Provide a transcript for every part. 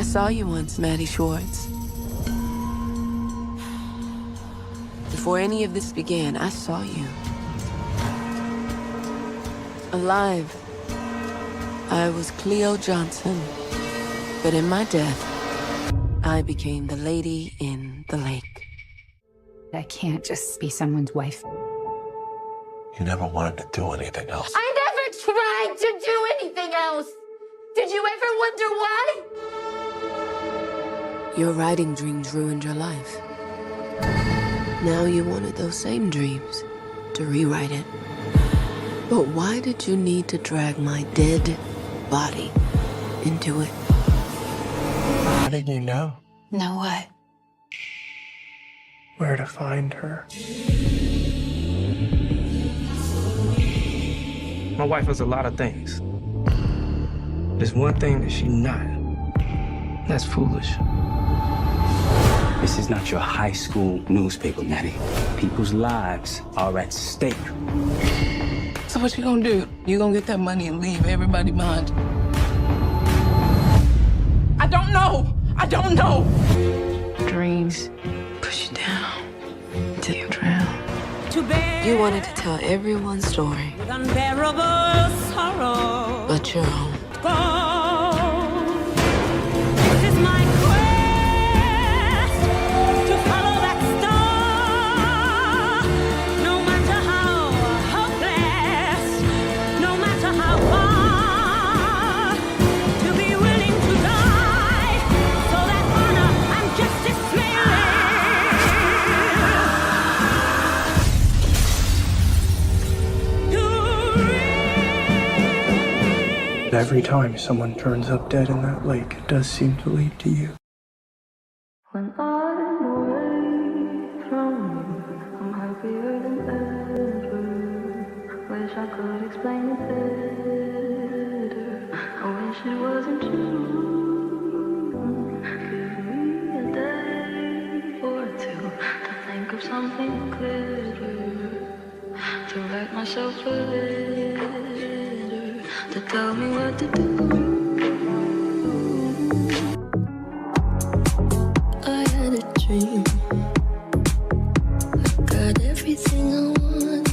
saw you once, Maddie Schwartz. Before any of this began, I saw you. Alive. I was Cleo Johnson. But in my death, I became the lady in the lake. I can't just be someone's wife. You never wanted to do anything else. I never tried to do anything else. Did you ever wonder why? Your writing dreams ruined your life. Now you wanted those same dreams to rewrite it. But why did you need to drag my dead body into it? How did you know? Know what? Where to find her? My wife was a lot of things. There's one thing that she's not. That's foolish. This is not your high school newspaper, Maddie. People's lives are at stake. So what you gonna do? You gonna get that money and leave everybody behind you? I don't know. I don't know. Dreams push you down until you drown. You wanted to tell everyone's story, Unbearable sorrow. but your own. This is my quest to follow that star. No matter how hopeless, no matter how far, to be willing to die so that honor and justice may live. Every time someone turns up dead in that lake, it does seem to lead to you. When I'm away from you, I'm happier than ever. Wish I could explain it better. I wish it wasn't true. Give me a day or two to think of something clearer, to write myself a letter, to tell me what to do. I had a dream. I got everything I wanted.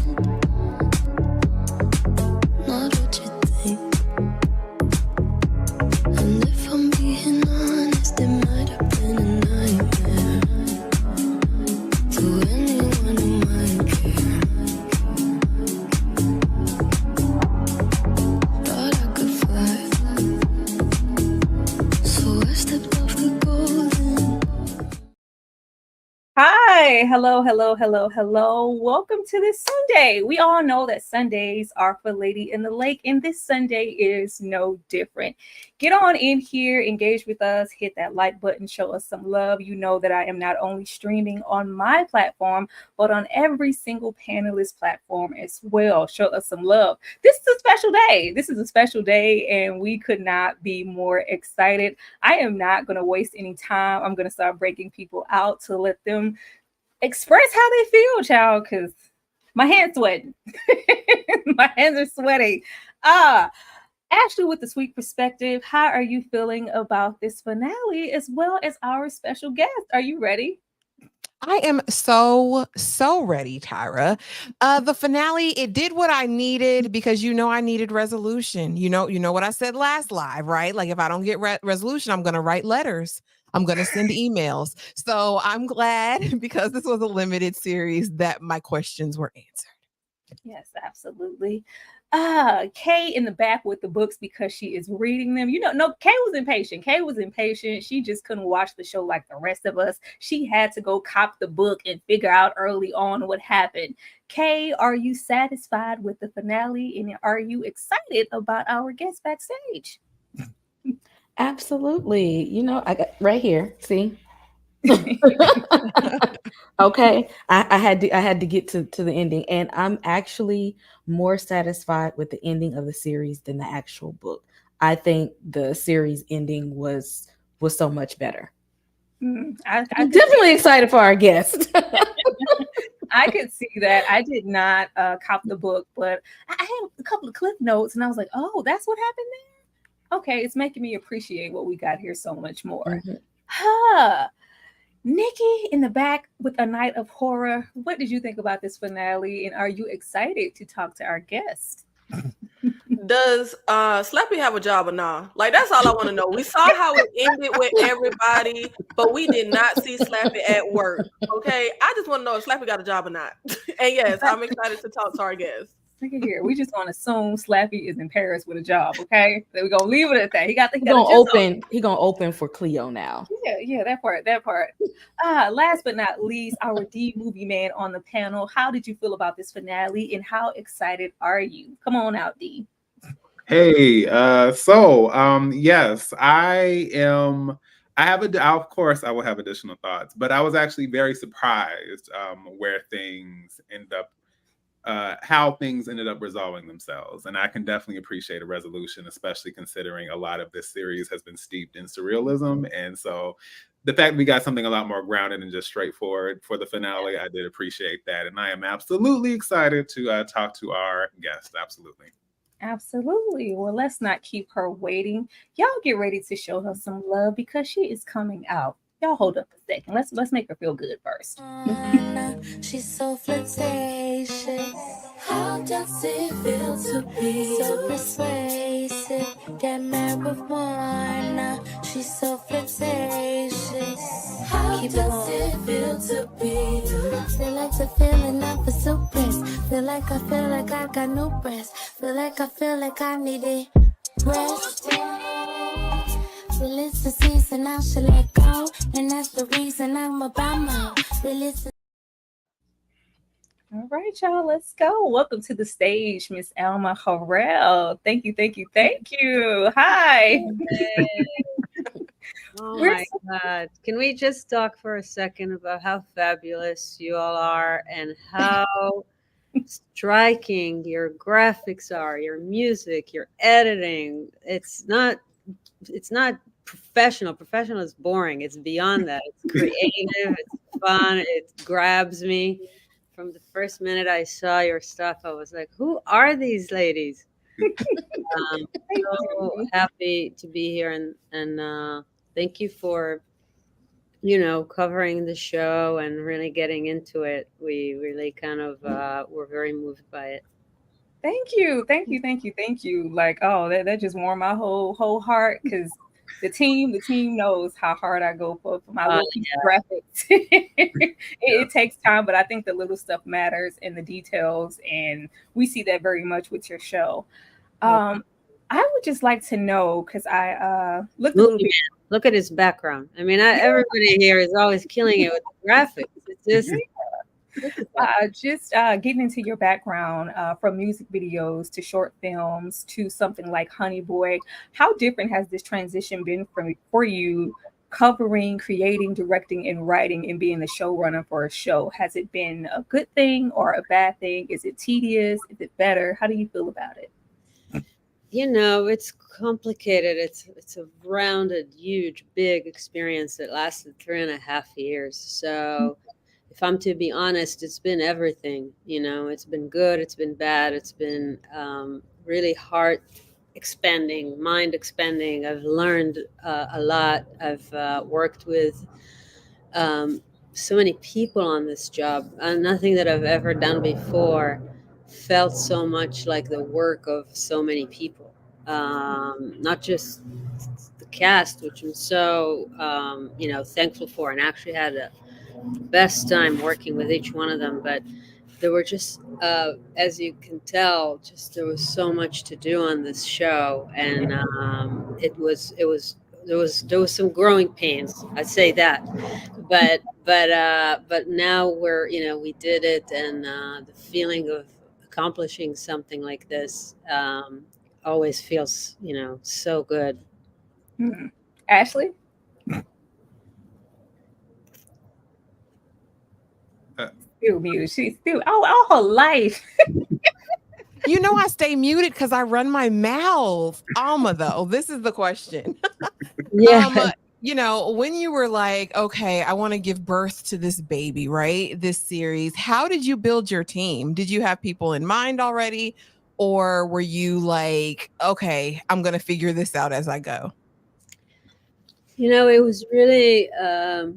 Not what you think. And if I'm being honest, it might have been a nightmare to anyone who might care. Thought I could fly, so I stepped off the golden. Hi, hello. Welcome to this Sunday. We all know that Sundays are for Lady in the Lake, and this Sunday is no different. Get on in here, engage with us, hit that like button, show us some love. You know that I am not only streaming on my platform, but on every single panelist platform as well. Show us some love. This is a special day. And we could not be more excited. I am not going to waste any time. I'm going to start breaking people out to let them express how they feel, child, because my hands sweating. My hands are sweating. Ashley, with the sweet perspective, how are you feeling about this finale as well as our special guest? Are you ready? I am so ready, Tyra. The finale, it did what I needed because I needed resolution. You know what I said last live, right? Like if I don't get resolution, I'm going to write letters. I'm going to send emails. So I'm glad because this was a limited series that my questions were answered. Yes, absolutely. Kay in the back with the books because she is reading them. No, Kay was impatient. She just couldn't watch the show like the rest of us. She had to go cop the book and figure out early on what happened. Kay, are you satisfied with the finale? And are you excited about our guests backstage? Absolutely. I got right here. See? Okay. I had to get to the ending, and I'm actually more satisfied with the ending of the series than the actual book. I think the series ending was so much better. I'm definitely excited for our guest. I could see that. I did not cop the book, but I had a couple of cliff notes, and I was like, "Oh, that's what happened there." Okay, it's making me appreciate what we got here so much more. Mhm. Huh. Nikki in the back with A Night of Horror. What did you think about this finale? And are you excited to talk to our guest? Does Slappy have a job or not? Like, that's all I want to know. We saw how it ended with everybody, but we did not see Slappy at work. Okay, I just want to know if Slappy got a job or not. And yes, I'm excited to talk to our guest. Look at here. We just want to assume Slappy is in Paris with a job. Okay, so we're gonna leave it at that. He gonna open. He gonna open for Cleo now. Yeah, that part. Last but not least, our D movie man on the panel. How did you feel about this finale, and how excited are you? Come on out, D. Hey, yes, I am. Of course, I will have additional thoughts, but I was actually very surprised where things end up, how things ended up resolving themselves. And I can definitely appreciate a resolution, especially considering a lot of this series has been steeped in surrealism. And so the fact we got something a lot more grounded and just straightforward for the finale, I did appreciate that. And I am absolutely excited to talk to our guest. Absolutely. Absolutely. Well, let's not keep her waiting. Y'all get ready to show her some love because she is coming out. Y'all hold up a second. Let's make her feel good first. She's so flirtatious. How does it feel to be so persuasive? That marijuana. She's so flirtatious. How does it feel to be? Feel like the feeling of a surprise. Feel like I got no breath. Feel like I need it. Rest. Well, it's the season I should let go, and that's the reason I'm about my release. All right, y'all, let's go. Welcome to the stage, Miss Alma Har'el. Thank you. Hi. Oh my God. Can we just talk for a second about how fabulous you all are and how striking your graphics are, your music, your editing? It's not professional. Professional is boring. It's beyond that. It's creative. It's fun. It grabs me. From the first minute I saw your stuff, I was like, who are these ladies? So happy to be here, and thank you for covering the show and really getting into it. We really kind of were very moved by it. Thank you. Like, oh, that just warmed my whole heart, because the team knows how hard I go for my little piece of graphics. It takes time, but I think the little stuff matters and the details, and we see that very much with your show. I would just like to know, because I looked a little bit. Look at his background. I mean, everybody here is always killing it with the graphics. It's just getting into your background, from music videos to short films to something like Honey Boy. How different has this transition been for you, covering, creating, directing, and writing, and being the showrunner for a show? Has it been a good thing or a bad thing? Is it tedious? Is it better? How do you feel about it? It's complicated. It's a rounded, huge, big experience that lasted 3.5 years. So if I'm to be honest, it's been everything. It's been good, it's been bad, it's been really heart expanding, mind expanding. I've learned a lot. I've worked with so many people on this job. Nothing that I've ever done before felt so much like the work of so many people, not just the cast, which I'm so thankful for, and actually had the best time working with each one of them. But there were just, as you can tell, there was so much to do on this show, and there was some growing pains, I'd say that, but now we did it, and the feeling of accomplishing something like this always feels so good. Ashley? Still muted. She's still all her life. I stay muted because I run my mouth. Alma, though, this is the question. Yeah. When you were like, okay, I want to give birth to this baby, right? This series, how did you build your team? Did you have people in mind already? or were you like, okay, I'm gonna figure this out as I go? It was really a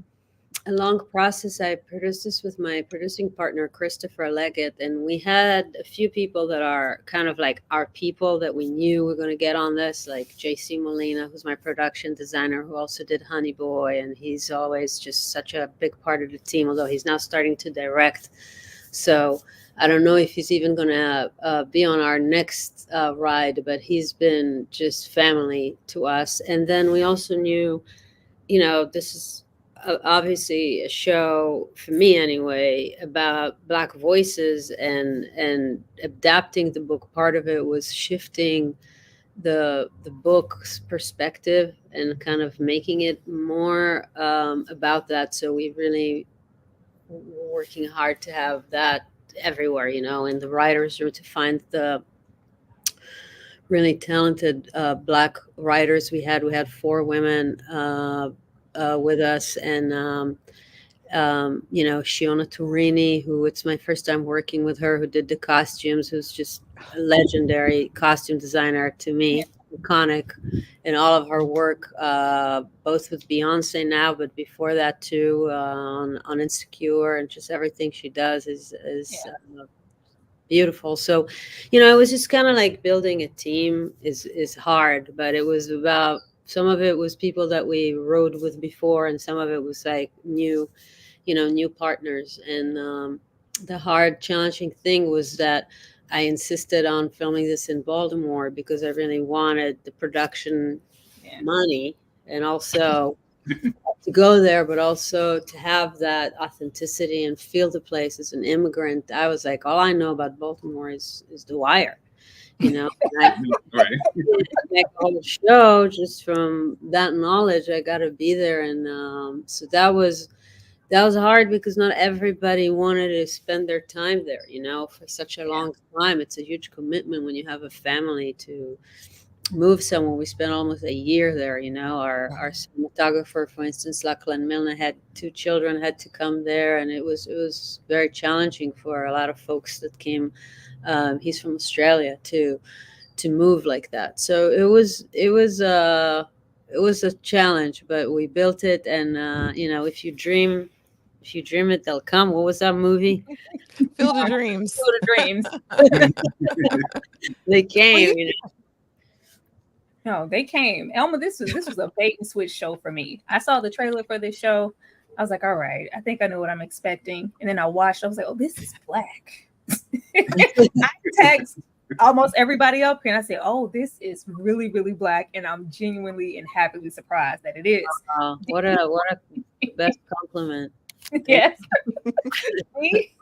long process. I produced this with my producing partner, Christopher Leggett, and we had a few people that are kind of like our people that we knew were going to get on this, like JC Molina, who's my production designer, who also did Honey Boy, and he's always just such a big part of the team, although he's now starting to direct. So I don't know if he's even going to be on our next ride, but he's been just family to us. And then we also knew, this is obviously a show, for me anyway, about Black voices and adapting the book. Part of it was shifting the book's perspective and kind of making it more about that. So we really were working hard to have that everywhere, in the writers' room, to find the really talented Black writers we had. We had 4 women with us, and Shiona Turini, who it's my first time working with her, who did the costumes, who's just a legendary costume designer to me, iconic in all of her work, both with Beyonce now, but before that too, on Insecure, and just everything she does is beautiful. So, it was just kind of like building a team is hard, but it was about, some of it was people that we rode with before, and some of it was like new partners. And the hard, challenging thing was that I insisted on filming this in Baltimore because I really wanted the production money, and also to go there, but also to have that authenticity and feel the place as an immigrant. I was like, all I know about Baltimore is The Wire. And I make all the show just from that knowledge. I got to be there, and so that was hard because not everybody wanted to spend their time there. For such a long time, it's a huge commitment when you have a family to move somewhere. We spent almost a year there. Our cinematographer, for instance, Lachlan Milner, had 2 children, had to come there, and it was very challenging for a lot of folks that came. He's from Australia to move like that. So it was a challenge, but we built it. And if you dream it, they'll come. What was that movie? Field of Dreams. Field of Dreams. They came. No, they came. Alma, this was a bait and switch show for me. I saw the trailer for this show. I was like, all right, I think I know what I'm expecting. And then I watched. I was like, oh, this is Black. I text almost everybody up here, and I said, oh, this is really, really Black, and I'm genuinely and happily surprised that it is. What a best compliment. Yes. We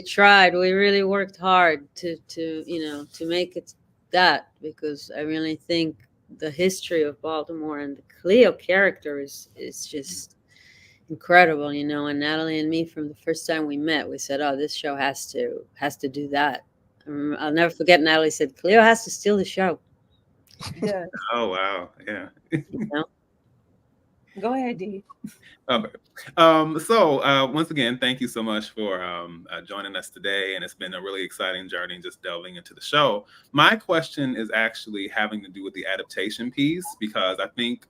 tried. We really worked hard to make it that, because I really think the history of Baltimore and the Cleo character is just incredible, and Natalie and me, from the first time we met, we said, oh, this show has to do that. I'll never forget, Natalie said, Cleo has to steal the show. Yeah. Oh, wow. Yeah. Go ahead, Dee. Okay. So once again, thank you so much for joining us today. And it's been a really exciting journey just delving into the show. My question is actually having to do with the adaptation piece, because I think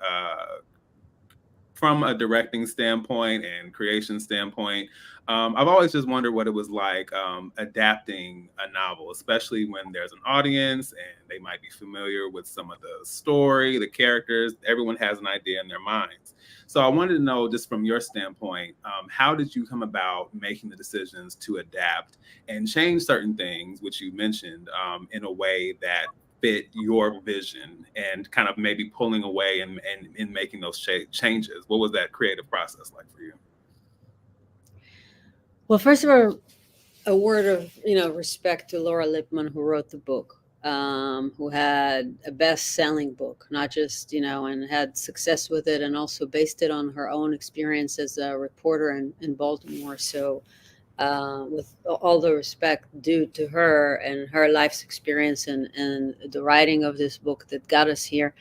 from a directing standpoint and creation standpoint, I've always just wondered what it was like adapting a novel, especially when there's an audience and they might be familiar with some of the story, the characters. Everyone has an idea in their minds. So I wanted to know, just from your standpoint, how did you come about making the decisions to adapt and change certain things, which you mentioned, in a way that fit your vision, and kind of maybe pulling away and making those changes? What was that creative process like for you? Well, first of all, a word of respect to Laura Lippman, who wrote the book, who had a best-selling book, not just and had success with it, and also based it on her own experience as a reporter in Baltimore. So with all the respect due to her and her life's experience and the writing of this book that got us here,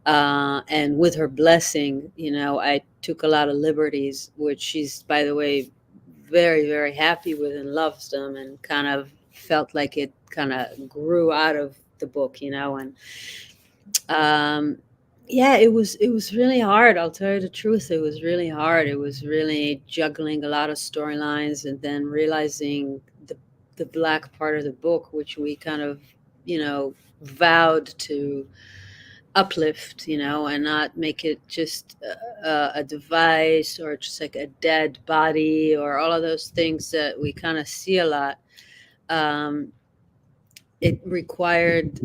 and with her blessing, I took a lot of liberties, which she's, by the way, very, very happy with and loves them, and kind of felt like it kind of grew out of the book, you know. And yeah, it was really hard. I'll tell you the truth. It was really hard. It was really juggling a lot of storylines and then realizing the black part of the book, which we kind of, you know, vowed to uplift, you know, and not make it just a device or just like a dead body or all of those things that we kind of see a lot. It required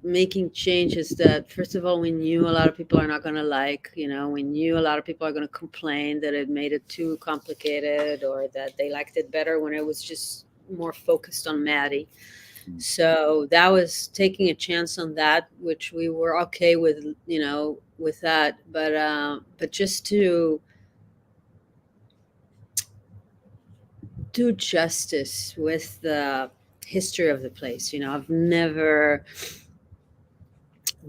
making changes that, first of all, we knew a lot of people are not going to like, you know, we knew a lot of people are going to complain that it made it too complicated or that they liked it better when it was just more focused on Maddie. So that was taking a chance on that, which we were okay with, you know, with that. But just to do justice with the history of the place, you know, I've never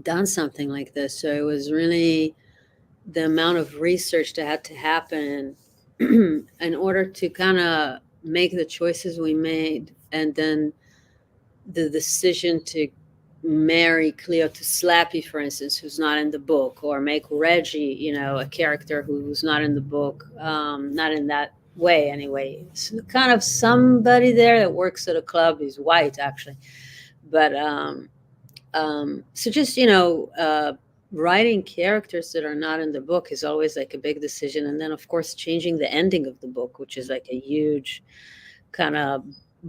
done something like this. So it was really the amount of research that had to happen in order to kind of make the choices we made, and then the decision to marry Cleo to Slappy, for instance, who's not in the book, or make Reggie, you know, a character who's not in the book, not in that way anyway. It's kind of somebody there that works at a club. He's white, actually. But so just, you know, writing characters that are not in the book is always like a big decision. And then, of course, changing the ending of the book, which is like a huge kind of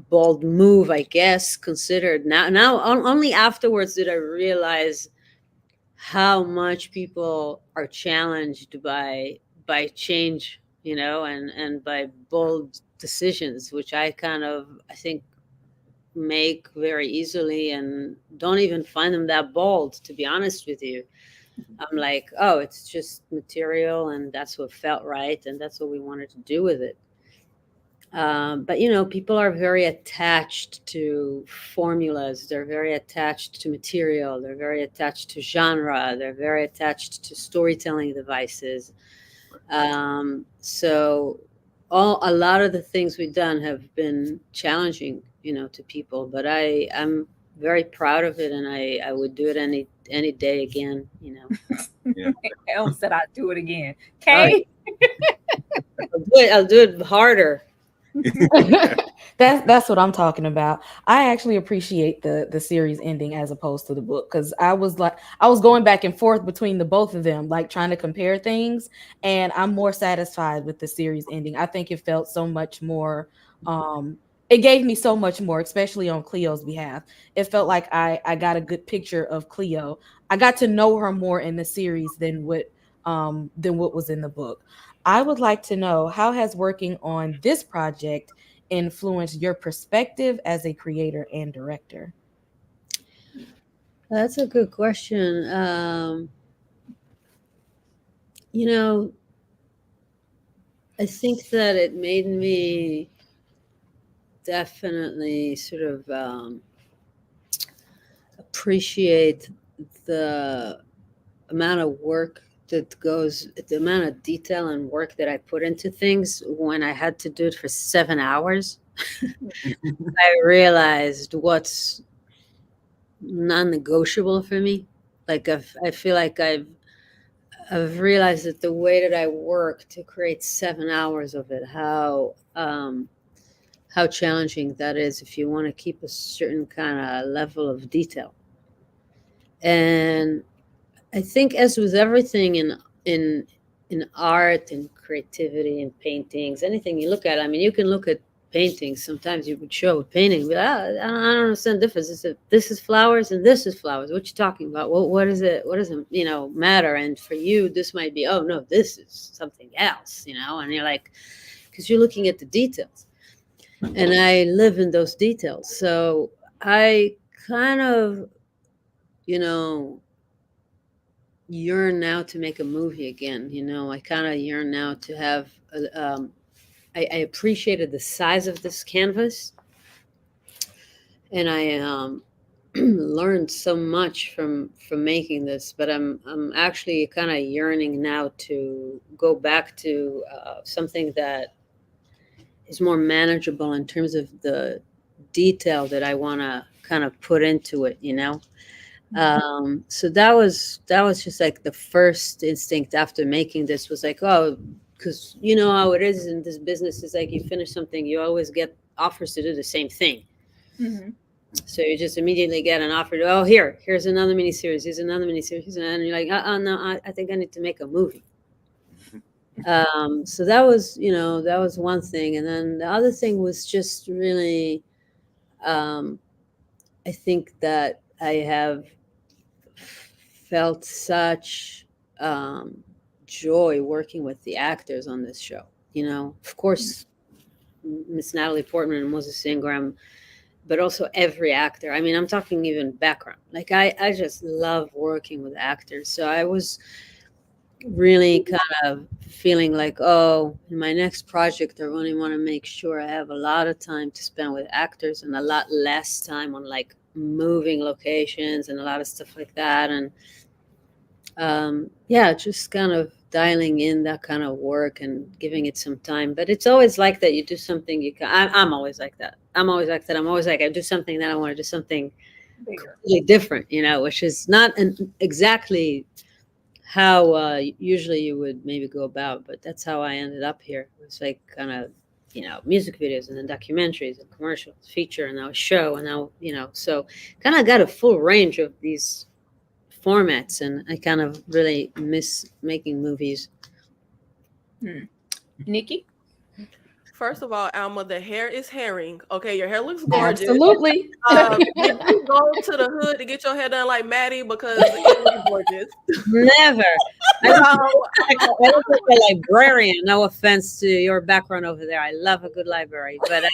bold move, I guess, considered. Now only afterwards did I realize how much people are challenged by change, you know, and by bold decisions, which I think make very easily and don't even find them that bold, to be honest with you. I'm like, oh, it's just material and that's what felt right and that's what we wanted to do with it. But, you know, people are very attached to formulas. They're very attached to material. They're very attached to genre. They're very attached to storytelling devices. So a lot of the things we've done have been challenging, you know, to people. But I'm very proud of it, and I would do it any day again, you know. Yeah. Elm said I'd do it again. Okay. I'll do it harder. That's what I'm talking about. I actually appreciate the series ending as opposed to the book, because I was going back and forth between the both of them, like trying to compare things, and I'm more satisfied with the series ending. I think it felt so much more it gave me so much more, especially on Cleo's behalf. It felt like I got a good picture of Cleo. I got to know her more in the series than what was in the book. I would like to know, how has working on this project influenced your perspective as a creator and director? That's a good question. You know, I think that it made me definitely sort of appreciate the amount of work that goes, the amount of detail and work that I put into things. When I had to do it for 7 hours, I realized what's non-negotiable for me. Like I feel like I've realized that the way that I work to create 7 hours of it, how challenging that is if you want to keep a certain kind of level of detail. And I think, as with everything in art and creativity and paintings, anything you look at, I mean, you can look at paintings. Sometimes you would show a painting and be like, I don't understand the difference. This is flowers and this is flowers. What you talking about? Well, what is it? What does it, you know, matter? And for you, this might be, oh no, this is something else, you know. And you're like, because you're looking at the details, and I live in those details. So I kind of, you know, yearn now to make a movie again. You know, I kind of yearn now to have I appreciated the size of this canvas, and I learned so much from making this. But I'm actually kind of yearning now to go back to something that is more manageable in terms of the detail that I want to kind of put into it, so that was just like the first instinct after making this was like, oh, because you know how it is in this business, is like you finish something, you always get offers to do the same thing. Mm-hmm. So you just immediately get an offer to, oh, here's another miniseries, here's another miniseries, and you're like, no, I think I need to make a movie. So that was one thing, and then the other thing was just really, I think that I have felt such joy working with the actors on this show. Of course, Miss Natalie Portman and Moses Ingram, but also every actor. I mean, I'm talking even background. Like I just love working with actors. So I was really kind of feeling like, oh, in my next project, I really want to make sure I have a lot of time to spend with actors and a lot less time on like moving locations and a lot of stuff like that. And just kind of dialing in that kind of work and giving it some time. But it's always like that. You do something, I'm always like that. I'm always like I do something, then I want to do something completely different, which is not exactly how usually you would maybe go about, but that's how I ended up here. It's like kind of, music videos and then documentaries and commercials, feature, and now a show, and now, so kind of got a full range of these formats, and I kind of really miss making movies. Nikki? First of all, Alma, the hair is herring. Okay, your hair looks gorgeous. Absolutely. Did you go to the hood to get your hair done like Maddie? Because it looks gorgeous. Never. I look like a librarian. No offense to your background over there. I love a good library, but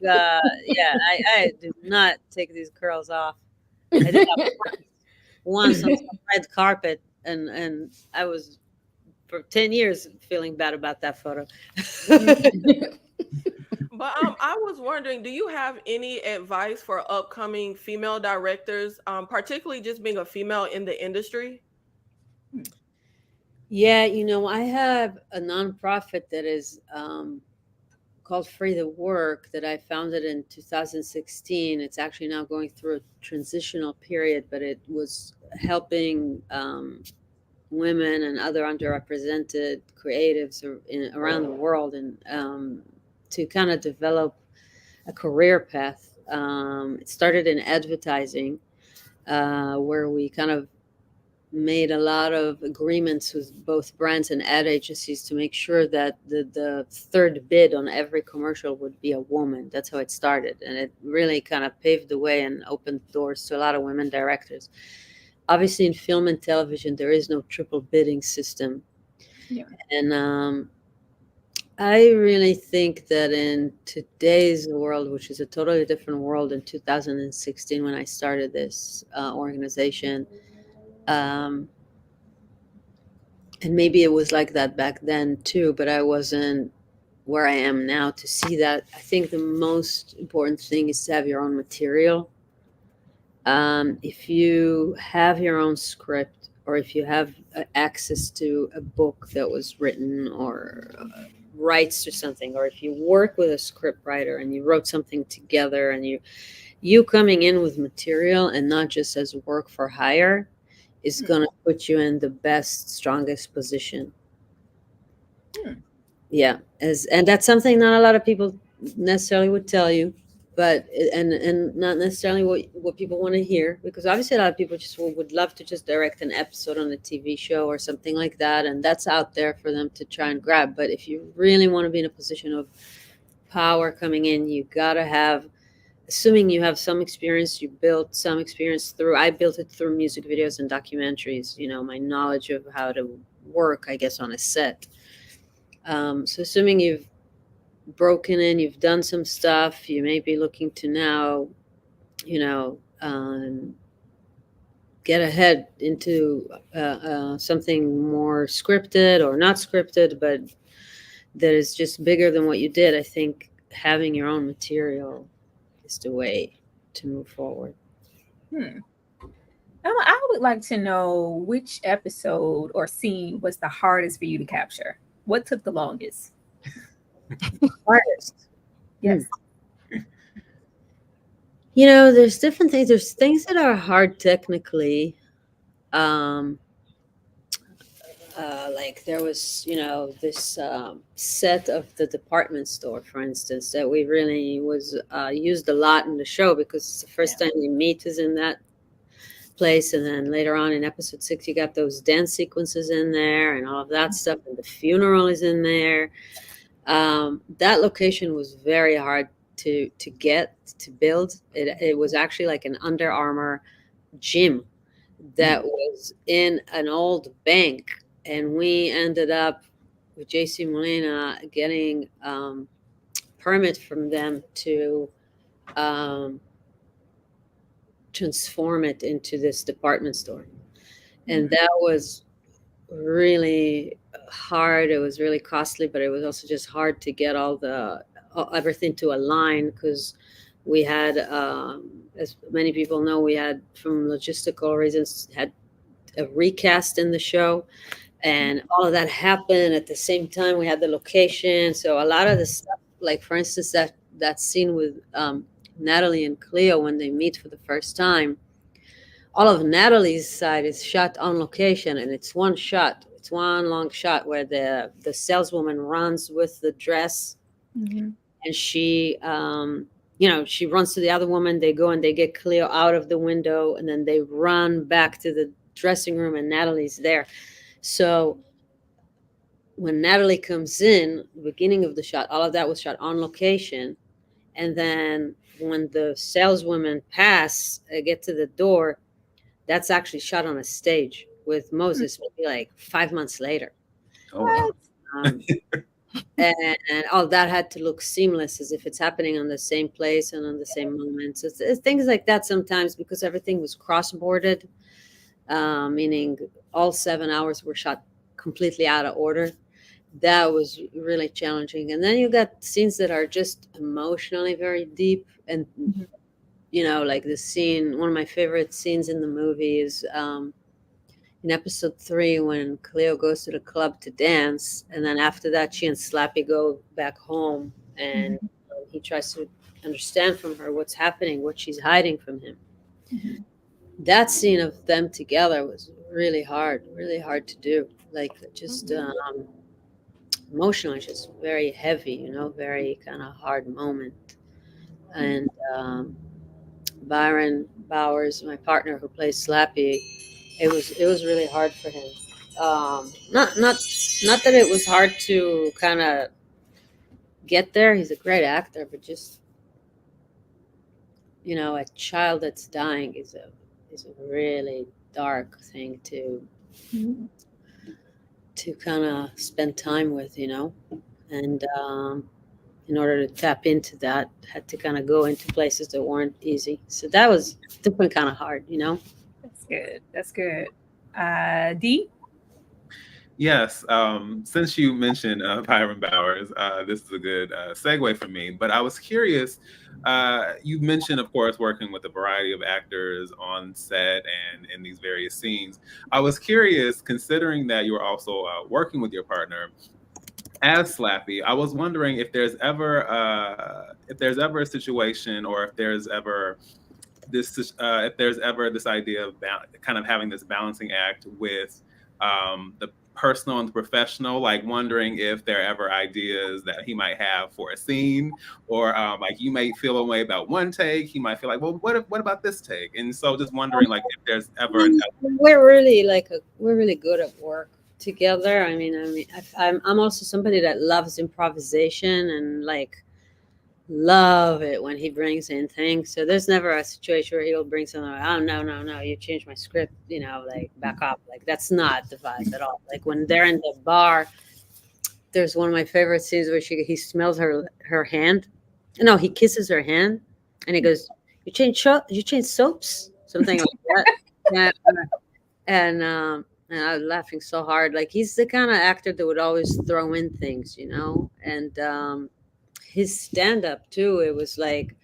I do not take these curls off. I did that once on some red carpet, and I was for 10 years feeling bad about that photo. But I was wondering, do you have any advice for upcoming female directors, particularly just being a female in the industry? Yeah, I have a nonprofit that is called Free the Work that I founded in 2016. It's actually now going through a transitional period, but it was helping women and other underrepresented creatives around the world, and to kind of develop a career path. It started in advertising, where we kind of made a lot of agreements with both brands and ad agencies to make sure that the third bid on every commercial would be a woman. That's how it started, and it really kind of paved the way and opened doors to a lot of women directors. Obviously, in film and television, there is no triple bidding system. Yeah. And I really think that in today's world, which is a totally different world in 2016 when I started this organization, and maybe it was like that back then too, but I wasn't where I am now to see that. I think the most important thing is to have your own material. If you have your own script, or if you have access to a book that was written, or rights to something, or if you work with a script writer and you wrote something together, and you coming in with material and not just as work for hire is going to put you in the best, strongest position. Yeah, and that's something not a lot of people necessarily would tell you, but and not necessarily what people want to hear, because obviously a lot of people just would love to just direct an episode on a TV show or something like that, and that's out there for them to try and grab. But if you really want to be in a position of power coming in, you gotta have, assuming you have some experience, you built some experience I built it through music videos and documentaries, my knowledge of how to work, I guess, on a set. So assuming you've broken in, you've done some stuff, you may be looking to now, get ahead into something more scripted or not scripted, but that is just bigger than what you did. I think having your own material is the way to move forward. I would like to know which episode or scene was the hardest for you to capture. What took the longest? Hardest? Yes. There's different things. There's things that are hard technically. Like there was, this set of the department store, for instance, that we really was used a lot in the show because it's the first time we meet is in that place, and then later on in episode 6, you got those dance sequences in there and all of that stuff, and the funeral is in there. That location was very hard to build. It was actually like an Under Armour gym that was in an old bank, and we ended up with JC Molina getting permit from them to transform it into this department store, and that was really hard. It was really costly, but it was also just hard to get everything to align because we had, as many people know, we had, from logistical reasons, had a recast in the show, and all of that happened at the same time. We had the location, so a lot of the stuff, like for instance that scene with Natalie and Cleo when they meet for the first time, all of Natalie's side is shot on location, and it's one shot. It's one long shot where the saleswoman runs with the dress, and she, she runs to the other woman. They go and they get Cleo out of the window, and then they run back to the dressing room, and Natalie's there. So when Natalie comes in, the beginning of the shot, all of that was shot on location, and then when the saleswomen get to the door, that's actually shot on a stage with Moses, maybe like 5 months later. Oh, wow. And all that had to look seamless, as if it's happening on the same place and on the same moments. It's things like that sometimes, because everything was cross-boarded, meaning all 7 hours were shot completely out of order. That was really challenging. And then you got scenes that are just emotionally very deep, and like the scene, one of my favorite scenes in the movie is in episode 3 when Cleo goes to the club to dance, and then after that she and Slappy go back home, and he tries to understand from her what's happening, what she's hiding from him. That scene of them together was really hard to do. Like just emotionally, just very heavy, very kind of hard moment. And Byron Bowers, my partner who plays Slappy, it was really hard for him. Not that it was hard to kind of get there. He's a great actor, but just a child that's dying is a really dark thing to kind of spend time with, and in order to tap into that, had to kind of go into places that weren't easy. So that was definitely kind of hard, That's good. D? Yes. Since you mentioned Byron Bowers, this is a good segue for me. But I was curious, you mentioned, of course, working with a variety of actors on set and in these various scenes. I was curious, considering that you were also working with your partner as Slappy, I was wondering if there's ever a situation, or if there's ever this idea of kind of having this balancing act with the personal and the professional, like wondering if there are ever ideas that he might have for a scene, or like you might feel a way about one take, he might feel like, well, what about this take? And so just wondering, like, if there's ever we're really good at work together. I mean, I'm also somebody that loves improvisation and like love it when he brings in things. So there's never a situation where he'll bring something like, oh no, you changed my script, like back up. Like that's not the vibe at all. Like when they're in the bar, there's one of my favorite scenes where he smells her hand. No, he kisses her hand and he goes, you change soaps? Something like that. And I was laughing so hard. Like he's the kind of actor that would always throw in things, and his stand-up too, it was like,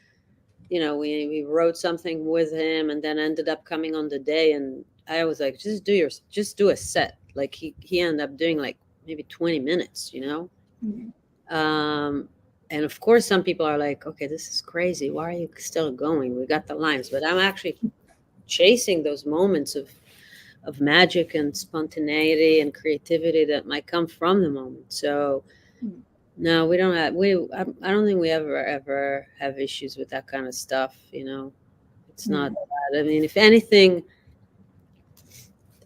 we wrote something with him and then ended up coming on the day, and I was like, just do a set. Like he ended up doing like maybe 20 minutes, And of course, some people are like, okay, this is crazy. Why are you still going? We got the lines. But I'm actually chasing those moments of magic and spontaneity and creativity that might come from the moment. So no, we don't have I don't think we ever have issues with that kind of stuff, you know. It's not that. I mean, if anything,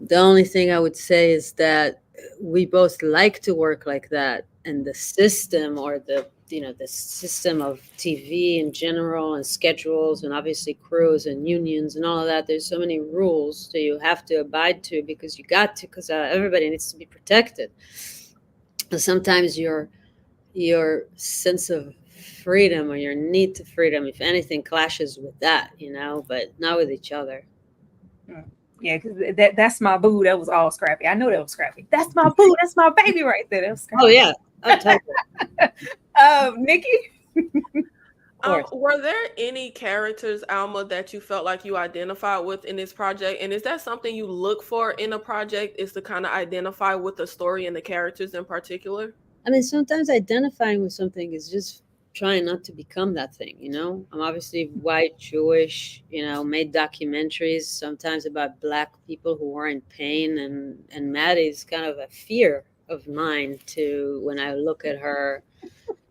the only thing I would say is that we both like to work like that, and the system, or the system of TV in general, and schedules, and obviously crews and unions and all of that. There's so many rules that you have to abide to because you got to, because everybody needs to be protected. And sometimes your sense of freedom or your need to freedom, if anything, clashes with that, you know, but not with each other. Yeah, because that's my boo. That was all Scrappy. I know that was Scrappy. That's my boo. That's my baby right there. That was Scrappy. Oh yeah, I'll tell you. Nikki. Were there any characters, Alma, that you felt like you identified with in this project? And is that something you look for in a project, is to kind of identify with the story and the characters in particular? I mean, sometimes identifying with something is just trying not to become that thing, you know? I'm obviously white, Jewish, you know, made documentaries sometimes about Black people who were in pain. And Maddie's kind of a fear of mine to, when I look at her,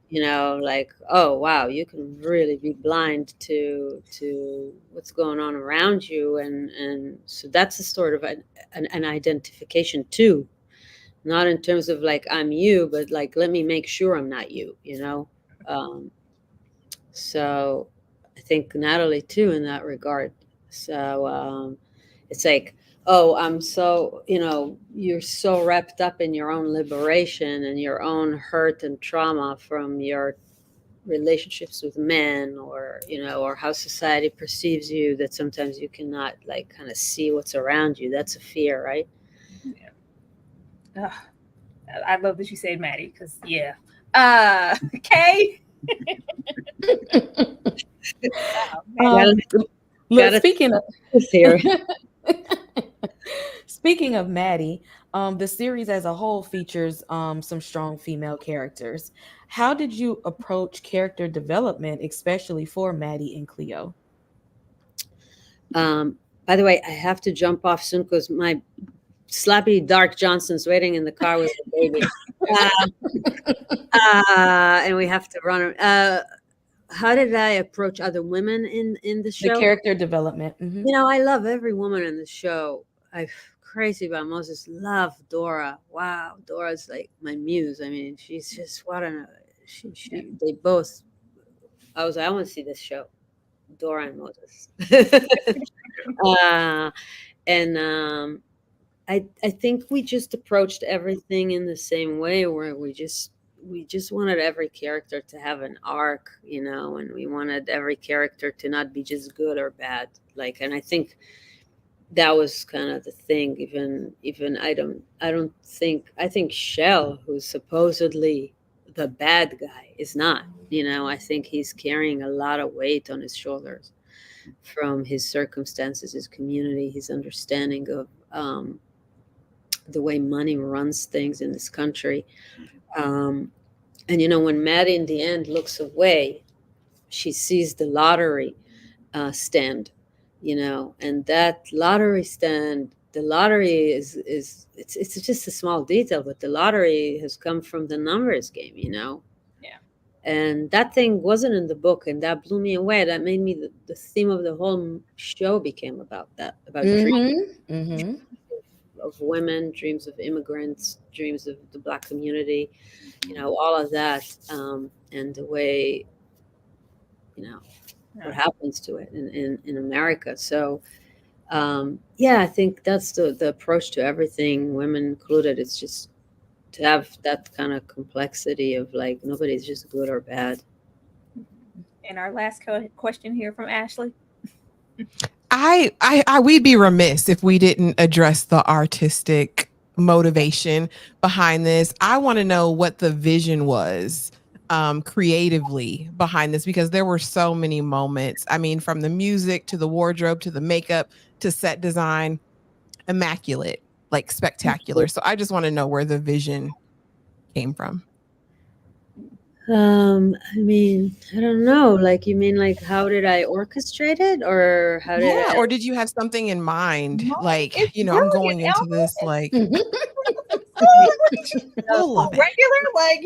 you know, like, oh, wow, you can really be blind to what's going on around you. And so that's a sort of an identification too. Not in terms of like, I'm you, but like, let me make sure I'm not you, you know? So I think Natalie too, in that regard. So it's like, oh, I'm so, you know, you're so wrapped up in your own liberation and your own hurt and trauma from your relationships with men, or, you know, or how society perceives you, that sometimes you cannot like kind of see what's around you. That's a fear, right? Yeah. I love that you said Maddie, because yeah. Kay. Speaking of Maddie, the series as a whole features some strong female characters. How did you approach character development, especially for Maddie and Cleo? By the way, I have to jump off soon because my Slappy Dark Johnson's waiting in the car with the baby. And we have to run. How did I approach other women in the show? The character development. You know, I love every woman in the show. I'm crazy about Moses. Love Dora. Wow, Dora's like my muse. I mean, she's just they both. I want to see this show, Dora and Moses. I think we just approached everything in the same way, where we just wanted every character to have an arc, you know, and we wanted every character to not be just good or bad. Like, and I think that was kind of the thing. Even I think Shell, who's supposedly the bad guy, is not. You know, I think he's carrying a lot of weight on his shoulders from his circumstances, his community, his understanding of the way money runs things in this country. And, you know, when Maddie in the end looks away, she sees the lottery stand, you know, and that lottery stand, the lottery it's just a small detail, but the lottery has come from the numbers game, you know? Yeah. And that thing wasn't in the book, and that blew me away. That made me, the theme of the whole show became about that, about dreams of women, dreams of immigrants, dreams of the Black community, you know, all of that, and the way, you know, what happens to it in America. So, yeah, I think that's the approach to everything, women included. It's just to have that kind of complexity of like, nobody's just good or bad. And our last question here from Ashley. We'd be remiss if we didn't address the artistic motivation behind this. I want to know what the vision was creatively behind this, because there were so many moments. I mean, from the music to the wardrobe to the makeup to set design, immaculate, like spectacular. So I just want to know where the vision came from. I mean, I don't know. Like, you mean like how did I orchestrate it, or how did Yeah, I? or did you have something in mind? No, Like, it's I'm brilliant, going into Alma. this like full of it. Regular, like,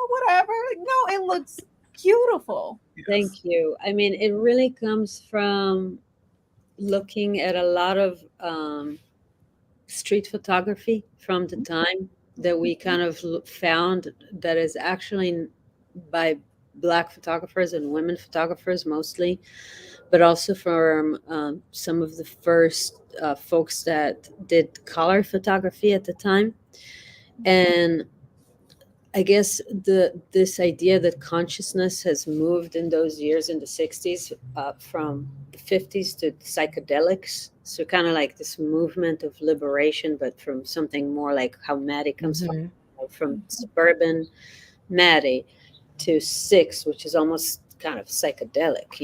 whatever. No, it looks beautiful. Thank you. I mean, it really comes from looking at a lot of street photography from the time that we kind of found that is actually by Black photographers and women photographers mostly, but also from some of the first folks that did color photography at the time. And I guess this idea that consciousness has moved in those years in the 60s from the 50s to from, so kind of like this movement of liberation, but from something more like how Maddie comes from suburban Maddie to Six, which is almost kind of psychedelic,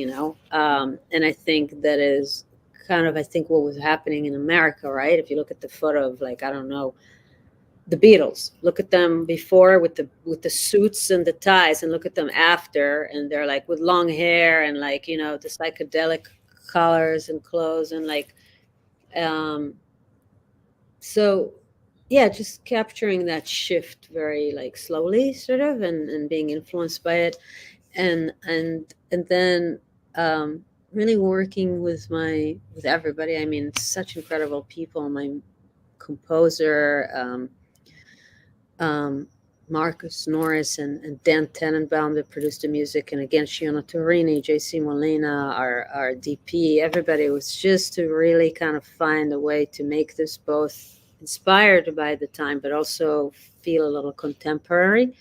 and I think that is kind of, I think, what was happening in America, right? If you look at the photo of, like, I don't know, the Beatles, look at them before with the suits and the ties, and look at them after, and they're like with long hair and, like, the psychedelic colors and clothes, and like so yeah, just capturing that shift very, like, slowly, sort of, and being influenced by it, and then really working with everybody. I mean, such incredible people. My composer, Marcus Norris and Dan Tenenbaum, that produced the music, and again, Shiona Torini, JC Molina, our DP, everybody was just to really kind of find a way to make this both inspired by the time, but also feel a little contemporary.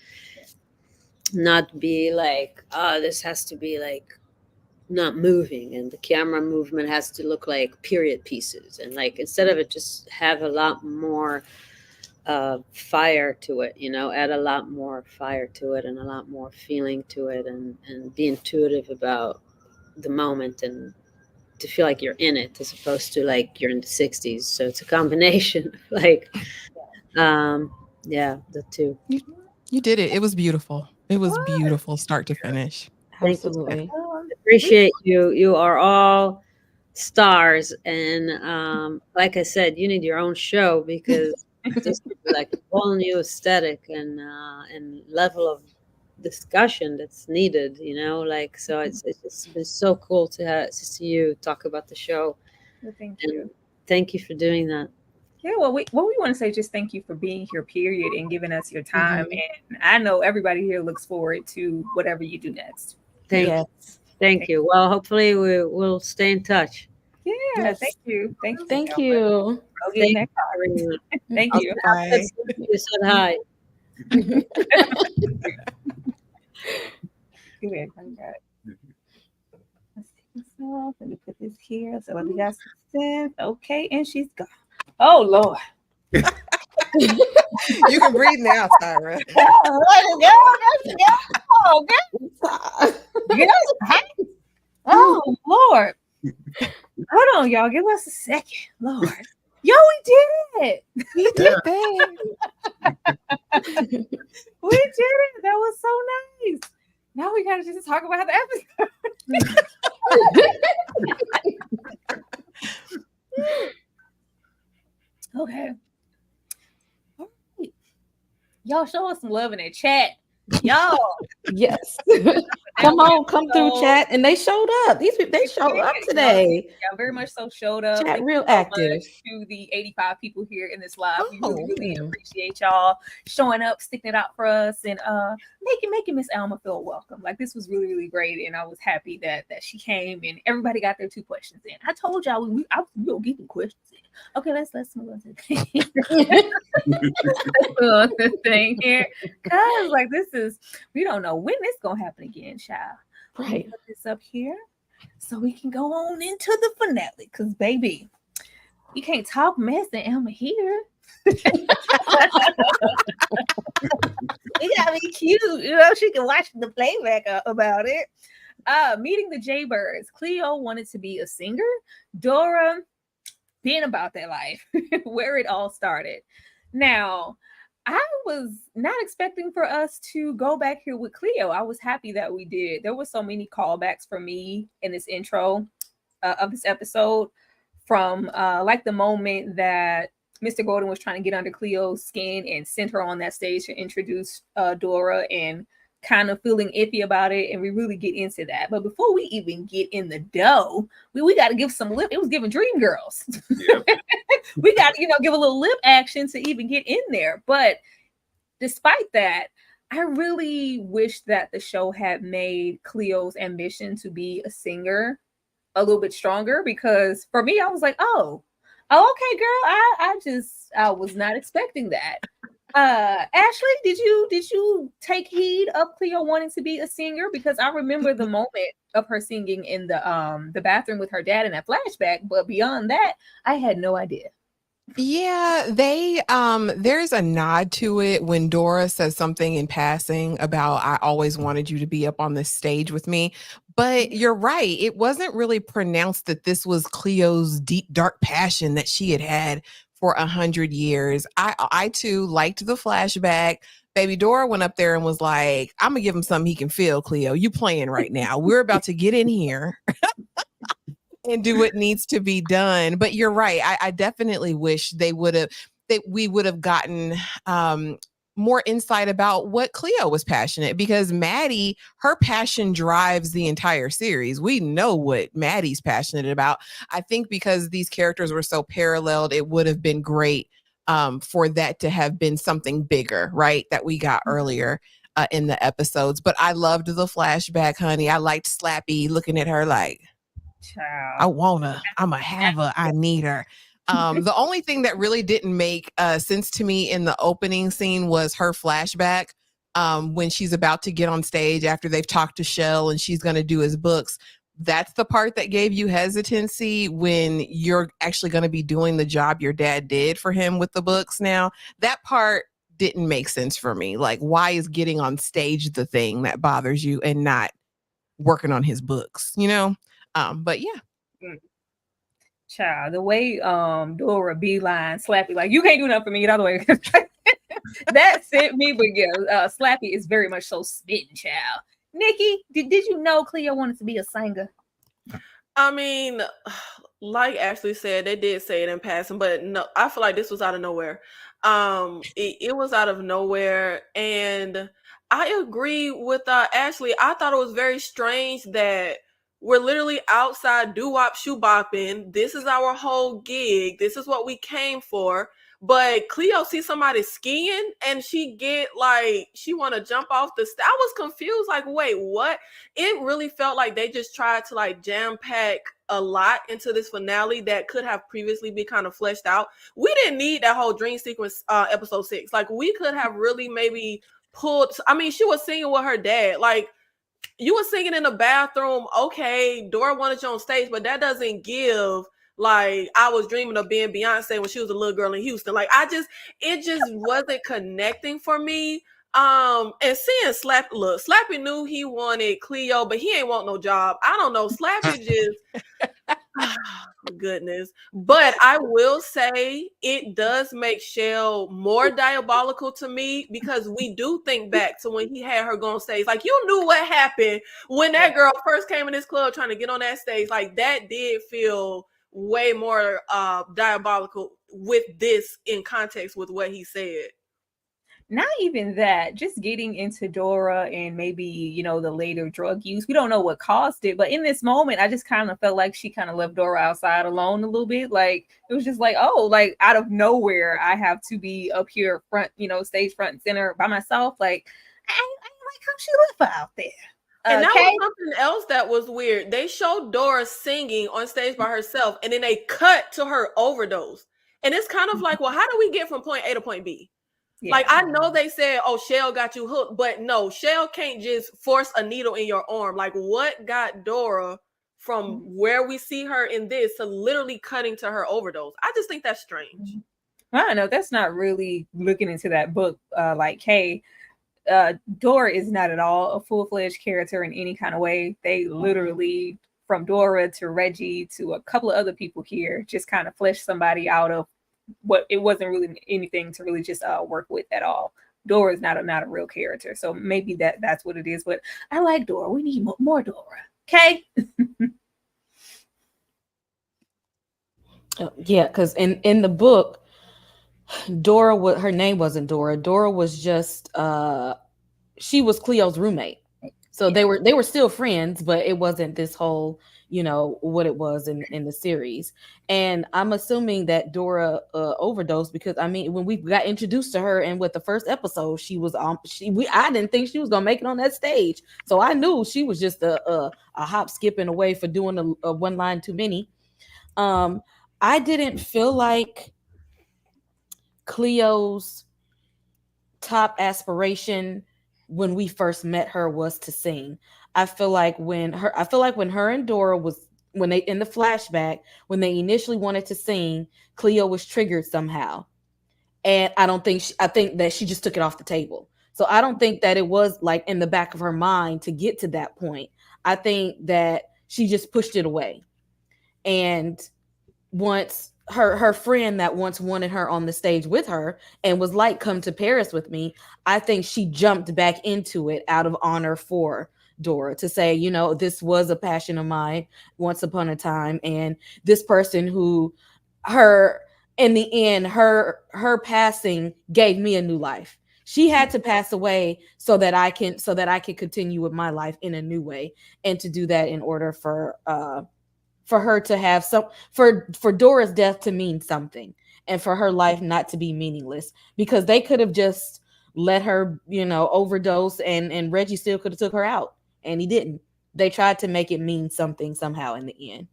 Not be like, oh, this has to be like not moving, and the camera movement has to look like period pieces, and like, instead of it, just have a lot more fire to it, add a lot more fire to it and a lot more feeling to it, and be intuitive about the moment, and to feel like you're in it as opposed to like you're in the 60s. So it's a combination of, like, the two. You did it. It was beautiful. It was beautiful, start to finish. Thank you. Appreciate you. You are all stars, and like I said, you need your own show, because this is like a whole new aesthetic and level of discussion that's needed. Like, so it's just been so cool to see you talk about the show. Well, thank you. Thank you for doing that. Yeah, well, we want to say just thank you for being here, period, and giving us your time. And I know everybody here looks forward to whatever you do next. Thank you. Well, hopefully we'll stay in touch. Yeah, Yes. Thank you. Thank you. I'll get next time. Thank you. You said hi. Good. Okay. Let's take this off. Let me put this here. So we got success. Okay, and she's gone. Oh Lord. You can breathe now, Tyra. Oh Lord. Hold on, y'all. Give us a second. Lord. Yo, we did it. We did that. We did it. That was so nice. Now we gotta just talk about the episode. Okay. All right. Y'all show us some love in the chat. Y'all. Yes. Come through, chat. And they showed up. They showed up today. Yeah, very much so showed up. Chat Thank real you so active. much to the 85 people here in this live. We really appreciate y'all showing up, sticking it out for us, and making Miss Alma feel welcome. Like, this was really, really great, and I was happy that she came and everybody got their 2 questions in. I told y'all we'll get the questions in. Okay, let's move on to the thing. Let's move on to the thing here, cause like we don't know when this gonna happen again, child. Right. Put this up here so we can go on into the finale, cause baby, you can't talk mess and Alma here. It gotta be cute, she can watch the playback about it. Meeting the Jaybirds. Cleo wanted to be a singer. Dora being about their life, where it all started. Now, I was not expecting for us to go back here with Cleo. I was happy that we did. There were so many callbacks for me in this intro of this episode, from like the moment that Mr. Golden was trying to get under Cleo's skin and sent her on that stage to introduce Dora, and kind of feeling iffy about it, and we really get into that. But before we even get in the dough, we got to give some lip. It was giving Dream Girls. Yep. We got to, give a little lip action to even get in there. But despite that, I really wish that the show had made Cleo's ambition to be a singer a little bit stronger, because for me, I was like, oh, okay, girl, I was not expecting that. Ashley, did you take heed of Cleo wanting to be a singer? Because I remember the moment of her singing in the bathroom with her dad in that flashback, but beyond that, I had no idea. Yeah, there's a nod to it when Dora says something in passing about, I always wanted you to be up on this stage with me. But you're right, it wasn't really pronounced that this was Cleo's deep, dark passion that she had for 100 years. I too liked the flashback. Baby Dora went up there and was like, I'm gonna give him something he can feel, Cleo. You playing right now. We're about to get in here and do what needs to be done. But you're right. I definitely wish we would have gotten more insight about what Cleo was passionate, because Maddie, her passion drives the entire series. We know what Maddie's passionate about. I think because these characters were so paralleled, it would have been great for that to have been something bigger, right? That we got earlier in the episodes. But I loved the flashback, honey. I liked Slappy looking at her like, child, I want her, I'm a have her, I need her. The only thing that really didn't make sense to me in the opening scene was her flashback when she's about to get on stage after they've talked to Shell and she's going to do his books. That's the part that gave you hesitancy when you're actually going to be doing the job your dad did for him with the books now. That part didn't make sense for me. Like, why is getting on stage the thing that bothers you and not working on his books, But yeah. Child, the way Dora beeline Slappy, like, you can't do nothing for me, get out of the way. That sent me, but yeah, Slappy is very much so spitting, child. Nikki, did you know Cleo wanted to be a singer? I mean, like Ashley said, they did say it in passing, but no, I feel like this was out of nowhere. It was out of nowhere, and I agree with Ashley. I thought it was very strange that we're literally outside doo-wop shoe-bopping. This is our whole gig. This is what we came for. But Cleo sees somebody skiing and she want to jump off the stage. I was confused. Like, wait, what? It really felt like they just tried to like jam pack a lot into this finale that could have previously been kind of fleshed out. We didn't need that whole dream sequence episode 6. Like, we could have really maybe pulled. I mean, she was singing with her dad. Like, you were singing in the bathroom. Okay, Dora wanted you on stage, but that doesn't give like I was dreaming of being Beyonce when she was a little girl in Houston. Like, it just wasn't connecting for me. And seeing Slappy knew he wanted Cleo, but he ain't want no job. I don't know. Slappy just goodness. But I will say it does make Shell more diabolical to me, because we do think back to when he had her go on stage. Like, you knew what happened when that girl first came in this club trying to get on that stage. Like, that did feel way more diabolical with this in context with what he said. Not even that, just getting into Dora and maybe, the later drug use. We don't know what caused it, but in this moment, I just kind of felt like she kind of left Dora outside alone a little bit. Like, it was just like, oh, like out of nowhere, I have to be up here front, stage front and center by myself. Like, I like how she left her out there. And that was something else that was weird. They showed Dora singing on stage by herself, and then they cut to her overdose. And it's kind of like, well, how do we get from point A to point B? Yeah. Like, I know they said, oh, Shell got you hooked, but no, Shell can't just force a needle in your arm. Like, what got Dora from where we see her in this to literally cutting to her overdose? I just think that's strange. I don't know. That's not really looking into that book. Dora is not at all a full-fledged character in any kind of way. They literally, from Dora to Reggie to a couple of other people here, just kind of flesh somebody out of it wasn't really anything to really just work with at all. Dora is not a real character, so maybe that's what it is. But I like Dora. We need more Dora. Okay. Yeah, because in the book, Dora, her name wasn't Dora. Dora was just she was Cleo's roommate. So they were still friends, but it wasn't this whole, what it was in the series. And I'm assuming that Dora overdosed because when we got introduced to her and with the first episode, she was I didn't think she was gonna make it on that stage. So I knew she was just a hop skipping away for doing a one line too many. I didn't feel like Cleo's top aspiration when we first met her was to sing. I feel like when her and Dora when they in the flashback, when they initially wanted to sing, Cleo was triggered somehow. And I think that she just took it off the table. So I don't think that it was like in the back of her mind to get to that point. I think that she just pushed it away. And once her friend that once wanted her on the stage with her and was like, come to Paris with me, I think she jumped back into it out of honor for Dora to say, this was a passion of mine once upon a time. And this person who in the end, her passing gave me a new life. She had to pass away so that I can continue with my life in a new way. And to do that in order for her to have for Dora's death to mean something and for her life not to be meaningless, because they could have just let her, overdose and Reggie still could have took her out, and he didn't. They tried to make it mean something somehow in the end.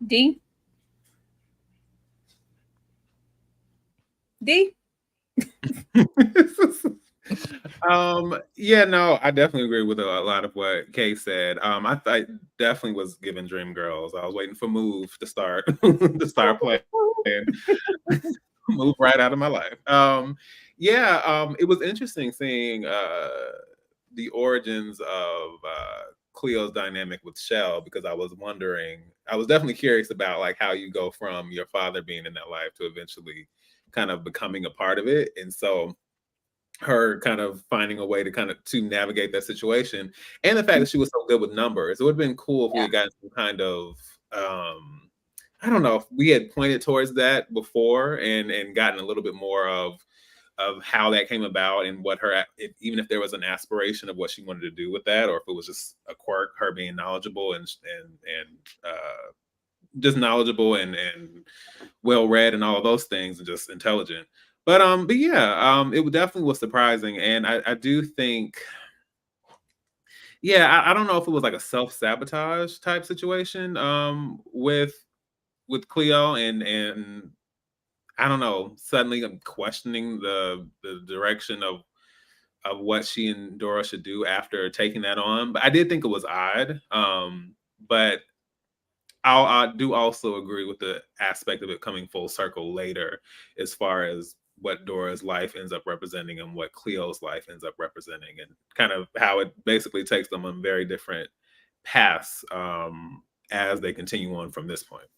D? Yeah, no, I definitely agree with a lot of what Kay said. I thought definitely was giving Dream Girls. I was waiting for Move to start playing. Move right out of my life. It was interesting seeing the origins of Cleo's dynamic with Shell, because I was definitely curious about like how you go from your father being in that life to eventually kind of becoming a part of it. And so her kind of finding a way to navigate that situation, and the fact that she was so good with numbers. It would have been cool if we had gotten some kind of I don't know if we had pointed towards that before and gotten a little bit more of how that came about and what even if there was an aspiration of what she wanted to do with that, or if it was just a quirk, her being knowledgeable and just knowledgeable and well read and all of those things, and just intelligent. But yeah, it definitely was surprising, and I do think, I don't know if it was like a self-sabotage type situation with Cleo, and I don't know, suddenly I'm questioning the direction of what she and Dora should do after taking that on. But I did think it was odd. But I do also agree with the aspect of it coming full circle later, as far as what Dora's life ends up representing and what Cleo's life ends up representing, and kind of how it basically takes them on very different paths as they continue on from this point.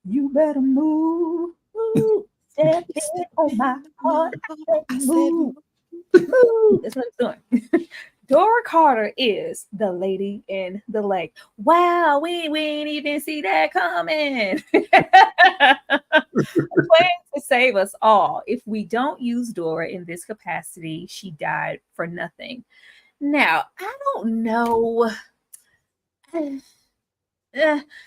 You better move, step on my heart. Move. That's what I'm doing. Dora Carter is the lady in the lake. Wow, we ain't even see that coming. Plan to save us all. If we don't use Dora in this capacity, she died for nothing. Now, I don't know. This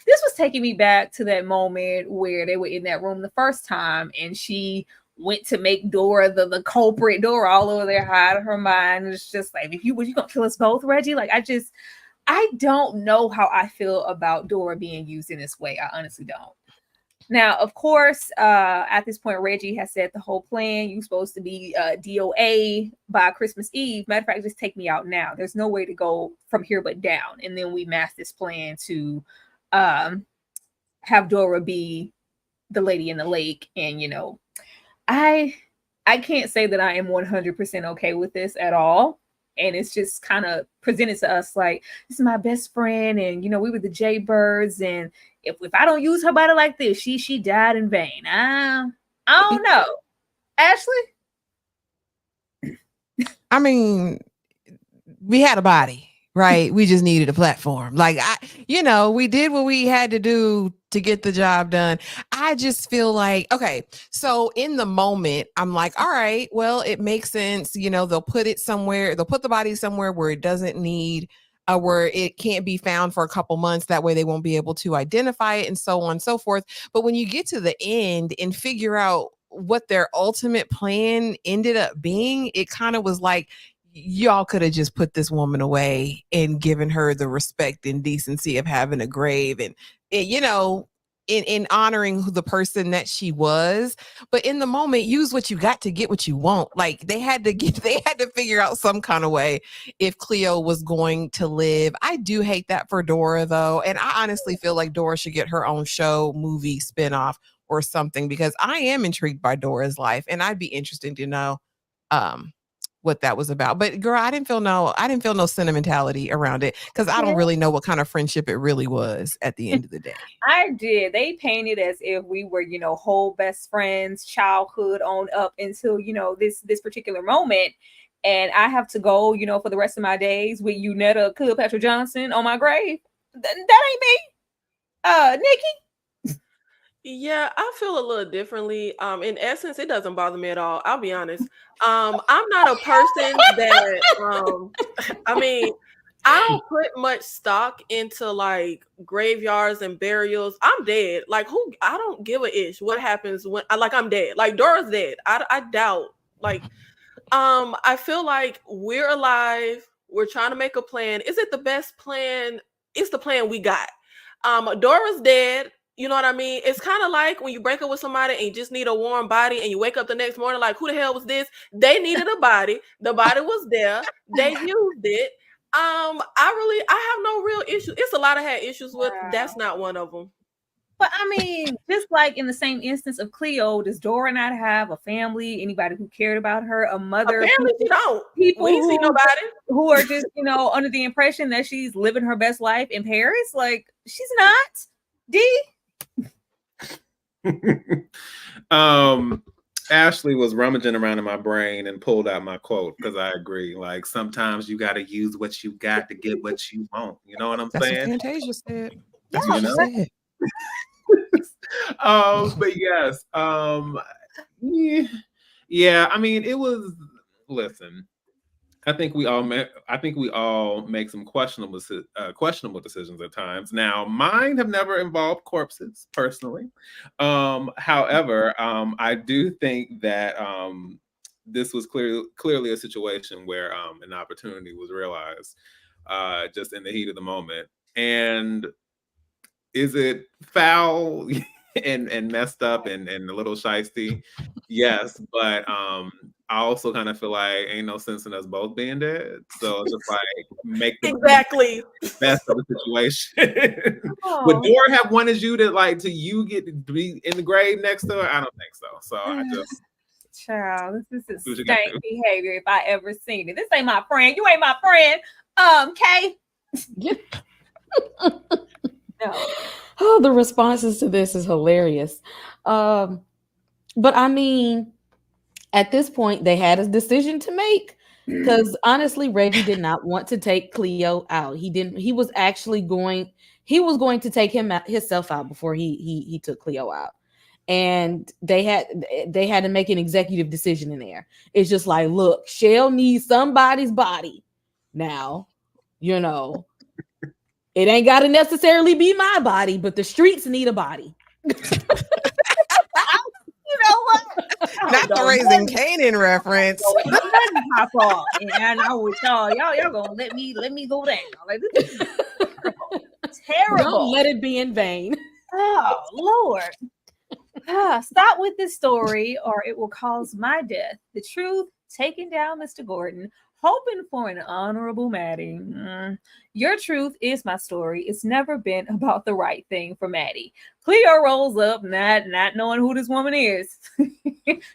was taking me back to that moment where they were in that room the first time and she went to make Dora the culprit. Dora all over there hiding her mind. It's just like, was you gonna kill us both, Reggie? Like, I don't know how I feel about Dora being used in this way. I honestly don't. Now, of course, at this point, Reggie has said the whole plan. You're supposed to be DOA by Christmas Eve. Matter of fact, just take me out now. There's no way to go from here but down. And then we mass this plan to have Dora be the lady in the lake. And, I can't say that I am 100% okay with this at all. and it's just kind of presented to us like, this is my best friend, and you know, we were the Jaybirds, and if I don't use her body like this, she died in vain. I don't know. Ashley? I mean, we had a body, right? We just needed a platform. Like, we did what we had to do to get the job done. I just feel like, okay, so in the moment, I'm like, all right, well, it makes sense. They'll put it somewhere. They'll put the body somewhere where it doesn't need, where it can't be found for a couple months. That way they won't be able to identify it and so on and so forth. But when you get to the end and figure out what their ultimate plan ended up being, it kind of was like, y'all could have just put this woman away and given her the respect and decency of having a grave and, in honoring the person that she was. But in the moment, use what you got to get what you want. Like they had to figure out some kind of way if Cleo was going to live. I do hate that for Dora though. And I honestly feel like Dora should get her own show, movie, spinoff or something, because I am intrigued by Dora's life and I'd be interested to know what that was about. But girl, I didn't feel no sentimentality around it because I don't really know what kind of friendship it really was at the end of the day. I did. They painted as if we were, whole best friends, childhood on up until, this particular moment. And I have to go, for the rest of my days with Cleo Johnson on my grave. That ain't me. Nikki? Yeah, I feel a little differently. In essence, it doesn't bother me at all. I'll be honest. I'm not a person that I don't put much stock into like graveyards and burials. I'm dead. Like I don't give a ish what happens when I'm dead. Like Dora's dead. I doubt. Like I feel like we're alive. We're trying to make a plan. Is it the best plan? It's the plan we got. Dora's dead. You know what I mean? It's kind of like when you break up with somebody and you just need a warm body and you wake up the next morning like, who the hell was this? They needed a body. The body was there. They used it. I have no real issue. It's a lot I had issues with. Wow. That's not one of them. But I mean, just like in the same instance of Cleo, does Dora not have a family? Anybody who cared about her? A mother? Apparently she don't. People we ain't see nobody who are just, under the impression that she's living her best life in Paris. Like she's not. D. Ashley was rummaging around in my brain and pulled out my quote because I agree. Like sometimes you got to use what you got to get what you want. You know what I'm saying? What Fantasia said. That's what she said. But yes, yeah. I mean, it was. Listen, I think we all make some questionable decisions at times. Now, mine have never involved corpses personally. However, I do think that this was clearly a situation where an opportunity was realized just in the heat of the moment. And is it foul and messed up and a little shiesty? Yes, but I also kind of feel like ain't no sense in us both being dead. So it's just like make the best of the situation. Would Dora have wanted you to you get to be in the grave next to her? I don't think so. So I just child, this is stank behavior if I ever seen it. This ain't my friend. You ain't my friend. Kay. No. Oh, the responses to this is hilarious. But I mean, at this point, they had a decision to make because honestly, Reggie did not want to take Cleo out. He was going to take himself out before he took Cleo out. And they had to make an executive decision in there. It's just like, look, Shell needs somebody's body. Now, it ain't got to necessarily be my body, but the streets need a body. You know what? Not the Raising Kanan reference. Pop off, and I know with y'all gonna let me go down. Like this is terrible. Don't let it be in vain. Oh Lord! Stop with this story, or it will cause my death. The truth taking down Mr. Gordon. hoping for an honorable Maddie. Your truth is my story. It's never been about the right thing for Maddie. Cleo rolls up, not knowing who this woman is,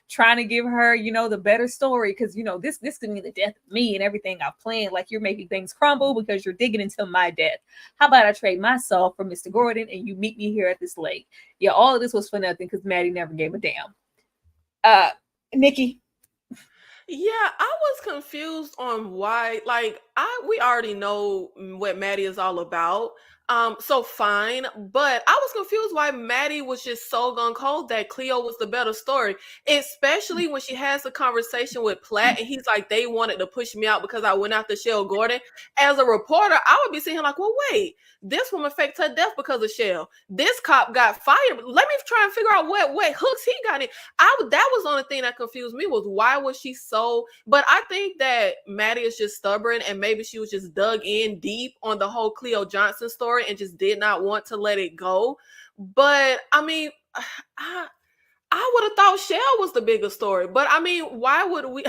trying to give her, the better story, because this could mean the death of me and everything I've planned. Like, you're making things crumble because you're digging into my death. How about I trade myself for Mr. Gordon and you meet me here at this lake? Yeah, all of this was for nothing because Maddie never gave a damn. Nikki. Yeah, I was confused on why. Like, we already know what Maddie is all about. So fine, but I was confused why Maddie was just so gung ho that Cleo was the better story, especially when she has a conversation with Platt and he's like, they wanted to push me out because I went after Shell Gordon. As a reporter, I would be sitting here like, well, wait, this woman faked her death because of Shell. This cop got fired. Let me try and figure out what hooks he got in. That was the only thing that confused me, was why was she so. But I think that Maddie is just stubborn, and maybe she was just dug in deep on the whole Cleo Johnson story and just did not want to let it go. But I mean, I would have thought Shell was the bigger story. But I mean, why would we?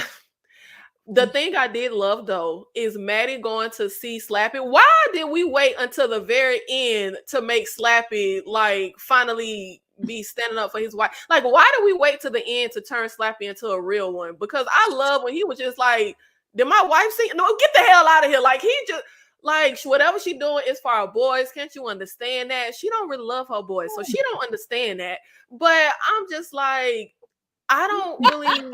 The thing I did love, though, is Maddie going to see Slappy. Why did we wait until the very end to make Slappy, like, finally be standing up for his wife? Like, why did we wait to the end to turn Slappy into a real one? Because I love when he was just like, did my wife see? No, get the hell out of here. Like, he just, like, whatever she doing is for our boys. Can't you understand that? She don't really love her boys, so she don't understand that. But I'm just like, I don't really.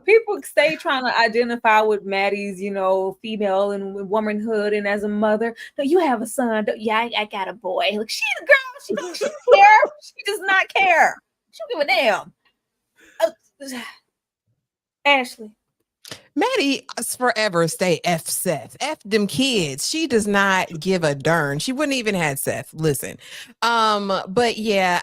People stay trying to identify with Maddie's, female and womanhood, and as a mother, no, you have a son. Yeah, I got a boy. Look, she's a girl. She don't care. She does not care. She don't give a damn. Ashley. Maddie forever stay F Seth. F them kids. She does not give a darn. She wouldn't even had Seth. Listen. But yeah,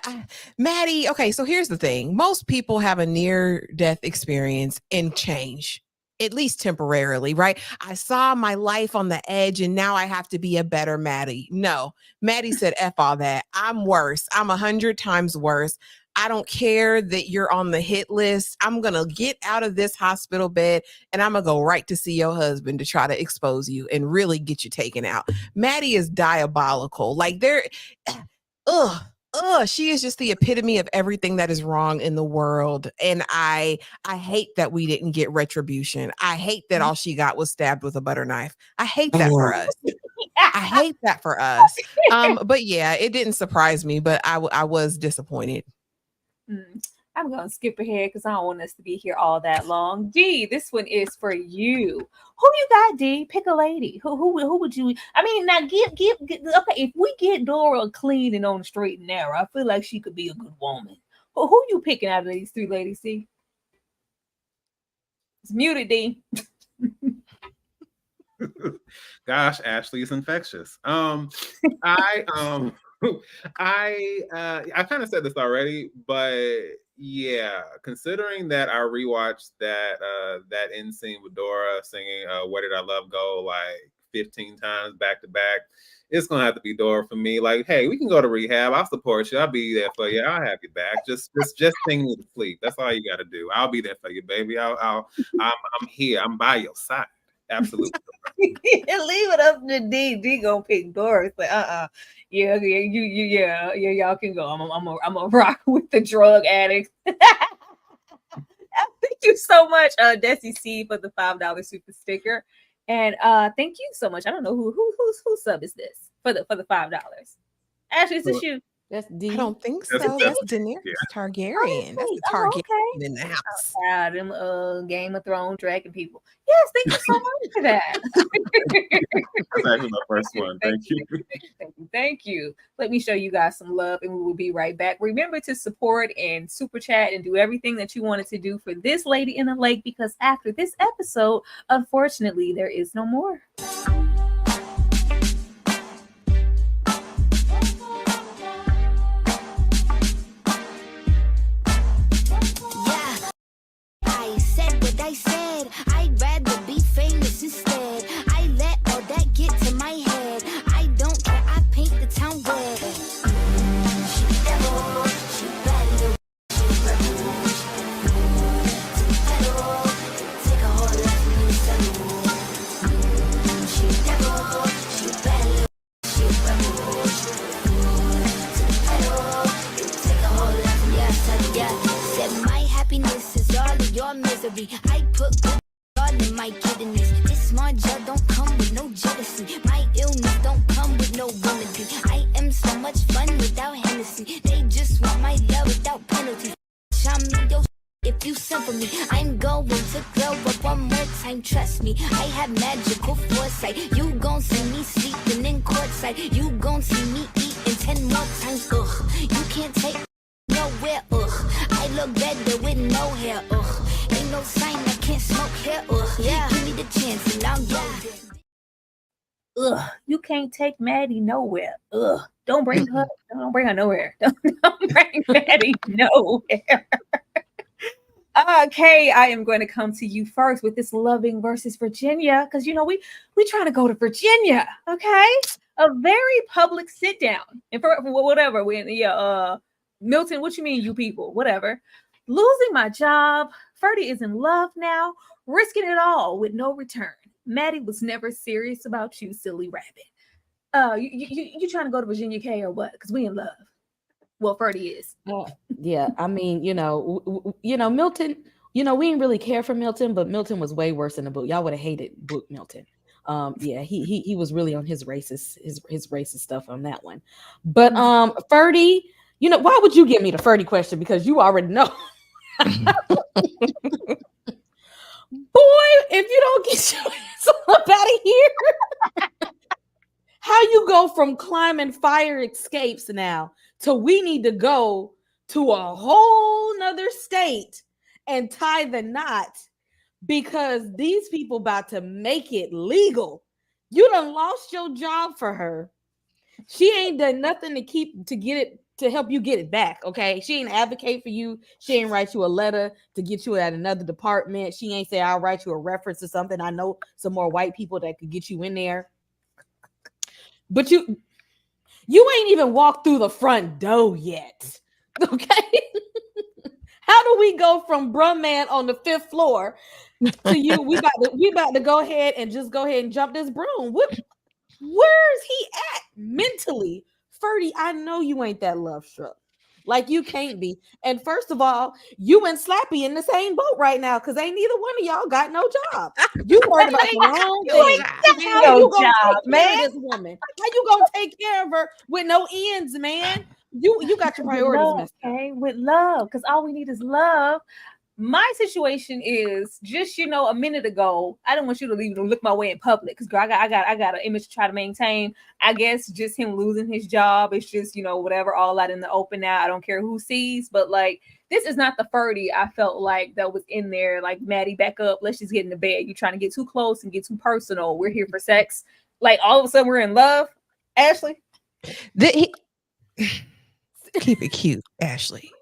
Maddie, okay, so here's the thing. Most people have a near-death experience and change, at least temporarily, right? I saw my life on the edge and now I have to be a better Maddie. No, Maddie said, F all that. I'm worse. I'm 100 times worse. I don't care that you're on the hit list. I'm going to get out of this hospital bed and I'm going to go right to see your husband to try to expose you and really get you taken out. Maddie is diabolical. Like, she is just the epitome of everything that is wrong in the world. And I hate that we didn't get retribution. I hate that all she got was stabbed with a butter knife. I hate that for us. I hate that for us. But yeah, it didn't surprise me, but I was disappointed. I'm going to skip ahead because I don't want us to be here all that long. D, this one is for you. Who you got, D? Pick a lady. Who would you? I mean, now get okay. If we get Dora clean and on the straight and narrow, I feel like she could be a good woman. Who you picking out of these three ladies, D? It's muted, D. Gosh, Ashley is infectious. I kind of said this already, but yeah, considering that I rewatched that end scene with Dora singing "Where Did I Love Go" like 15 times back to back, it's gonna have to be Dora for me. Like, hey, we can go to rehab. I'll support you. I'll be there for you. I'll have you back. Just sing me to sleep. That's all you got to do. I'll be there for you, baby. I'm here. I'm by your side. Absolutely. Leave it up to D. D gonna pick Dora. Like, yeah, y'all can go. I'm a rock with the drug addict. Thank you so much, Desi C, for the $5 super sticker, and thank you so much. I don't know who sub is this for the $5. Ashley, is this you? That's D. I don't think so. That's Daenerys Targaryen. That's the Targaryen in the house. Them Game of Thrones dragon people. Yes, thank you so much for that. That's actually my first one. Thank you. Thank you. Let me show you guys some love and we will be right back. Remember to support and super chat and do everything that you wanted to do for this lady in the lake, because after this episode, unfortunately, there is no more. I said I'd rather be famous instead. I let all that get to my head. I don't care, I paint the town red. She devil, she bad, she rebel. Take a whole left, me. I have magical foresight. You gon' see me sleeping in courtside. You gon' see me eating 10 more times. Ugh, you can't take nowhere. Ugh, I look better with no hair. Ugh, ain't no sign I can't smoke here. Ugh, yeah, give me the chance and I'll go. Ugh, you can't take Maddie nowhere. Ugh, don't bring her nowhere. Don't bring Maddie nowhere. Okay, I am going to come to you first with this Loving versus Virginia, because you know we trying to go to Virginia. Okay, a very public sit down and for whatever. Milton, what you mean, you people? Whatever. Losing my job. Ferdy is in love now, risking it all with no return. Maddie was never serious about you, silly rabbit. You trying to go to Virginia K or what? Because we in love. Well, Ferdy is. Yeah, I mean, Milton. We didn't really care for Milton, but Milton was way worse in the book. Y'all would have hated book Milton. Yeah, he was really on his racist stuff on that one. But Ferdy, why would you give me the Ferdy question? Because you already know. Boy, if you don't get your ass up out of here, how you go from climbing fire escapes now to we need to go to a whole nother state and tie the knot because these people about to make it legal. You done lost your job for her. She ain't done nothing to help you get it back, okay? She ain't advocate for you. She ain't write you a letter to get you at another department. She ain't say, I'll write you a reference or something. I know some more white people that could get you in there. But you ain't even walked through the front door yet, okay? How do we go from Brum Man on the 5th floor to you? We about to go ahead and jump this broom. Where's he at mentally? Ferdy, I know you ain't that love struck. Like you can't be. And first of all, you and Slappy in the same boat right now because ain't neither one of y'all got no job. You worried about the wrong thing. How you gonna take care of this woman? How you gonna take care of her with no ends, man? You got your priorities messed up. Okay, with love, because all we need is love. My situation is just, a minute ago, I didn't want you to leave and look my way in public because girl, I got an image to try to maintain. I guess just him losing his job. It's just, whatever, all out in the open now. I don't care who sees, but like, this is not the Ferdy I felt like that was in there. Like, Maddie, back up. Let's just get in the bed. You're trying to get too close and get too personal. We're here for sex. Like, all of a sudden we're in love. Ashley? Keep it cute, Ashley.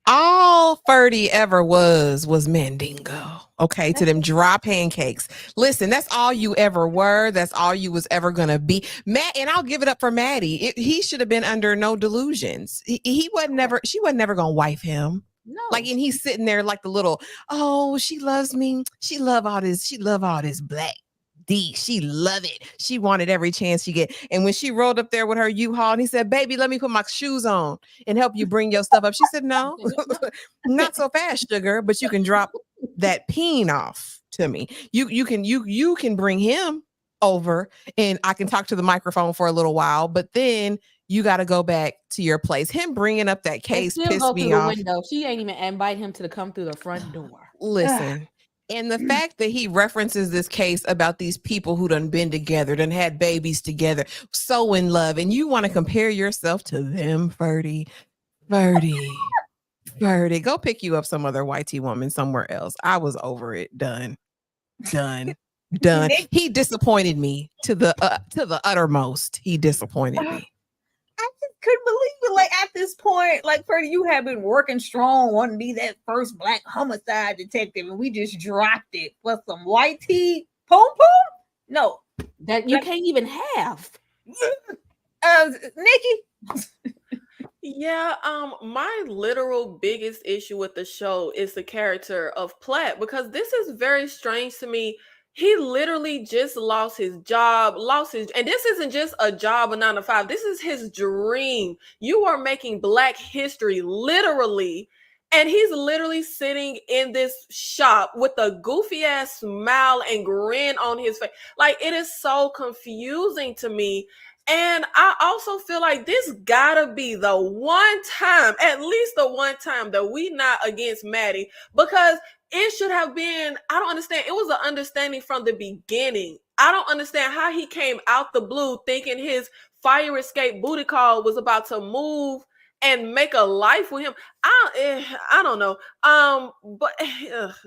All Ferdy ever was Mandingo, okay, to them dry pancakes. Listen, that's all you ever were. That's all you was ever going to be. And I'll give it up for Maddie. He should have been under no delusions. She wasn't never going to wife him. No. Like, and he's sitting there like the little, oh, she loves me. She love all this black. She love it. She wanted every chance she get. And when she rolled up there with her U-Haul and he said, baby, let me put my shoes on and help you bring your stuff up. She said, no, not so fast, sugar, but you can drop that peen off to me. You can bring him over and I can talk to the microphone for a little while, but then you got to go back to your place. Him bringing up that case pissed me off. Window. She ain't even invite him to come through the front door. Listen. And the fact that he references this case about these people who done been together, done had babies together, so in love, and you want to compare yourself to them, Ferdy, go pick you up some other whitey woman somewhere else. I was over it. Done. He disappointed me to the uttermost. He disappointed me. I just couldn't believe it. Like, at this point, like, Ferdy, you have been working strong, wanting to be that first black homicide detective, and we just dropped it for some white tea. Poom poom? No. That you can't even have. Nikki? Yeah, my literal biggest issue with the show is the character of Platt, because this is very strange to me. He literally just lost his job, and this isn't just a job, a 9 to 5. This is his dream. You are making Black history, literally. And he's literally sitting in this shop with a goofy ass smile and grin on his face. Like, it is so confusing to me. And I also feel like this gotta be the one time, at least the one time, that we not against Maddie, because it should have been, I don't understand. It was an understanding from the beginning. I don't understand how he came out the blue thinking his fire escape booty call was about to move and make a life with him. I don't know. But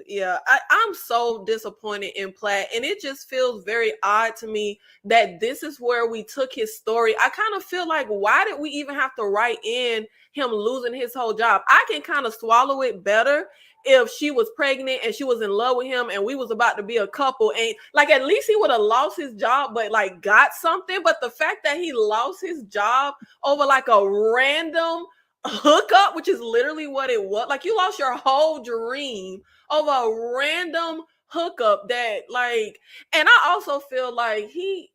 yeah, I'm so disappointed in Platt, and it just feels very odd to me that this is where we took his story. I kind of feel like, why did we even have to write in him losing his whole job? I can kind of swallow it better if she was pregnant and she was in love with him and we was about to be a couple, and like at least he would have lost his job but like got something. But the fact that he lost his job over like a random hookup, which is literally what it was, like you lost your whole dream over a random hookup, that like, and I also feel like he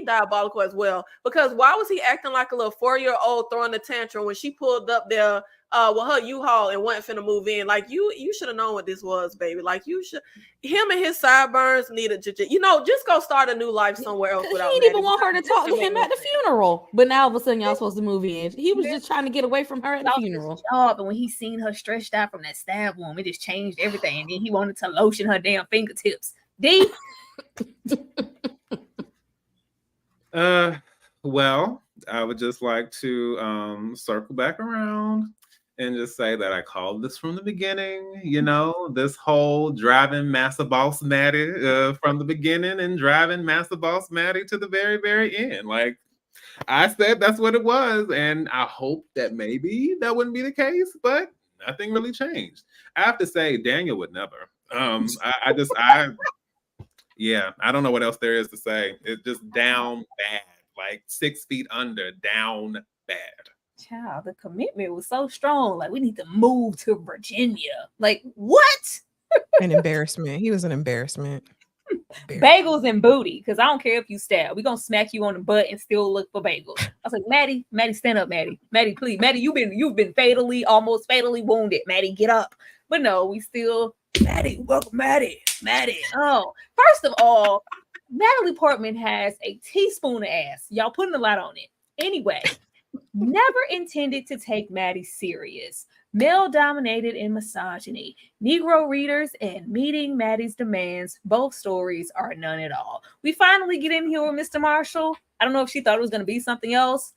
diabolical as well, because why was he acting like a little 4-year-old throwing a tantrum when she pulled up there with her U-Haul and wasn't finna move in? Like you should have known what this was, baby. Like you should. Him and his sideburns needed to, just go start a new life somewhere else. Without he didn't even want her to talk to him at the funeral. But now all of a sudden y'all supposed to move in. He was just trying to get away from her at the funeral. And when he seen her stretched out from that stab wound, it just changed everything. And then he wanted to lotion her damn fingertips. Well, I would just like to circle back around and just say that I called this from the beginning. This whole driving Massa Boss Maddie from the beginning and driving Massa Boss Maddie to the very, very end. Like I said, that's what it was. And I hope that maybe that wouldn't be the case, but nothing really changed. I have to say, Daniel would never. I don't know what else there is to say. It's just down bad, like 6 feet under, down bad. Child, the commitment was so strong. Like, we need to move to Virginia. Like, what? An embarrassment. He was an embarrassment. Bagels and booty, because I don't care if you stab. We're going to smack you on the butt and still look for bagels. I was like, Maddie, stand up, Maddie. Maddie, please. Maddie, you've been almost fatally wounded. Maddie, get up. But no, we still, Maddie, welcome, Maddie. Oh, first of all, Natalie Portman has a teaspoon of ass. Y'all putting a lot on it. Anyway, never intended to take Maddie serious. Male-dominated in misogyny, Negro readers, and meeting Maddie's demands. Both stories are none at all. We finally get in here with Mr. Marshall. I don't know if she thought it was going to be something else.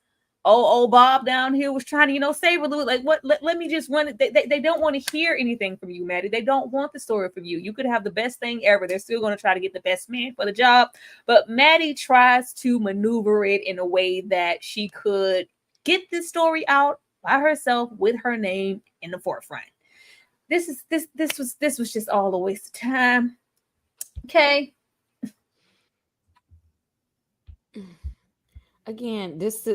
Old Bob down here was trying to, save her. Like, what? Let me just run it. They don't want to hear anything from you, Maddie. They don't want the story from you. You could have the best thing ever. They're still going to try to get the best man for the job. But Maddie tries to maneuver it in a way that she could get this story out by herself with her name in the forefront. This was just all a waste of time. Okay. Again, this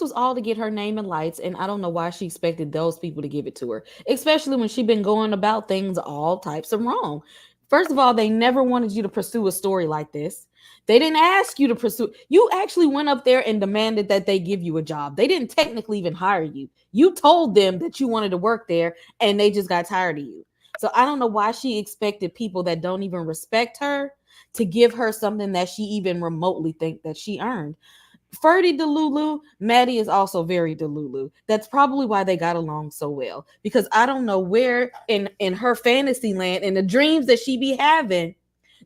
was all to get her name in lights, and I don't know why she expected those people to give it to her, especially when she'd been going about things all types of wrong. First of all, they never wanted you to pursue a story like this. They didn't ask you to pursue. You actually went up there and demanded that they give you a job. They didn't technically even hire you. You told them that you wanted to work there, and they just got tired of you. So I don't know why she expected people that don't even respect her to give her something that she even remotely think that she earned. Ferdy Delulu, Maddie is also very Delulu. That's probably why they got along so well. Because I don't know where in her fantasy land and the dreams that she be having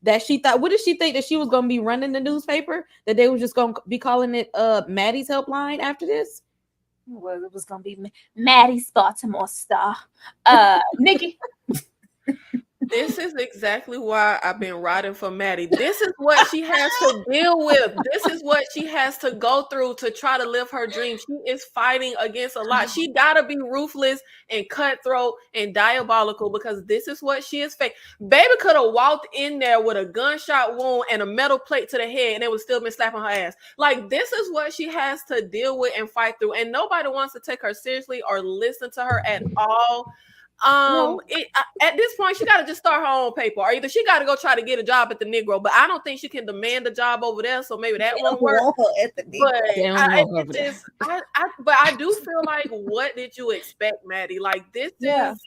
that she thought, what did she think, that she was going to be running the newspaper? That they were just going to be calling it Maddie's Helpline after this? Well, it was going to be Maddie's Baltimore Star. Nikki. This is exactly why I've been riding for Maddie. This is what she has to deal with. This is what she has to go through to try to live her dream. She is fighting against a lot. She gotta be ruthless and cutthroat and diabolical, because this is what she is facing. Baby could have walked in there with a gunshot wound and a metal plate to the head, and it would still been slapping her ass. Like, this is what she has to deal with and fight through. And nobody wants to take her seriously or listen to her at all. At this point, she got to just start her own paper, or either she got to go try to get a job at the Negro. But I don't think she can demand a job over there, so maybe that won't work. But I do feel like, what did you expect, Maddie? Like, this is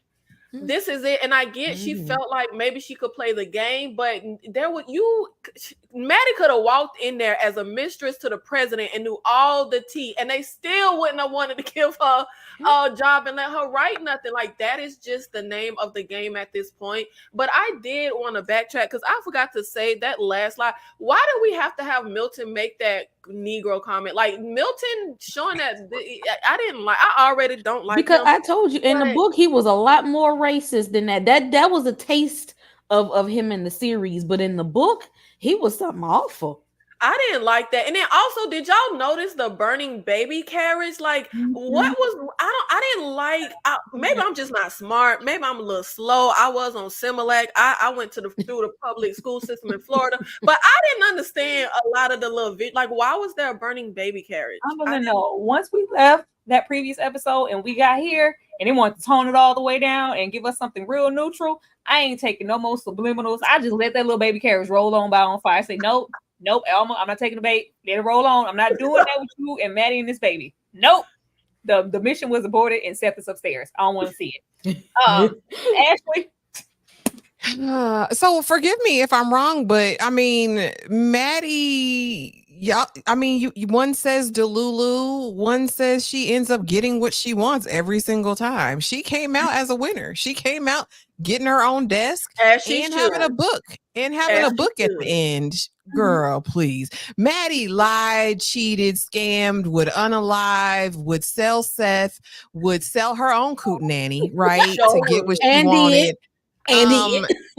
this is it. And I get she felt like maybe she could play the game, but Maddie could have walked in there as a mistress to the president and knew all the tea, and they still wouldn't have wanted to give her a job and let her write nothing. Like, that is just the name of the game at this point. But I did want to backtrack because I forgot to say that last line. Why do we have to have Milton make that Negro comment? Like, Milton showing that I didn't like. I already don't like because him. I told you in the book he was a lot more racist than that. That was a taste of him in the series, but in the book he was something awful. I didn't like that. And then also, did y'all notice the burning baby carriage? Like, what was I didn't like. Maybe I'm just not smart. Maybe I'm a little slow. I was on Similac. I went through the public school system in Florida, but I didn't understand a lot of the little like, why was there a burning baby carriage? I'm gonna know. Once we left that previous episode and we got here and they want to tone it all the way down and give us something real neutral, I ain't taking no more subliminals. I just let that little baby carriage roll on by on fire. I say, nope, Alma, I'm not taking the bait. Let it roll on. I'm not doing that with you and Maddie and this baby. Nope. The mission was aborted and Seth is upstairs. I don't want to see it. Ashley. So forgive me if I'm wrong, but I mean, Maddie, one says Delulu, one says she ends up getting what she wants every single time. She came out as a winner. She came out getting her own desk and having a book at the end. Girl, please. Maddie lied, cheated, scammed, would unalive, would sell Seth, would sell her own coot nanny, right? To get what she wanted.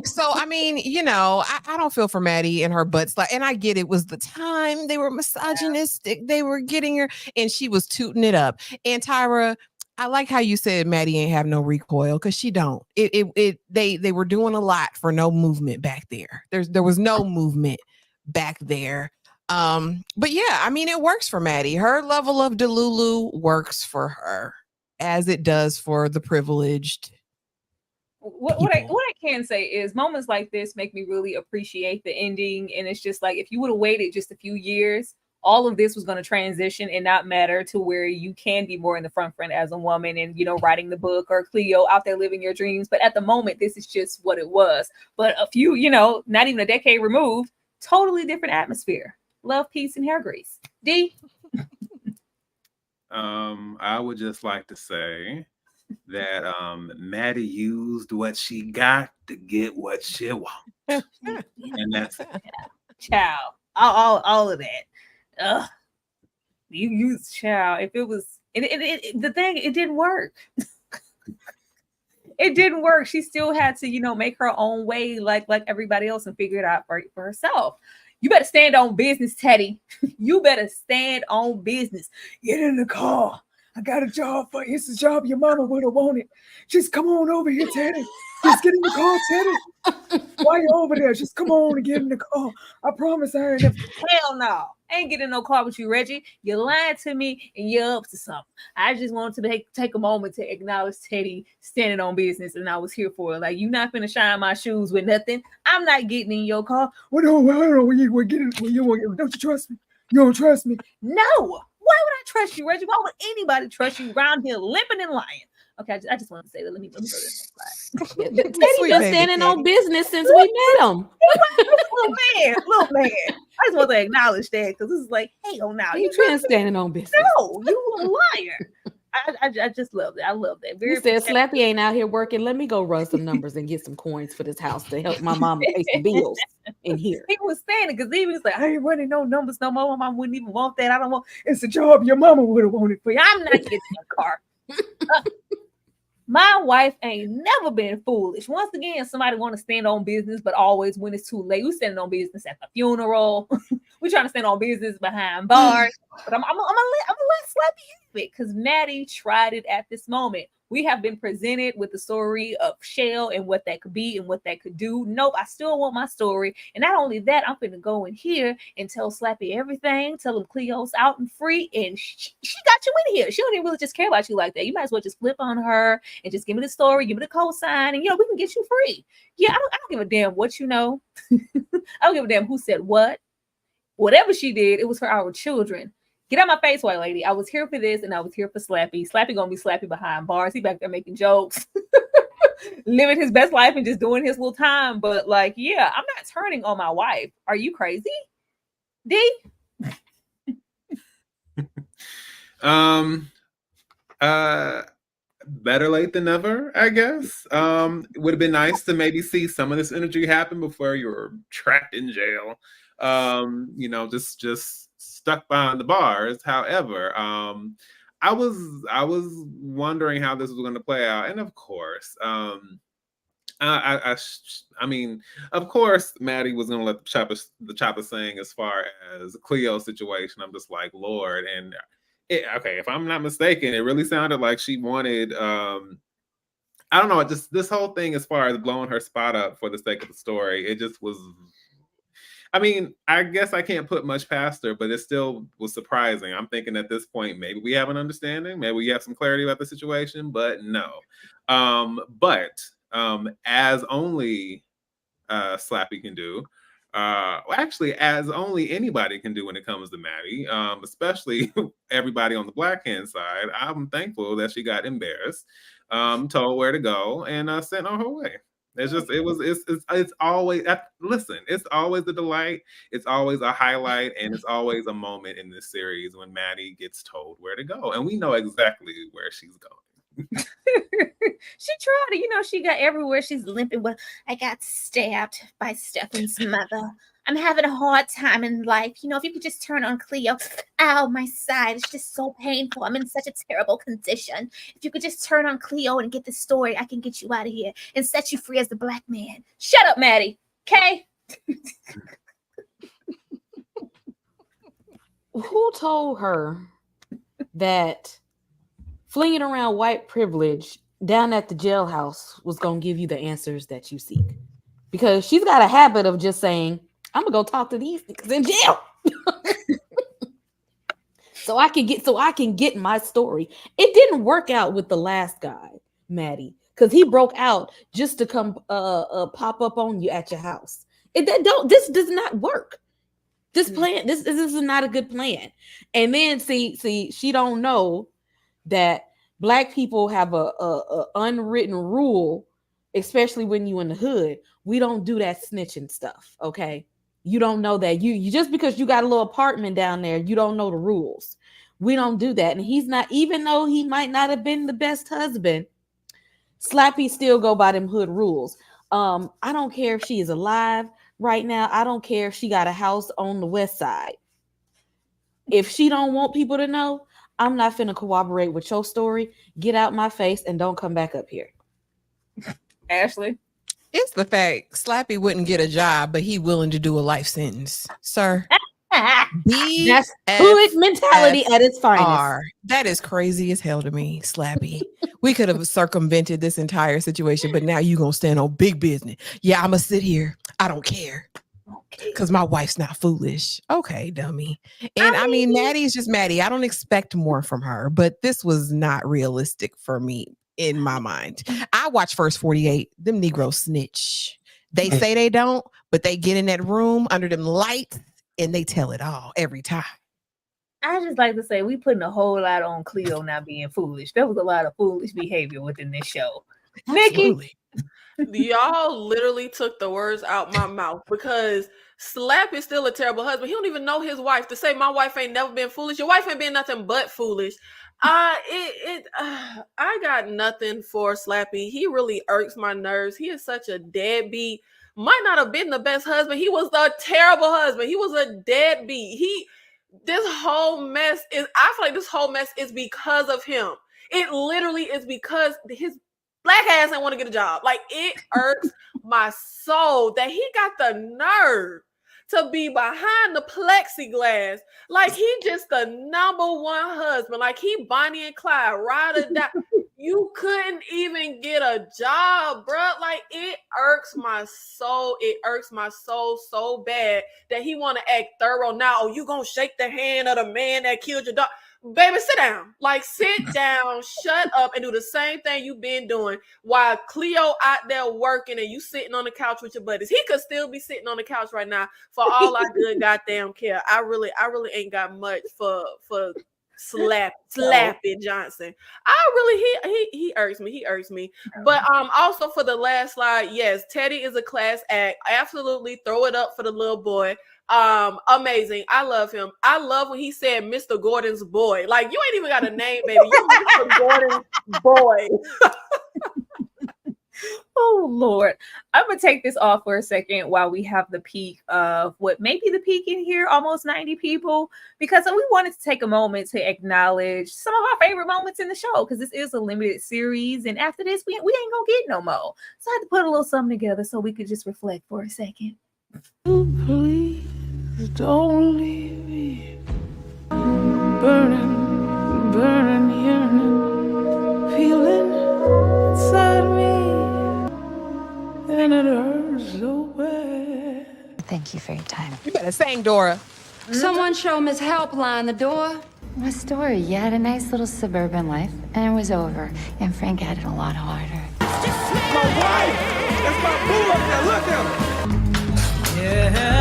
So I mean, I don't feel for Maddie and her butt slap, and I get it was the time they were misogynistic, they were getting her, and she was tooting it up. And Tyra, I like how you said Maddie ain't have no recoil, because she don't. They were doing a lot for no movement back there. There was no movement back there. But yeah, I mean, it works for Maddie. Her level of Delulu works for her, as it does for the privileged. What I can say is moments like this make me really appreciate the ending. And it's just like, if you would have waited just a few years, all of this was going to transition and not matter to where you can be more in the front as a woman and, writing the book, or Cleo out there living your dreams. But at the moment, this is just what it was. But a few, not even a decade removed, totally different atmosphere. Love, peace, and hair grease. D? I would just like to say that Maddie used what she got to get what she wants. And that's it. Ciao. All of that. Ugh. You used ciao. If it was the thing, it didn't work. It didn't work. She still had to, make her own way like everybody else and figure it out for herself. You better stand on business, Teddy. You better stand on business. Get in the car. I got a job for you. It's a job your mama would have wanted. Just come on over here, Teddy. Just get in the car, Teddy. Why you over there? Just come on and get in the car. I promise I ain't. Hell no. I ain't getting in no car with you, Reggie. You lied to me and you're up to something. I just wanted to take a moment to acknowledge Teddy standing on business, and I was here for it. Like, you not finna shine my shoes with nothing. I'm not getting in your car. Well, no, don't you trust me? You don't trust me? No. Why would I trust you, Reggie? Why would anybody trust you around here limping and lying? Okay, I just wanted to say that. Let me go to the next slide. Teddy's been standing on business since we met him. Little man. I just want to acknowledge that, because this is like, hey, now you been standing on business. No, you a liar. I just love that. I love that. You said Slappy ain't out here working. Let me go run some numbers and get some coins for this house to help my mama pay some bills in here. He was saying it because he was like, I ain't running no numbers no more. My mom wouldn't even want that. I don't want. It's a job your mama would have wanted for you. I'm not getting in a car. My wife ain't never been foolish. Once again, somebody want to stand on business, but always when it's too late. We standing on business at the funeral. We trying to stand on business behind bars. But I'm gonna let Slappy have it, because Maddie tried it at this moment. We have been presented with the story of Shell and what that could be and what that could do. Nope, I still want my story. And not only that, I'm going to go in here and tell Slappy everything, tell him Cleo's out and free, and she got you in here. She don't even really just care about you like that. You might as well just flip on her and just give me the story, give me the cosign, and, we can get you free. Yeah, I don't give a damn what you know. I don't give a damn who said what. Whatever she did, it was for our children. Get out my face, white lady. I was here for this, and I was here for Slappy. Slappy gonna be Slappy behind bars. He back there making jokes. living his best life and just doing his little time. But like, yeah, I'm not turning on my wife. Are you crazy? D? Better late than never, I guess. It would have been nice to maybe see some of this energy happen before you were trapped in jail. Just stuck behind the bars. However, I was wondering how this was going to play out, and of course, I mean, of course, Maddie was going to let the chopper sing as far as Cleo's situation. I'm just like, Lord, and okay, if I'm not mistaken, it really sounded like she wanted. I don't know, just this whole thing as far as blowing her spot up for the sake of the story. It just was. I mean, I guess I can't put much past her, but it still was surprising. I'm thinking at this point, maybe we have an understanding, maybe we have some clarity about the situation, but no. As only Slappy can do, actually, as only anybody can do when it comes to Maddie, especially everybody on the Black hand side, I'm thankful that she got embarrassed, told where to go, and sent on her way. It's always, listen, it's always a delight. It's always a highlight, and it's always a moment in this series when Maddie gets told where to go, and we know exactly where she's going. She tried to, she got everywhere. She's limping. Well, I got stabbed by Stefan's mother. I'm having a hard time in life. If you could just turn on Cleo. Ow, my side. It's just so painful. I'm in such a terrible condition. If you could just turn on Cleo and get the story, I can get you out of here and set you free as the Black man. Shut up, Maddie. Okay? Who told her that flinging around white privilege down at the jailhouse was going to give you the answers that you seek? Because she's got a habit of just saying, I'm going to go talk to these niggas in jail. so I can get my story. It didn't work out with the last guy, Maddie, because he broke out just to come pop up on you at your house. This does not work. This plan, this is not a good plan. And then see, she don't know that Black people have a unwritten rule, especially when you in the hood. We don't do that snitching stuff, okay? You don't know that. You just because you got a little apartment down there, you don't know the rules. We don't do that. And he's not, even though he might not have been the best husband, Slappy still go by them hood rules. I don't care if she is alive right now. I don't care if she got a house on the west side. If she don't want people to know, I'm not finna cooperate with your story. Get out my face and don't come back up here. Ashley? It's the fact Slappy wouldn't get a job, but he willing to do a life sentence. Sir. That's hood mentality at its finest. That is crazy as hell to me, Slappy. We could have circumvented this entire situation, but now you gonna stand on big business. Yeah, I'm gonna sit here. I don't care. Because my wife's not foolish. Okay, dummy. And I mean, Maddie's just Maddie. I don't expect more from her, but this was not realistic for me in my mind. I watch First 48. Them Negroes snitch. They say they don't, but they get in that room under them lights and they tell it all every time. I just like to say we putting a whole lot on Cleo not being foolish. There was a lot of foolish behavior within this show. Absolutely. Nikki, y'all literally took the words out my mouth, because Slap is still a terrible husband. He don't even know his wife. To say my wife ain't never been foolish, your wife ain't been nothing but foolish. I got nothing for Slappy. He really irks my nerves. He is such a deadbeat. Might not have been the best husband. He was a terrible husband. He was a deadbeat. This whole mess is, I feel like this whole mess is because of him. It literally is because his Black ass didn't want to get a job. Like, it irks my soul that he got the nerve to be behind the plexiglass. Like, he just the number one husband. Like, he Bonnie and Clyde, ride or die. You couldn't even get a job, bro. Like, it irks my soul. It irks my soul so bad that he want to act thorough now. Oh, you gonna shake the hand of the man that killed your dog? Baby, sit down. Like, sit down, shut up, and do the same thing you've been doing while Cleo out there working and you sitting on the couch with your buddies. He could still be sitting on the couch right now for all I good goddamn care. I really ain't got much for Slappy Johnson. He irks me. He irks me. But also for the last slide, yes, Teddy is a class act. Absolutely, throw it up for the little boy. Amazing. I love him. I love when he said Mr. Gordon's boy. Like, you ain't even got a name, baby. You Mr. Gordon's boy. Oh Lord, I'm gonna take this off for a second while we have the peak of what may be the peak in here, almost 90 people, because we wanted to take a moment to acknowledge some of our favorite moments in the show, because this is a limited series, and after this we ain't gonna get no more. So I had to put a little something together so we could just reflect for a second. Please don't leave me burning, yearning, feeling inside me. And it hurts so bad. Thank you for your time. You better sing, Dora. Someone show Miss Helpline the door. Miss Dora, you had a nice little suburban life, and it was over. And Frank had it a lot harder. My wife! That's my boo up there. Look at her. Yeah.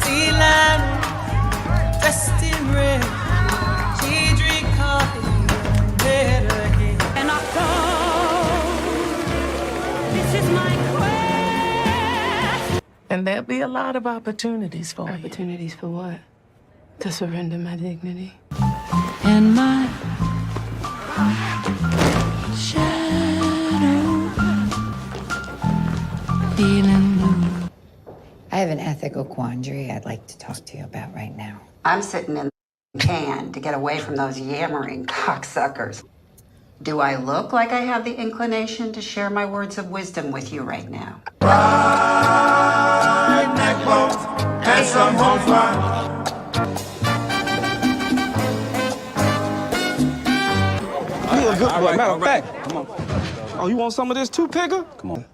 T-line, dressed in red. She drink coffee, bed again. And I go. This is my quest. And there'll be a lot of opportunities for you. Opportunities for what? To surrender my dignity. And my shadow feeling blue. I have an ethical quandary I'd like to talk to you about right now. I'm sitting in the can to get away from those yammering cocksuckers. Do I look like I have the inclination to share my words of wisdom with you right now? Neck bones and some home fun. You a good boy. Matter of fact, come on. Oh, you want some of this too, Pigger? Come on.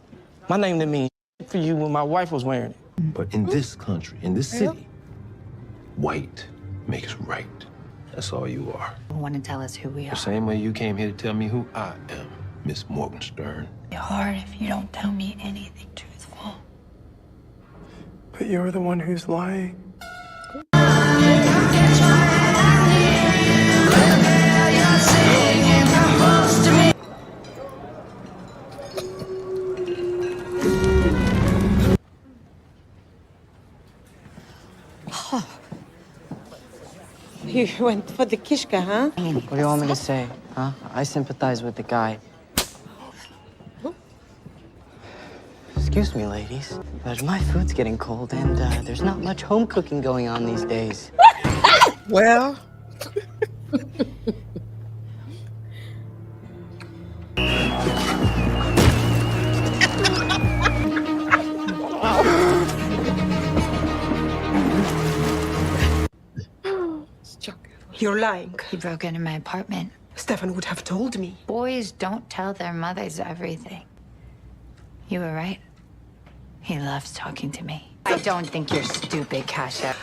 My name didn't mean for you when my wife was wearing it. But in this country, in this city, white makes right. That's all you are. You want to tell us who we are? The same way you came here to tell me who I am, Miss Morgenstern. It's hard if you don't tell me anything truthful. But you're the one who's lying. You went for the kishka, huh? What do you want me to say, huh? I sympathize with the guy. Excuse me, ladies, but my food's getting cold, and there's not much home cooking going on these days. Well. You're lying. He broke into my apartment. Stefan would have told me. Boys don't tell their mothers everything. You were right. He loves talking to me. I don't think you're stupid, Kasha.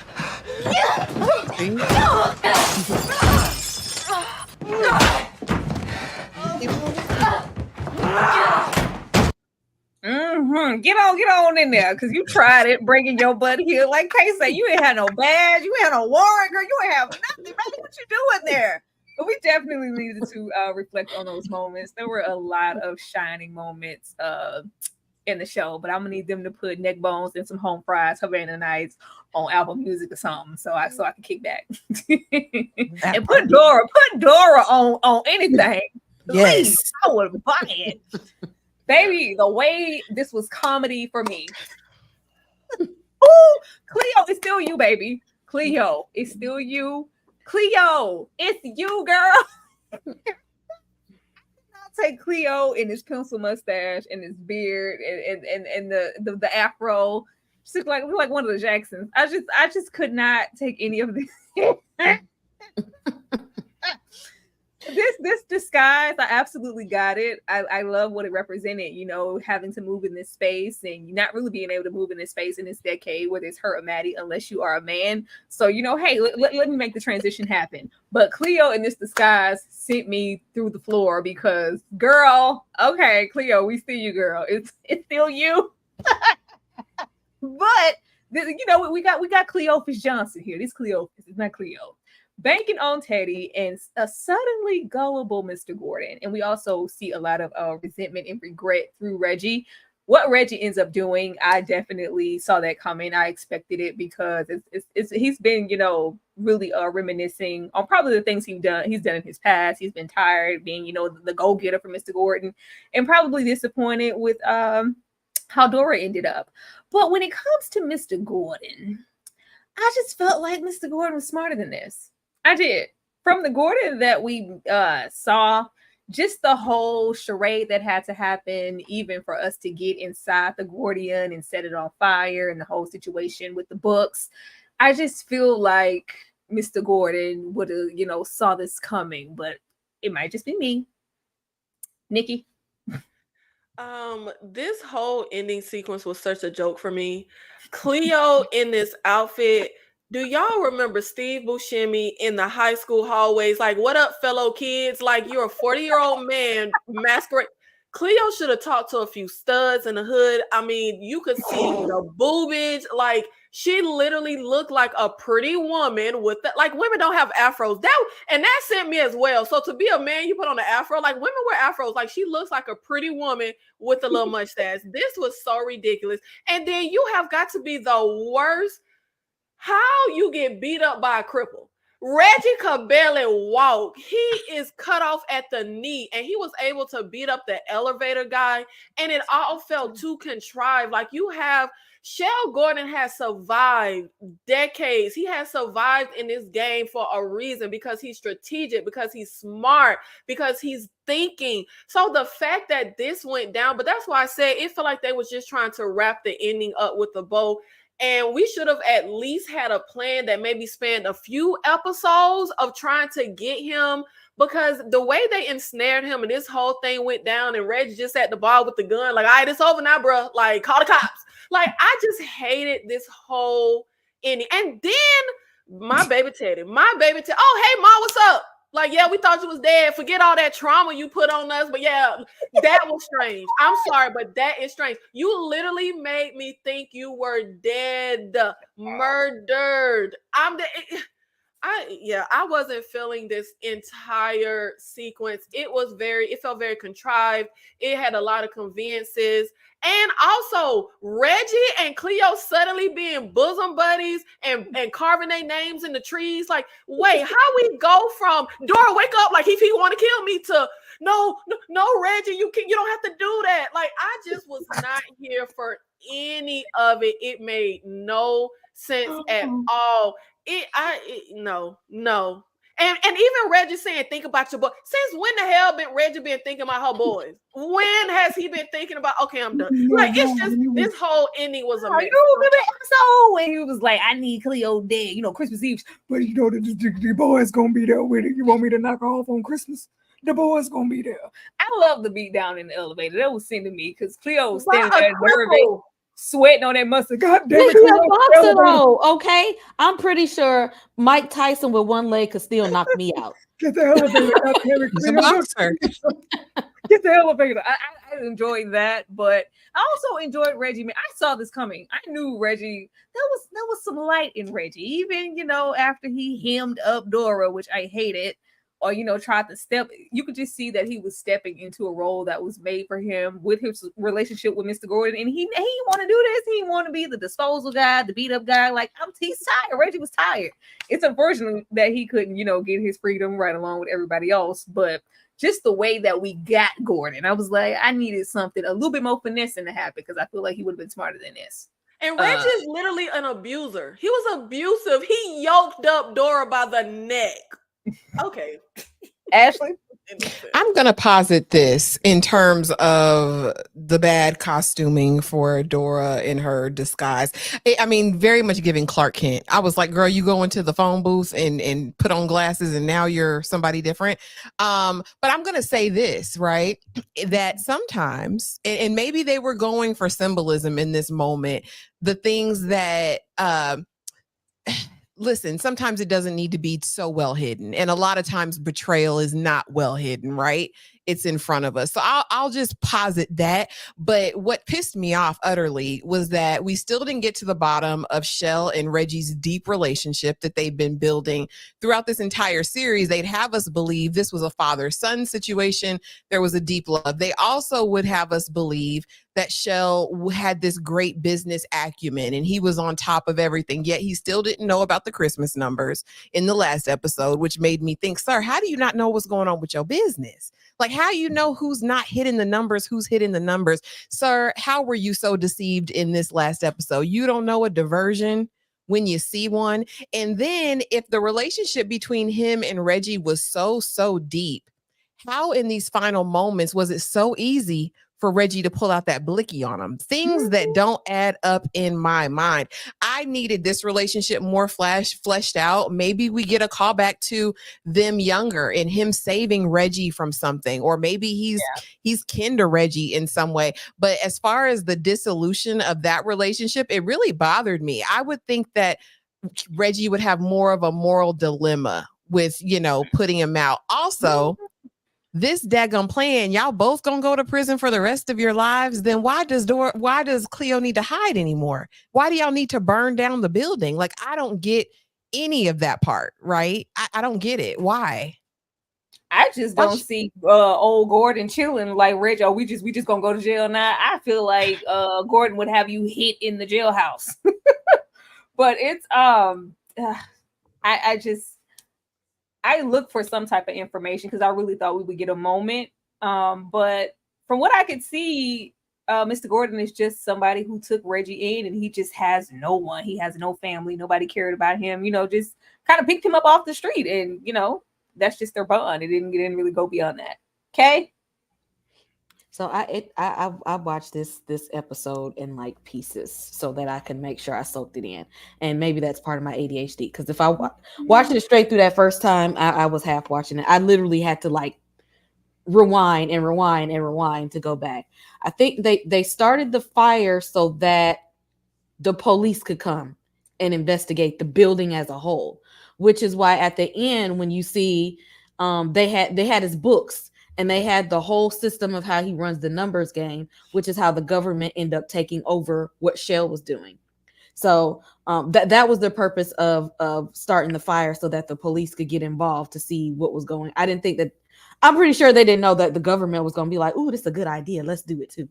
Get on in there, because you tried it, bringing your butt here. Like Kay said, you ain't had no badge, you ain't had no warrant, girl. You ain't have nothing, baby. What you doing there? But we definitely needed to reflect on those moments. There were a lot of shining moments in the show, but I'm gonna need them to put neck bones and some home fries, Havana Nights on Apple Music or something, so I can kick back. And put Dora on anything. Yes, please. I would buy it. Baby, the way this was comedy for me. Ooh, Cleo, it's still you, baby. Cleo, it's still you. Cleo, it's you, girl. I'll take Cleo in his pencil mustache and his beard and the afro. She looked like one of the Jacksons. I just could not take any of this. This disguise, I absolutely got it. I love what it represented, having to move in this space and not really being able to move in this space in this decade, whether it's her or Maddie, unless you are a man. So, hey, let me make the transition happen. But Cleo in this disguise sent me through the floor because, girl, okay, Cleo, we see you, girl. It's still you. But we got Cleo Johnson here. This Cleo is not Cleo. Banking on Teddy and a suddenly gullible Mr. Gordon. And we also see a lot of resentment and regret through Reggie. What Reggie ends up doing, I definitely saw that coming. I expected it because he's been, really reminiscing on probably the things he's done in his past. He's been tired being, the go-getter for Mr. Gordon, and probably disappointed with how Dora ended up. But when it comes to Mr. Gordon, I just felt like Mr. Gordon was smarter than this. I did. From the Gordon that we saw, just the whole charade that had to happen, even for us to get inside the Gordian and set it on fire, and the whole situation with the books, I just feel like Mr. Gordon would have, saw this coming, but it might just be me. Nikki? This whole ending sequence was such a joke for me. Cleo in this outfit. Do y'all remember Steve Buscemi in the high school hallways? Like, what up, fellow kids? Like, you're a 40-year-old man masquerade. Cleo should have talked to a few studs in the hood. I mean, you could see the boobage. Like, she literally looked like a pretty woman with that. Like, women don't have afros. That sent me as well. So to be a man, you put on an afro. Like, women wear afros. Like, she looks like a pretty woman with a little mustache. This was so ridiculous. And then you have got to be the worst. How you get beat up by a cripple? Reggie could barely walk. He is cut off at the knee, and he was able to beat up the elevator guy, and it all felt too contrived. Like, you have Shell Gordon has survived decades. He has survived in this game for a reason, because he's strategic, because he's smart, because he's thinking. So the fact that this went down, but that's why I said it felt like they was just trying to wrap the ending up with the bow. And we should have at least had a plan that maybe spanned a few episodes of trying to get him, because the way they ensnared him and this whole thing went down, and Reggie just at the bar with the gun, like, all right, it's over now, bro. Like, call the cops. Like, I just hated this whole ending. And then my baby Teddy. Oh, hey, Ma, what's up? Like, yeah, we thought you was dead. Forget all that trauma you put on us. But yeah, that was strange. I'm sorry, but that is strange. You literally made me think you were dead, murdered. I wasn't feeling this entire sequence. It felt very contrived. It had a lot of conveniences. And also, Reggie and Cleo suddenly being bosom buddies and carving their names in the trees. Like, wait, how we go from Dora, wake up, like, if he want to kill me, to no, Reggie, you don't have to do that. Like, I just was not here for any of it. It made no sense at all. No. And even Reggie saying, think about your boy. Since when the hell Reggie been thinking about her boys? When has he been thinking about, okay, I'm done? Like, it's just, this whole ending was a mess. You remember the episode when he was like, I need Cleo dead, Christmas Eve. But the boy's gonna be there with it. You want me to knock her off on Christmas? The boy's gonna be there. I love the beat down in the elevator. That was sending me, because Cleo was standing there nervous, sweating on that mustard. God damn it. Okay, I'm pretty sure Mike Tyson with one leg could still knock me out. Get the elevator out there. He's a boxer. Get the elevator. I enjoyed that, but I also enjoyed Reggie. Man, I saw this coming. I knew Reggie. There was some light in Reggie, even after he hemmed up Dora, which I hated. Or tried to step. You could just see that he was stepping into a role that was made for him with his relationship with Mr. Gordon, and he want to do this. He want to be the disposal guy, the beat up guy. Like, he's tired. Reggie was tired. It's unfortunate that he couldn't, get his freedom right along with everybody else. But just the way that we got Gordon, I was like, I needed something a little bit more finessing to happen, because I feel like he would have been smarter than this. And Reggie is literally an abuser. He was abusive. He yoked up Dora by the neck. Okay. Ashley? I'm going to posit this in terms of the bad costuming for Dora in her disguise. I mean, very much giving Clark Kent. I was like, girl, you go into the phone booth and put on glasses and now you're somebody different. But I'm going to say this, right? That sometimes, and maybe they were going for symbolism in this moment, the things that, listen, sometimes it doesn't need to be so well hidden. And a lot of times betrayal is not well hidden, right? it's in front of us. So I'll just posit that. But what pissed me off utterly was that we still didn't get to the bottom of Shell and Reggie's deep relationship that they've been building throughout this entire series. They'd have us believe this was a father-son situation. There was a deep love. They also would have us believe that Shell had this great business acumen and he was on top of everything, yet he still didn't know about the Christmas numbers in the last episode, which made me think, sir, how do you not know what's going on with your business? Like, how you know who's not hitting the numbers, who's hitting the numbers? Sir, how were you so deceived in this last episode? You don't know a diversion when you see one. And then if the relationship between him and Reggie was so deep, how in these final moments was it so easy for Reggie to pull out that blicky on him? Things that don't add up in my mind. I needed this relationship more fleshed out. Maybe we get a call back to them younger and him saving Reggie from something, or maybe he's kin to Reggie in some way. But as far as the dissolution of that relationship, it really bothered me. I would think that Reggie would have more of a moral dilemma with, putting him out. Also, this daggum plan, y'all both gonna go to prison for the rest of your lives. Then why does Cleo need to hide anymore? Why do y'all need to burn down the building? Like, I don't get any of that part, right? I don't get it. Why? I just don't see old Gordon chilling like Reggie. Oh, we just gonna go to jail now. I feel like Gordon would have you hit in the jailhouse. But it's I look for some type of information because I really thought we would get a moment. But from what I could see, Mr. Gordon is just somebody who took Reggie in and he just has no one. He has no family. Nobody cared about him, just kind of picked him up off the street. And, that's just their bond. It didn't really go beyond that. Okay. So I watched this episode in like pieces so that I can make sure I soaked it in, and maybe that's part of my ADHD. Because if I watched it straight through that first time, I was half watching it. I literally had to like rewind to go back. I think they started the fire so that the police could come and investigate the building as a whole, which is why at the end when you see they had his books. And they had the whole system of how he runs the numbers game, which is how the government ended up taking over what Shell was doing. So that was the purpose of starting the fire so that the police could get involved to see what was going. I'm pretty sure they didn't know that the government was going to be like, "Ooh, this is a good idea. Let's do it too."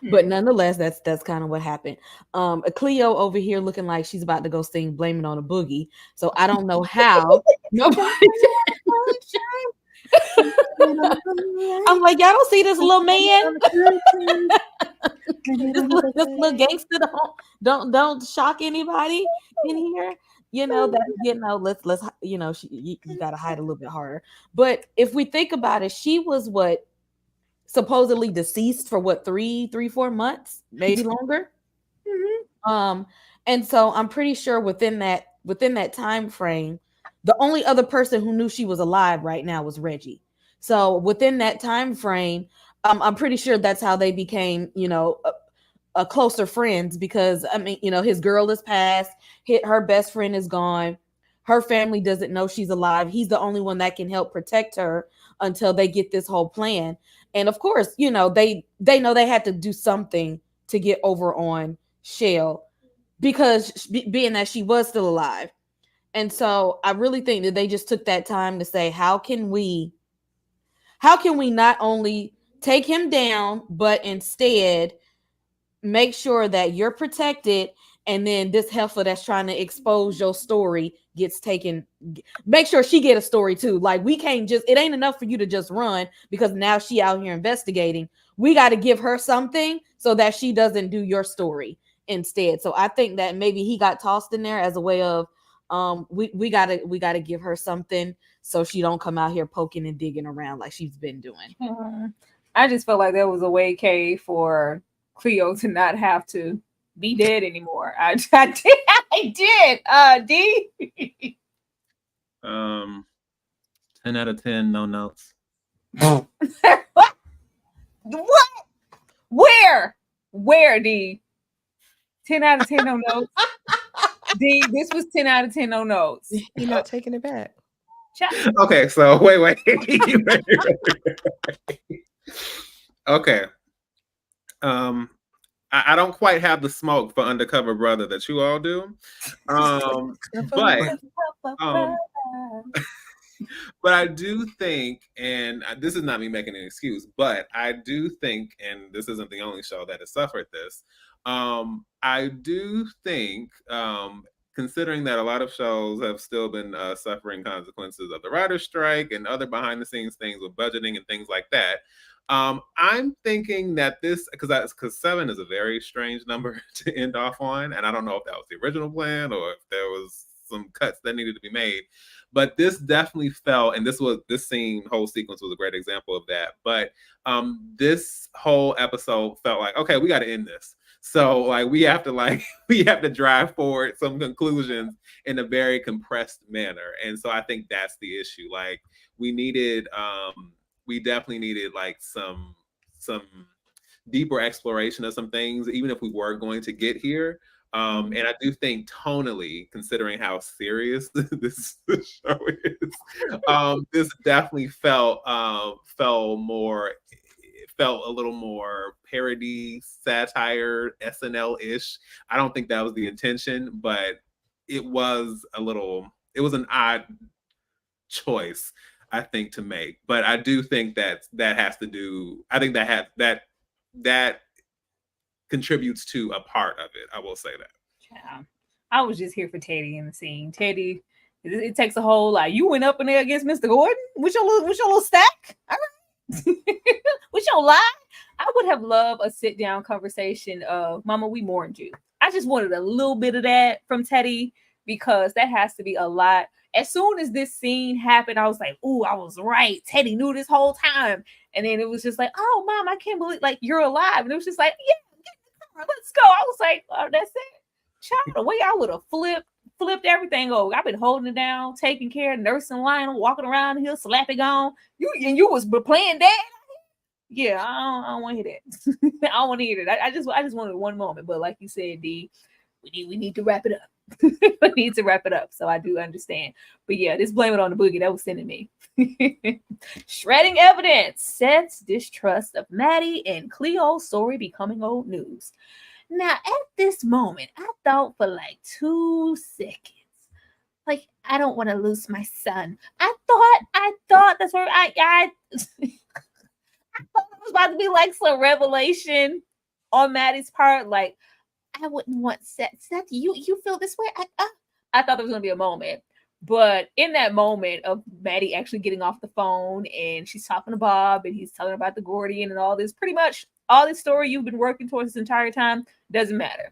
But nonetheless, that's kind of what happened. Cleo over here looking like she's about to go sing "Blame It on a Boogie." So I don't know how nobody. I'm like, y'all don't see this little man, this little gangster. Don't shock anybody in here. Let's you gotta hide a little bit harder. But if we think about it, she was supposedly deceased for 3-4 months, maybe longer. And so I'm pretty sure within that time frame, the only other person who knew she was alive right now was Reggie. So within that time frame, I'm pretty sure that's how they became, a closer friends, because his girl is passed, her best friend is gone, her family doesn't know she's alive. He's the only one that can help protect her until they get this whole plan. And of course, they know they had to do something to get over on Shell because being that she was still alive. And so I really think that they just took that time to say, how can we not only take him down, but instead make sure that you're protected, and then this heifer that's trying to expose your story gets taken. Make sure she get a story too. Like, we can't it ain't enough for you to just run because now she out here investigating. We got to give her something so that she doesn't do your story instead. So I think that maybe he got tossed in there as a way of, we gotta give her something so she don't come out here poking and digging around like she's been doing. I just felt like there was a way, Kay, for Cleo to not have to be dead anymore. I did. D. 10 out of 10, no notes. What? Where, D? 10 out of 10, no notes. D, this was 10 out of 10, no notes. You're not taking it back. Okay, so wait. Okay. I don't quite have the smoke for Undercover Brother that you all do. But but I do think, and this is not me making an excuse, but I do think, and this isn't the only show that has suffered this, I do think, considering that a lot of shows have still been suffering consequences of the writer's strike and other behind the scenes things with budgeting and things like that, I'm thinking that this, because 7 is a very strange number to end off on, and I don't know if that was the original plan or if there was some cuts that needed to be made, but this definitely felt, and this whole sequence was a great example of that. But this whole episode felt like, okay, we got to end this. So like we have to drive forward some conclusions in a very compressed manner, and so I think that's the issue. Like we definitely needed like some deeper exploration of some things, even if we were going to get here. And I do think tonally, considering how serious this show is, this definitely felt a little more parody, satire, SNL-ish. I don't think that was the intention, but it was an odd choice, I think, to make. But I do think that contributes to a part of it. I will say that. Yeah. I was just here for Teddy in the scene. Teddy, it takes a whole lot. You went up in there against Mr. Gordon with your little stack. All right. With your lie. I would have loved a sit-down conversation of, Mama, we mourned you. I just wanted a little bit of that from Teddy, because that has to be a lot. As soon as this scene happened, I was like, "Ooh, I was right. Teddy knew this whole time." And then it was just like, "Oh, Mom, I can't believe like you're alive." And it was just like, "Yeah, get in the car, let's go." I was like, "Oh, that's it." Child, the way I would have flipped everything over. I've been holding it down, taking care of nursing Lionel, walking around here, Slappy gone. You was playing dad. Yeah, I don't want to hear that. I don't want to hear that. I just wanted one moment. But like you said, D, we need to wrap it up. We need to wrap it up. So I do understand. But yeah, this blame it on the boogie that was sending me. Shredding evidence. Seth's distrust of Maddie and Cleo's story becoming old news. Now, at this moment, I thought for like 2 seconds, like, I don't want to lose my son. I thought that's where I thought it was about to be like some revelation on Maddie's part. Like, I wouldn't want Seth. Seth, you feel this way? I thought there was going to be a moment. But in that moment of Maddie actually getting off the phone and she's talking to Bob and he's telling her about the Gordian and all this, pretty much all this story you've been working towards this entire time doesn't matter.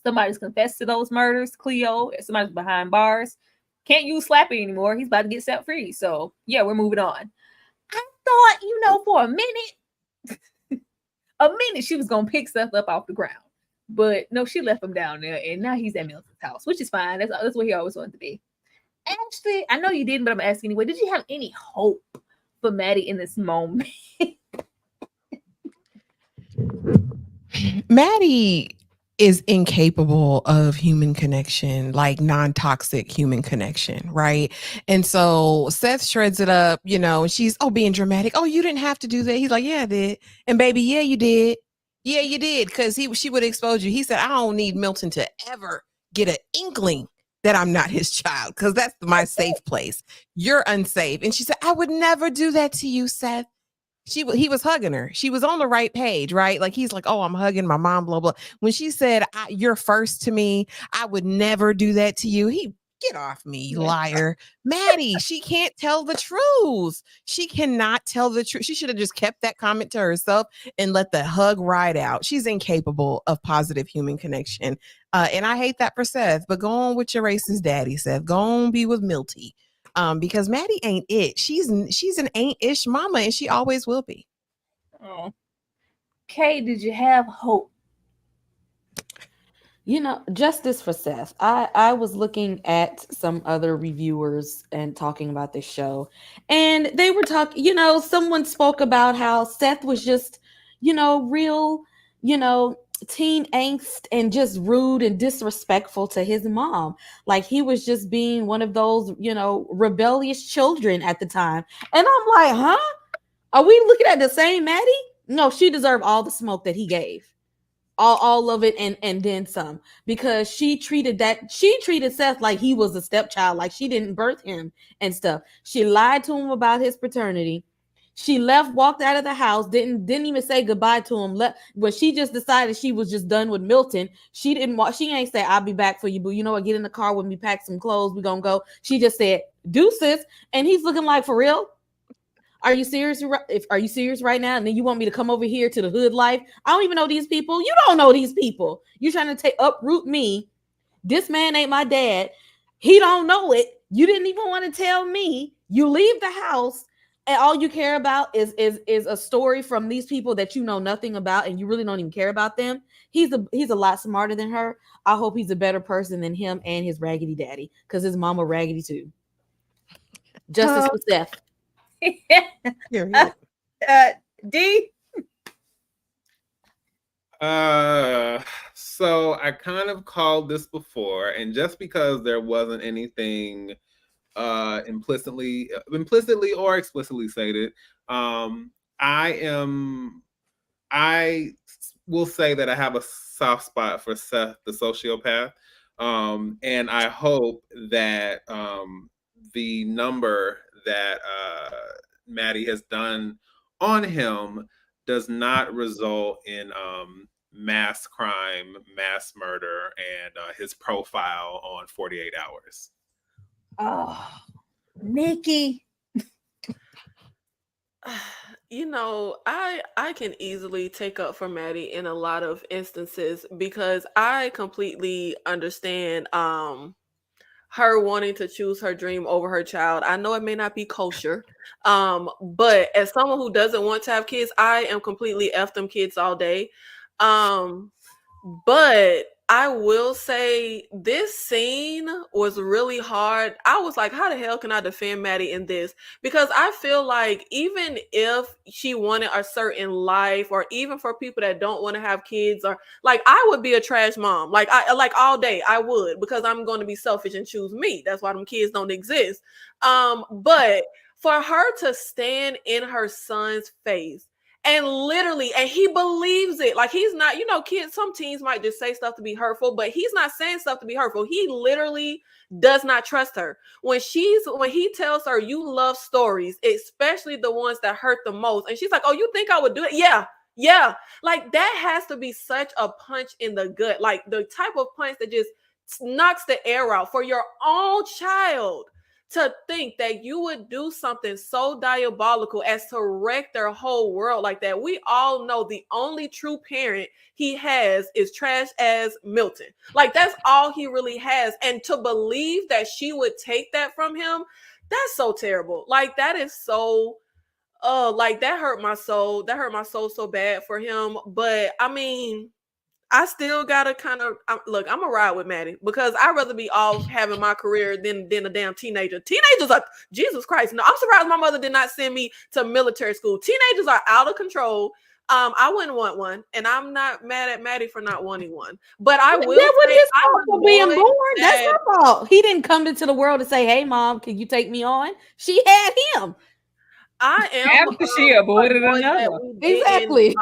Somebody's confessed to those murders, Cleo. Somebody's behind bars. Can't use Slappy anymore. He's about to get set free. So, yeah, we're moving on. I thought, for a minute she was going to pick Seth up off the ground. But no, she left him down there, and now he's at Milton's house, which is fine. That's what he always wanted to be. Actually, I know you didn't, but I'm asking anyway. Did you have any hope for Maddie in this moment? Maddie is incapable of human connection, like non-toxic human connection, right? And so Seth shreds it up, and she's being dramatic. Oh, you didn't have to do that. He's like, yeah, I did. And baby, yeah, you did. Yeah, you did, because she would expose you. He said, I don't need Milton to ever get an inkling that I'm not his child, because that's my safe place. You're unsafe. And she said, I would never do that to you, Seth. He was hugging her. She was on the right page, right? Like he's like, oh, I'm hugging my mom, blah, blah. When she said, you're first to me, I would never do that to you. Get off me, liar. Maddie, she can't tell the truth. She cannot tell the truth. She should have just kept that comment to herself and let the hug ride out. She's incapable of positive human connection. And I hate that for Seth, but go on with your racist daddy, Seth. Go on be with Milty. Because Maddie ain't it. She's an ain't-ish mama, and she always will be. Oh. Kay, did you have hope? Justice for Seth. I was looking at some other reviewers and talking about this show, and they were talking, someone spoke about how Seth was just, real, teen angst and just rude and disrespectful to his mom. Like he was just being one of those, rebellious children at the time. And I'm like, huh? Are we looking at the same Maddie? No, she deserved all the smoke that he gave. All of it and then some, because she treated Seth like he was a stepchild, like she didn't birth him and stuff. She lied to him about his paternity. She left, walked out of the house, didn't even say goodbye to him. When she just decided she was just done with Milton, she ain't say, I'll be back for you, boo. You know what? Get in the car with me, pack some clothes, we gonna go. She just said, deuces. And he's looking like, for real? Are you serious? Are you serious right now? And then you want me to come over here to the hood life? I don't even know these people. You don't know these people. You're trying to uproot me. This man ain't my dad. He don't know it. You didn't even want to tell me. You leave the house and all you care about is a story from these people that you know nothing about, and you really don't even care about them. He's a lot smarter than her. I hope he's a better person than him and his raggedy daddy, because his mama raggedy too. Justice for Seth. D. So I kind of called this before, and just because there wasn't anything implicitly or explicitly stated, I will say that I have a soft spot for Seth the sociopath, and I hope that the number that Maddie has done on him does not result in mass crime, mass murder, and his profile on 48 Hours. Oh, Nikki. I can easily take up for Maddie in a lot of instances, because I completely understand her wanting to choose her dream over her child. I know it may not be kosher, but as someone who doesn't want to have kids, I am completely F them kids all day. But I will say this scene was really hard. I was like, how the hell can I defend Maddie in this? Because I feel like even if she wanted a certain life, or even for people that don't want to have kids, or like, I would be a trash mom. Like all day I would, because I'm going to be selfish and choose me. That's why them kids don't exist. But for her to stand in her son's face and literally, and he believes it. Like, he's not, kids, some teens might just say stuff to be hurtful, but he's not saying stuff to be hurtful. He literally does not trust her. When he tells her, you love stories, especially the ones that hurt the most. And she's like, oh, you think I would do it? Yeah. Like, that has to be such a punch in the gut. Like, the type of punch that just knocks the air out for your own child. To think that you would do something so diabolical as to wreck their whole world like that. We all know the only true parent he has is trash as Milton. Like, that's all he really has. And to believe that she would take that from him, that's so terrible. Like, that is so, like, that hurt my soul. That hurt my soul so bad for him. But I mean, I still gotta kind of look. I'm gonna ride with Maddie, because I'd rather be off having my career than a damn teenager. Teenagers are, Jesus Christ. No, I'm surprised my mother did not send me to military school. Teenagers are out of control. I wouldn't want one, and I'm not mad at Maddie for not wanting one. But I will. That was his fault for being born. That's her fault. He didn't come into the world and say, "Hey, mom, can you take me on?" She had him. I am after she aborted another. Exactly.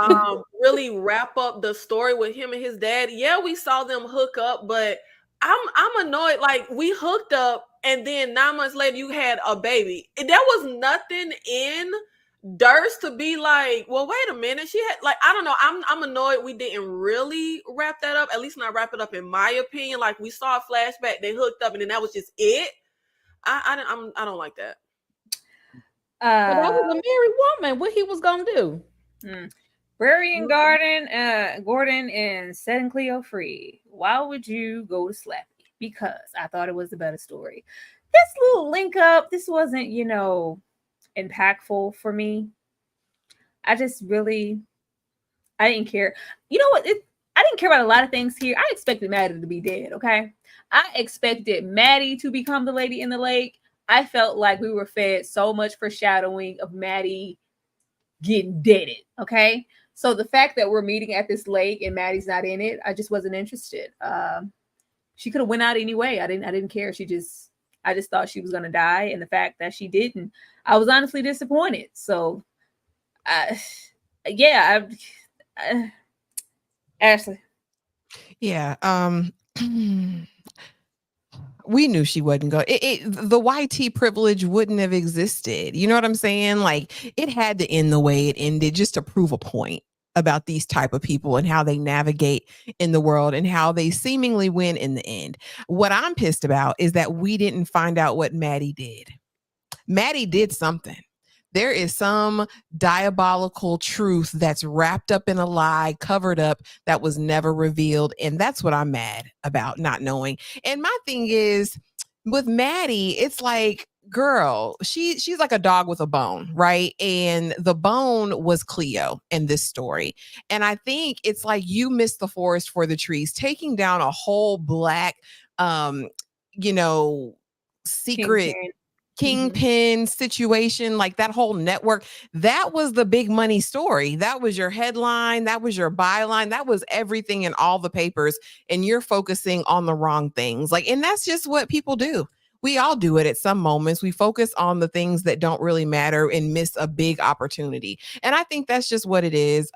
Really wrap up the story with him and his dad. Yeah, we saw them hook up, but I'm annoyed. Like, we hooked up, and then 9 months later you had a baby. There was nothing in Durst to be like, well, wait a minute. She had, like, I don't know. I'm annoyed we didn't really wrap that up. At least not wrap it up, in my opinion. Like, we saw a flashback, they hooked up, and then that was just it. I don't like that. But that was a married woman. What he was gonna do? Prairie and Gordon and setting Cleo free. Why would you go to Slappy? Because I thought it was the better story. This little link up, this wasn't, impactful for me. I didn't care. You know what? I didn't care about a lot of things here. I expected Maddie to be dead, okay? I expected Maddie to become the lady in the lake. I felt like we were fed so much foreshadowing of Maddie getting deaded, okay? So the fact that we're meeting at this lake and Maddie's not in it, I just wasn't interested. She could have went out anyway. I didn't care. I just thought she was gonna die, and the fact that she didn't, I was honestly disappointed. So, Ashley. Yeah. We knew she wasn't going. The YT privilege wouldn't have existed. You know what I'm saying? Like, it had to end the way it ended just to prove a point about these type of people and how they navigate in the world and how they seemingly win in the end. What I'm pissed about is that we didn't find out what Maddie did. Maddie did something. There is some diabolical truth that's wrapped up in a lie, covered up, that was never revealed. And that's what I'm mad about, not knowing. And my thing is, with Maddie, it's like, girl, she's like a dog with a bone, right? And the bone was Cleo in this story. And I think it's like you missed the forest for the trees, taking down a whole black, secret kingpin situation, like that whole network. That was the big money story. That was your headline. That was your byline. That was everything in all the papers. And you're focusing on the wrong things. Like, and that's just what people do. We all do it at some moments. We focus on the things that don't really matter and miss a big opportunity. And I think that's just what it is.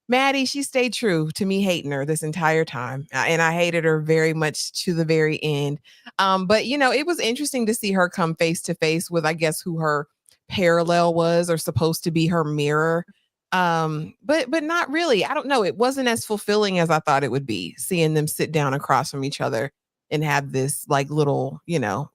Maddie, she stayed true to me hating her this entire time. And I hated her very much to the very end. But, it was interesting to see her come face to face with, I guess, who her parallel was or supposed to be her mirror. But not really. I don't know. It wasn't as fulfilling as I thought it would be, seeing them sit down across from each other and have this like little,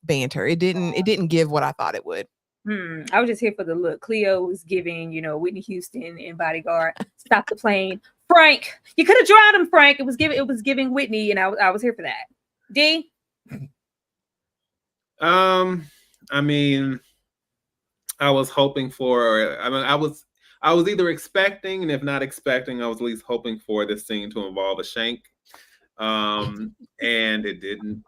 banter. It didn't give what I thought it would. I was just here for the look. Cleo was giving, Whitney Houston in Bodyguard, Stop the Plane. Frank, you could have drowned him, Frank. It was giving Whitney, and I was here for that. D? I mean, I was hoping for, I was either expecting, and if not expecting, I was at least hoping for this scene to involve a shank. And it didn't.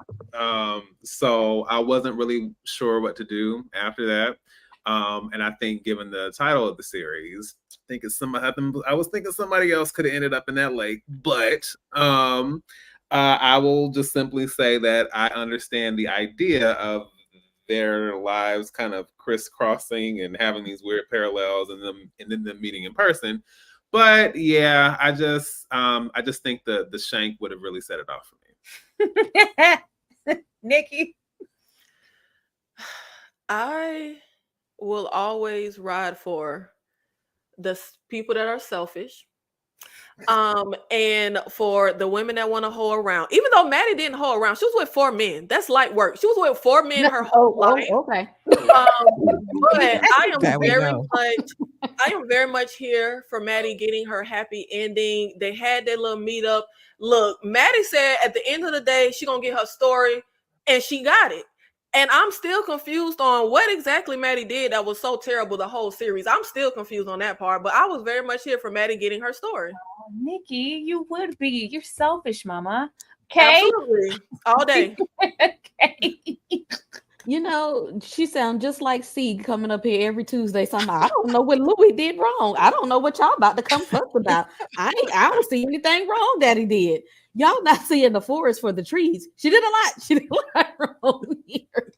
So I wasn't really sure what to do after that. And I think, given the title of the series, I was thinking somebody else could have ended up in that lake. But I will just simply say that I understand the idea of their lives kind of crisscrossing and having these weird parallels, and then them meeting in person. But yeah, I just think the shank would have really set it off for me. Nikki? I will always ride for the people that are selfish. And for the women that want to hoe around, even though Maddie didn't hoe around, she was with 4 men. That's light work. She was with 4 men her whole life. Okay. But I am very much here for Maddie getting her happy ending. They had their little meetup. Look, Maddie said at the end of the day, she gonna get her story, and she got it. And I'm still confused on what exactly Maddie did that was so terrible the whole series. I'm still confused on that part, but I was very much here for Maddie getting her story. Oh, Nikki, you would be. You're selfish, mama. Okay? Absolutely. All day. Okay. She sounds just like C coming up here every Tuesday. Somehow, I don't know what Louis did wrong. I don't know what y'all about to come fuss about. I don't see anything wrong that he did. Y'all not seeing the forest for the trees. She did a lot. She did a lot wrong here.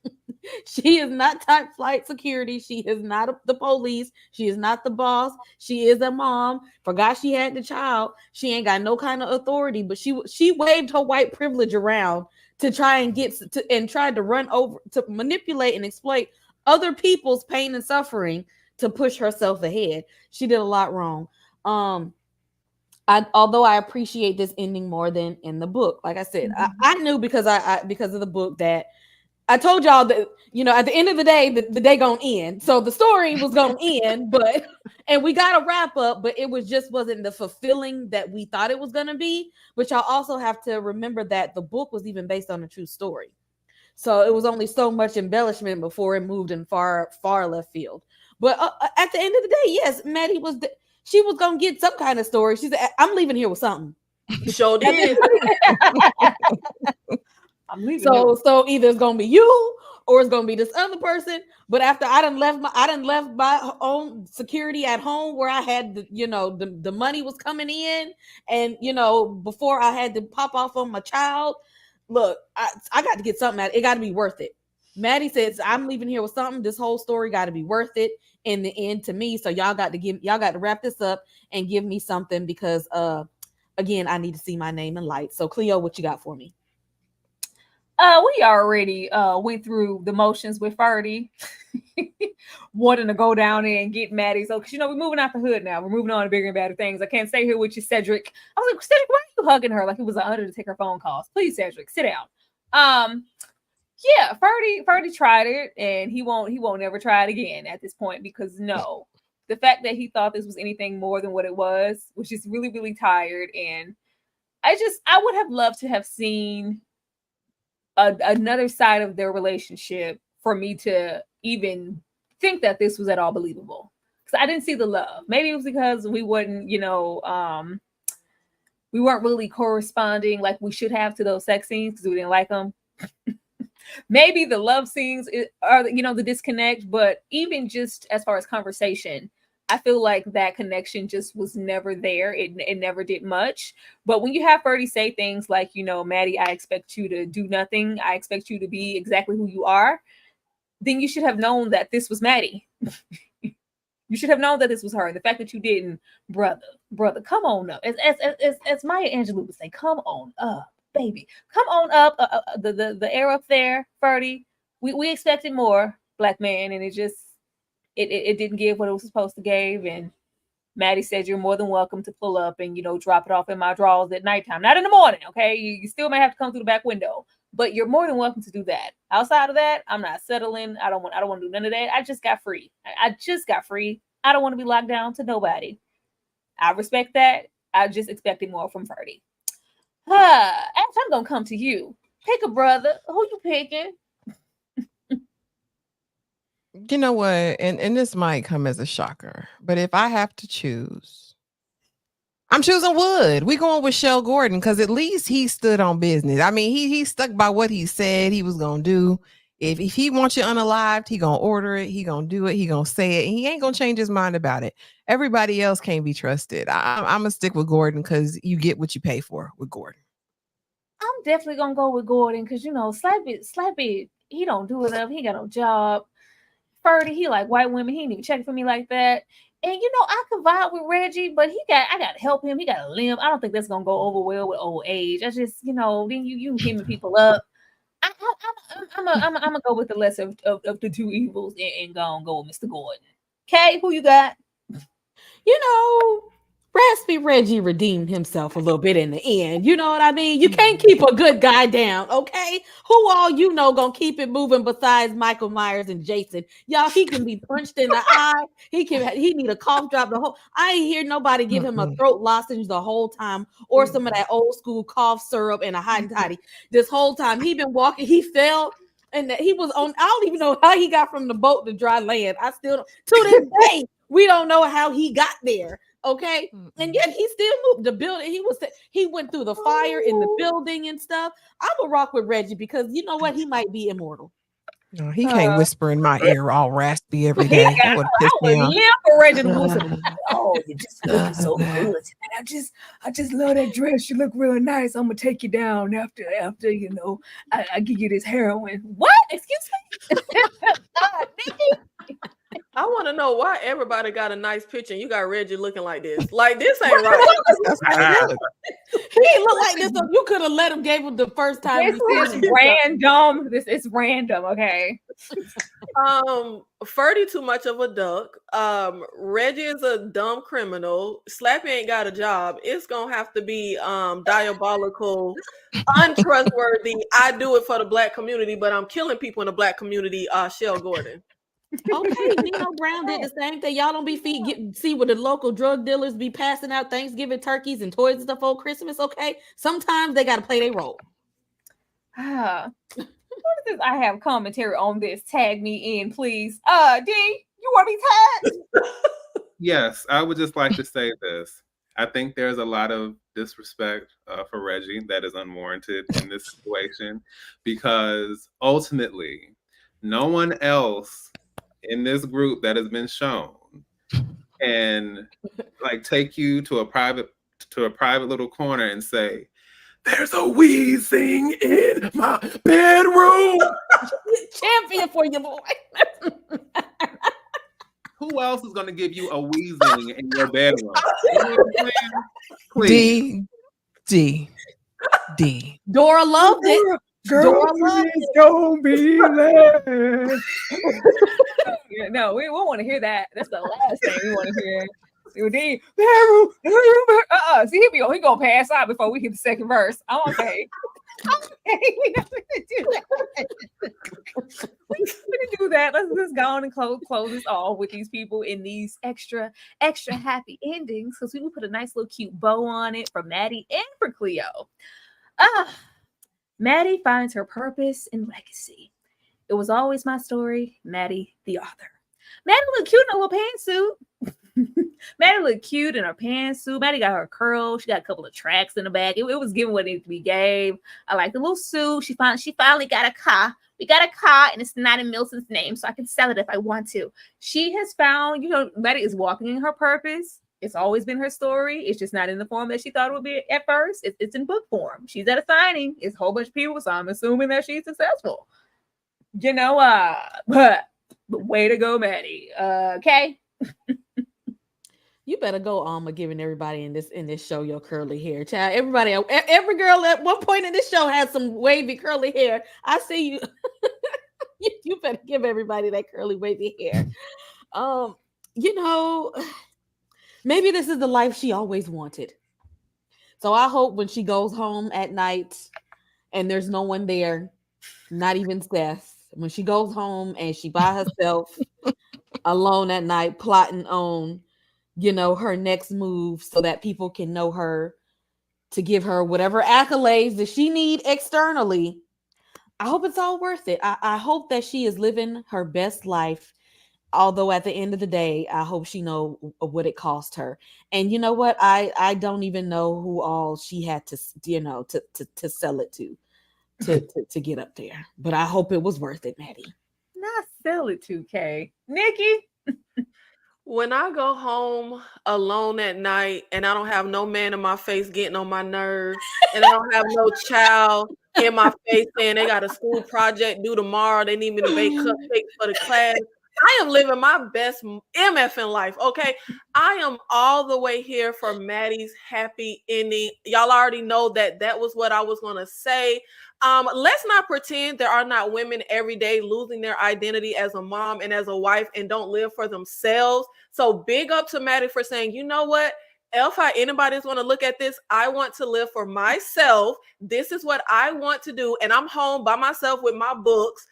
She is not type flight security. She is not the police. She is not the boss. She is a mom. Forgot she had the child. She ain't got no kind of authority, but she waved her white privilege around to try and tried to run over, to manipulate and exploit other people's pain and suffering to push herself ahead. She did a lot wrong. Although I appreciate this ending more than in the book. Like I said, I knew because of the book that I told y'all that, at the end of the day, the day gonna end. So the story was gonna end, and we got a wrap up, but it wasn't the fulfilling that we thought it was gonna be. But y'all also have to remember that the book was even based on a true story. So it was only so much embellishment before it moved in far, far left field. But at the end of the day, yes, Maddie she was gonna get some kind of story. She said, "I'm leaving here with something." Sure did. I'm leaving. So either it's gonna be you or it's gonna be this other person. But after I done left my own security at home where I had the money was coming in, and before I had to pop off on my child. Look, I got to get something out. It got to be worth it. Maddie says I'm leaving here with something. This whole story got to be worth it in the end to me. So y'all got to wrap this up and give me something because again, I need to see my name in lights. So Cleo, what you got for me? We already went through the motions with Ferdy wanting to go down there and get Maddie. So, because we're moving out the hood now. We're moving on to bigger and better things. I can't stay here with you, Cedric. I was like, Cedric, why are you hugging her like it was an honor to take her phone calls? Please, Cedric, sit down. Yeah, Ferdy tried it, and he won't ever try it again at this point because no, the fact that he thought this was anything more than what it was just really, really tired. And I would have loved to have seen another side of their relationship for me to even think that this was at all believable. Because I didn't see the love. Maybe it was because we wouldn't, we weren't really corresponding like we should have to those sex scenes because we didn't like them. Maybe the love scenes are, the disconnect, but even just as far as conversation, I feel like that connection just was never there. It never did much. But when you have Ferdy say things like, Maddie, I expect you to do nothing. I expect you to be exactly who you are. Then you should have known that this was Maddie. You should have known that this was her. The fact that you didn't, brother, come on up. As Maya Angelou would say, come on up, baby. Come on up. The air up there, Ferdy. We expected more, black man, and it didn't give what it was supposed to give. And Maddie said, you're more than welcome to pull up and, drop it off in my drawers at nighttime. Not in the morning, okay? You still may have to come through the back window, but you're more than welcome to do that. Outside of that, I'm not settling. I don't want to do none of that. I just got free. I just got free. I don't want to be locked down to nobody. I respect that. I just expected more from Ferdy. Actually, I'm going to come to you. Pick a brother. Who you picking? You know what? And this might come as a shocker, but if I have to choose, I'm choosing Wood. We going with Shell Gordon because at least he stood on business. I mean, he stuck by what he said he was gonna do. If he wants you unalived, he gonna order it. He gonna do it. He gonna say it. He ain't gonna change his mind about it. Everybody else can't be trusted. I'm gonna stick with Gordon because you get what you pay for with Gordon. I'm definitely gonna go with Gordon because Slappy, he don't do it up. He got no job. Ferdy, he like white women. He ain't even checking for me like that. And I could vibe with Reggie, but I gotta help him. He got a limb. I don't think that's gonna go over well with old age. I just, then you hemming people up. I'm gonna go with the lesser of the two evils and go with Mr. Gordon. Okay, who you got? Raspy Reggie redeemed himself a little bit in the end. You know what I mean? You can't keep a good guy down, okay? Who all gonna keep it moving besides Michael Myers and Jason? Y'all, he can be punched in the eye. He need a cough drop the whole. I ain't hear nobody give him a throat lozenge the whole time or some of that old school cough syrup and a hot toddy. This whole time he been walking, he fell. And that he was on, I don't even know how he got from the boat to dry land. I still don't, to this day, we don't know how he got there. Okay, and yet he still moved the building. He went through the fire in the building and stuff. I'm a rock with Reggie because you know what? He might be immortal. No, he can't whisper in my ear all raspy every day. That would piss me off. Oh, you just looking so good. And I just love that dress. You look real nice. I'm gonna take you down after I give you this heroin. What? Excuse me? I want to know why everybody got a nice picture and you got Reggie looking like this. Like, this ain't right. He look like this. So you could have let him give him the first time. This is random. This is random. Okay. Ferdy too much of a duck. Reggie is a dumb criminal. Slappy ain't got a job. It's gonna have to be diabolical, untrustworthy. I do it for the black community, but I'm killing people in the black community. Shell Gordon. Okay, Nino Brown did the same thing. Y'all don't be see where the local drug dealers be passing out Thanksgiving turkeys and toys and stuff on Christmas. Okay, sometimes they got to play their role. What is this? I have commentary on this. Tag me in, please. D, you want to be tagged? Yes, I would just like to say this. I think there's a lot of disrespect for Reggie that is unwarranted in this situation, because ultimately no one else in this group that has been shown can like take you to a private little corner and say, there's a wheezing in my bedroom. Champion for you, boy. Who else is going to give you a wheezing in your bedroom? D. Dora loved it. Dora loved it. Don't be there. Yeah, no, we won't want to hear that. That's the last thing we want to hear. See, he gonna pass out before we hit the second verse. I'm okay. We not gonna do that. We're gonna do that. Let's just go on and close this off with these people in these extra happy endings, because we put a nice little cute bow on it for Maddie and for Cleo. Maddie finds her purpose and legacy. It was always my story, Maddie, the author. Maddie looked cute in a little pantsuit. Maddie looked cute in her pantsuit. Maddie got her curls. She got a couple of tracks in the back. It was giving what needed to be gave. I like the little suit. She finally got a car. We got a car, and it's not in Milton's name, so I can sell it if I want to. She has found, Maddie is walking in her purpose. It's always been her story. It's just not in the form that she thought it would be at first. It's in book form. She's at a signing. It's a whole bunch of people, so I'm assuming that she's successful. But way to go, Maddie. Okay. You better go, Alma, giving everybody in this show your curly hair. Child, every girl at one point in this show had some wavy curly hair. I see you. You better give everybody that curly wavy hair. Maybe this is the life she always wanted. So I hope when she goes home at night and there's no one there, not even Seth, when she goes home and she by herself alone at night plotting on her next move so that people can know her, to give her whatever accolades that she need externally. I hope it's all worth it. I hope that she is living her best life. Although at the end of the day, I hope she know what it cost her. And you know what? I don't even know who all she had to sell it to get up there. But I hope it was worth it, Maddie. Not sell it to, Kay. Nikki? When I go home alone at night and I don't have no man in my face getting on my nerves, and I don't have no child in my face saying they got a school project due tomorrow, they need me to bake cupcakes for the class, I am living my best MFing life, okay? I am all the way here for Maddie's happy ending. Y'all already know that was what I was going to say. Let's not pretend there are not women every day losing their identity as a mom and as a wife and don't live for themselves. So big up to Maddie for saying, you know what? If anybody's going to look at this, I want to live for myself. This is what I want to do. And I'm home by myself with my books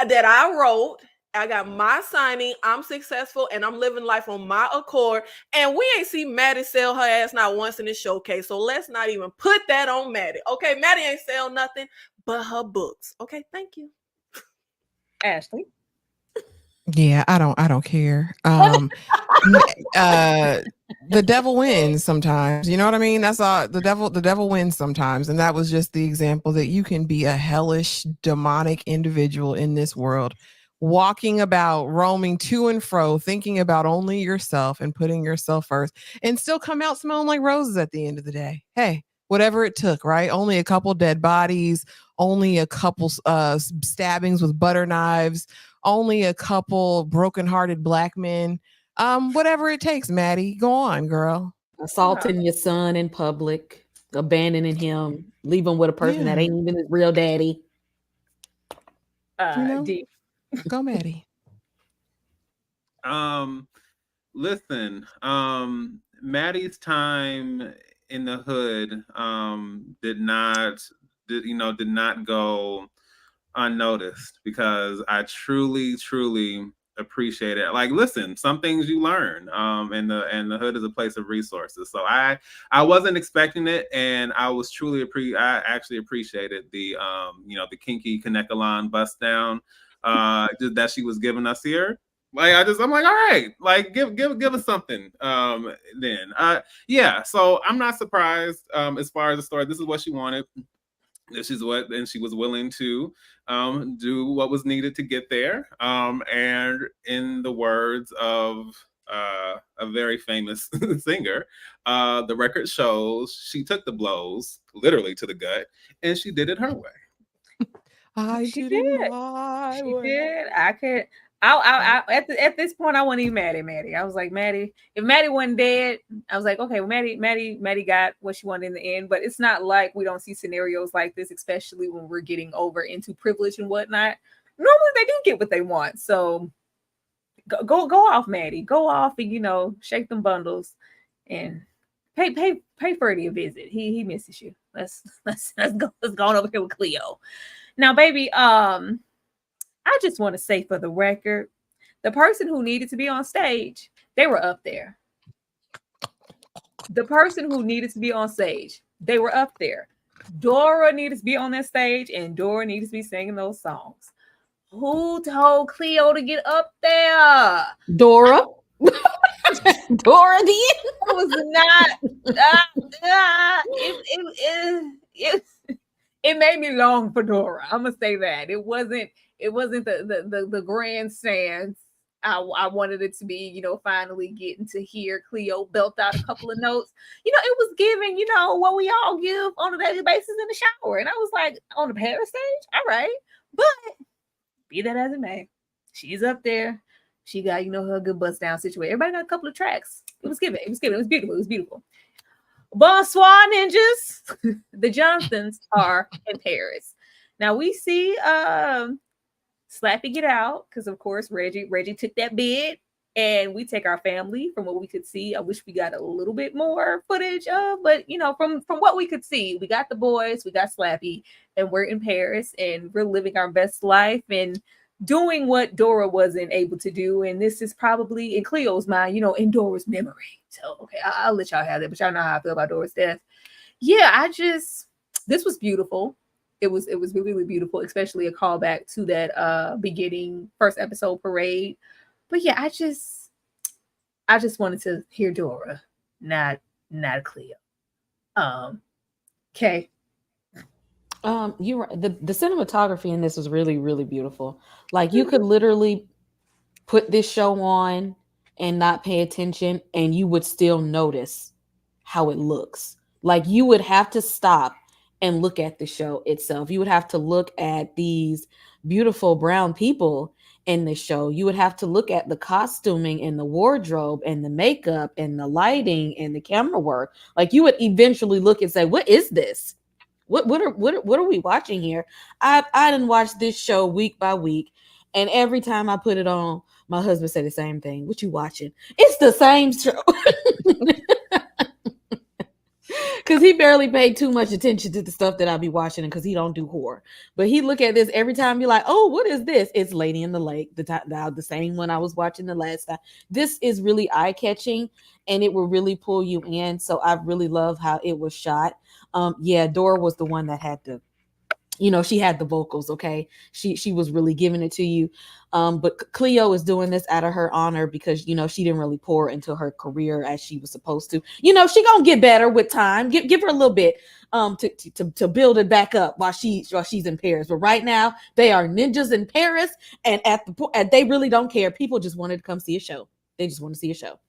that I wrote. I got my signing. I'm successful and I'm living life on my accord. And we ain't see Maddie sell her ass not once in this showcase. So let's not even put that on Maddie. Okay, Maddie ain't sell nothing but her books. Okay, thank you. Ashley. Yeah, I don't care. The devil wins sometimes. You know what I mean? That's all. The devil wins sometimes. And that was just the example that you can be a hellish, demonic individual in this world, walking about, roaming to and fro, thinking about only yourself and putting yourself first, and still come out smelling like roses at the end of the day. Hey, whatever it took, right? Only a couple dead bodies, only a couple stabbings with butter knives, only a couple brokenhearted black men. Whatever it takes, Maddie. Go on, girl. Assaulting your son in public, abandoning him, leaving with a person that ain't even his real daddy. Deep. Go, Maddie. Listen, Maddie's time in the hood did not go unnoticed, because I truly appreciate it. Like, listen, some things you learn, and the hood is a place of resources. So I wasn't expecting it, and I was truly I actually appreciated the the kinky Kanekalon bust down that she was giving us here. Like I'm like, all right, like give us something. Then yeah. So I'm not surprised. As far as the story, this is what she wanted. This is what, and she was willing to do what was needed to get there. And in the words of a very famous singer, the record shows she took the blows literally to the gut, and she did it her way. She did. She did. I could. I at this point, I wasn't even mad at Maddie. I was like, Maddie, if Maddie wasn't dead, I was like, okay, well, Maddie got what she wanted in the end. But it's not like we don't see scenarios like this, especially when we're getting over into privilege and whatnot. Normally, they do get what they want. So go off, Maddie. Go off and shake them bundles and pay Freddie a visit. He misses you. Let's go on over here with Cleo. Now, baby, I just want to say for the record, the person who needed to be on stage, they were up there. The person who needed to be on stage, they were up there. Dora needed to be on that stage, and Dora needed to be singing those songs. Who told Cleo to get up there? Dora. Dora did. It was not. It made me long for Dora. I'm gonna say that it wasn't the grandstands I wanted it to be. Finally getting to hear Cleo belt out a couple of notes. It was giving what we all give on a daily basis in the shower, and I was like, on the Paris stage, all right. But be that as it may, she's up there. She got her good bust down situation. Everybody got a couple of tracks. It was giving. It was beautiful. It was beautiful. Bonsoir, ninjas. The Johnsons are in Paris. Now we see Slappy get out because, of course, Reggie took that bid, and we take our family. From what we could see, I wish we got a little bit more footage of, but from what we could see, we got the boys, we got Slappy, and we're in Paris, and we're living our best life and doing what Dora wasn't able to do. And this is probably in Cleo's mind, in Dora's memory. So, okay, I'll let y'all have that, but y'all know how I feel about Dora's death. Yeah, this was beautiful. It was really, really beautiful, especially a callback to that beginning first episode parade. But yeah, I just wanted to hear Dora, not Cleo. Okay. You're right. The cinematography in this was really, really beautiful. Like, you could literally put this show on and not pay attention, and you would still notice how it looks. Like, you would have to stop and look at the show itself. You would have to look at these beautiful brown people in the show. You would have to look at the costuming and the wardrobe and the makeup and the lighting and the camera work. Like, you would eventually look and say, what is this? What are we watching here? I didn't watch this show week by week, and every time I put it on, my husband said the same thing. What you watching? It's the same show. Because he barely paid too much attention to the stuff that I be watching, because he don't do horror. But he look at this every time, be like, oh, what is this? It's Lady in the Lake, the same one I was watching the last time. This is really eye-catching, and it will really pull you in. So I really love how it was shot. Yeah, Dora was the one that had to, she had the vocals, okay? She was really giving it to you. But Cleo is doing this out of her honor because, she didn't really pour into her career as she was supposed to. She gonna get better with time. Give her a little bit to build it back up while she's in Paris. But right now, they are ninjas in Paris, and they really don't care. People just wanted to come see a show. They just want to see a show.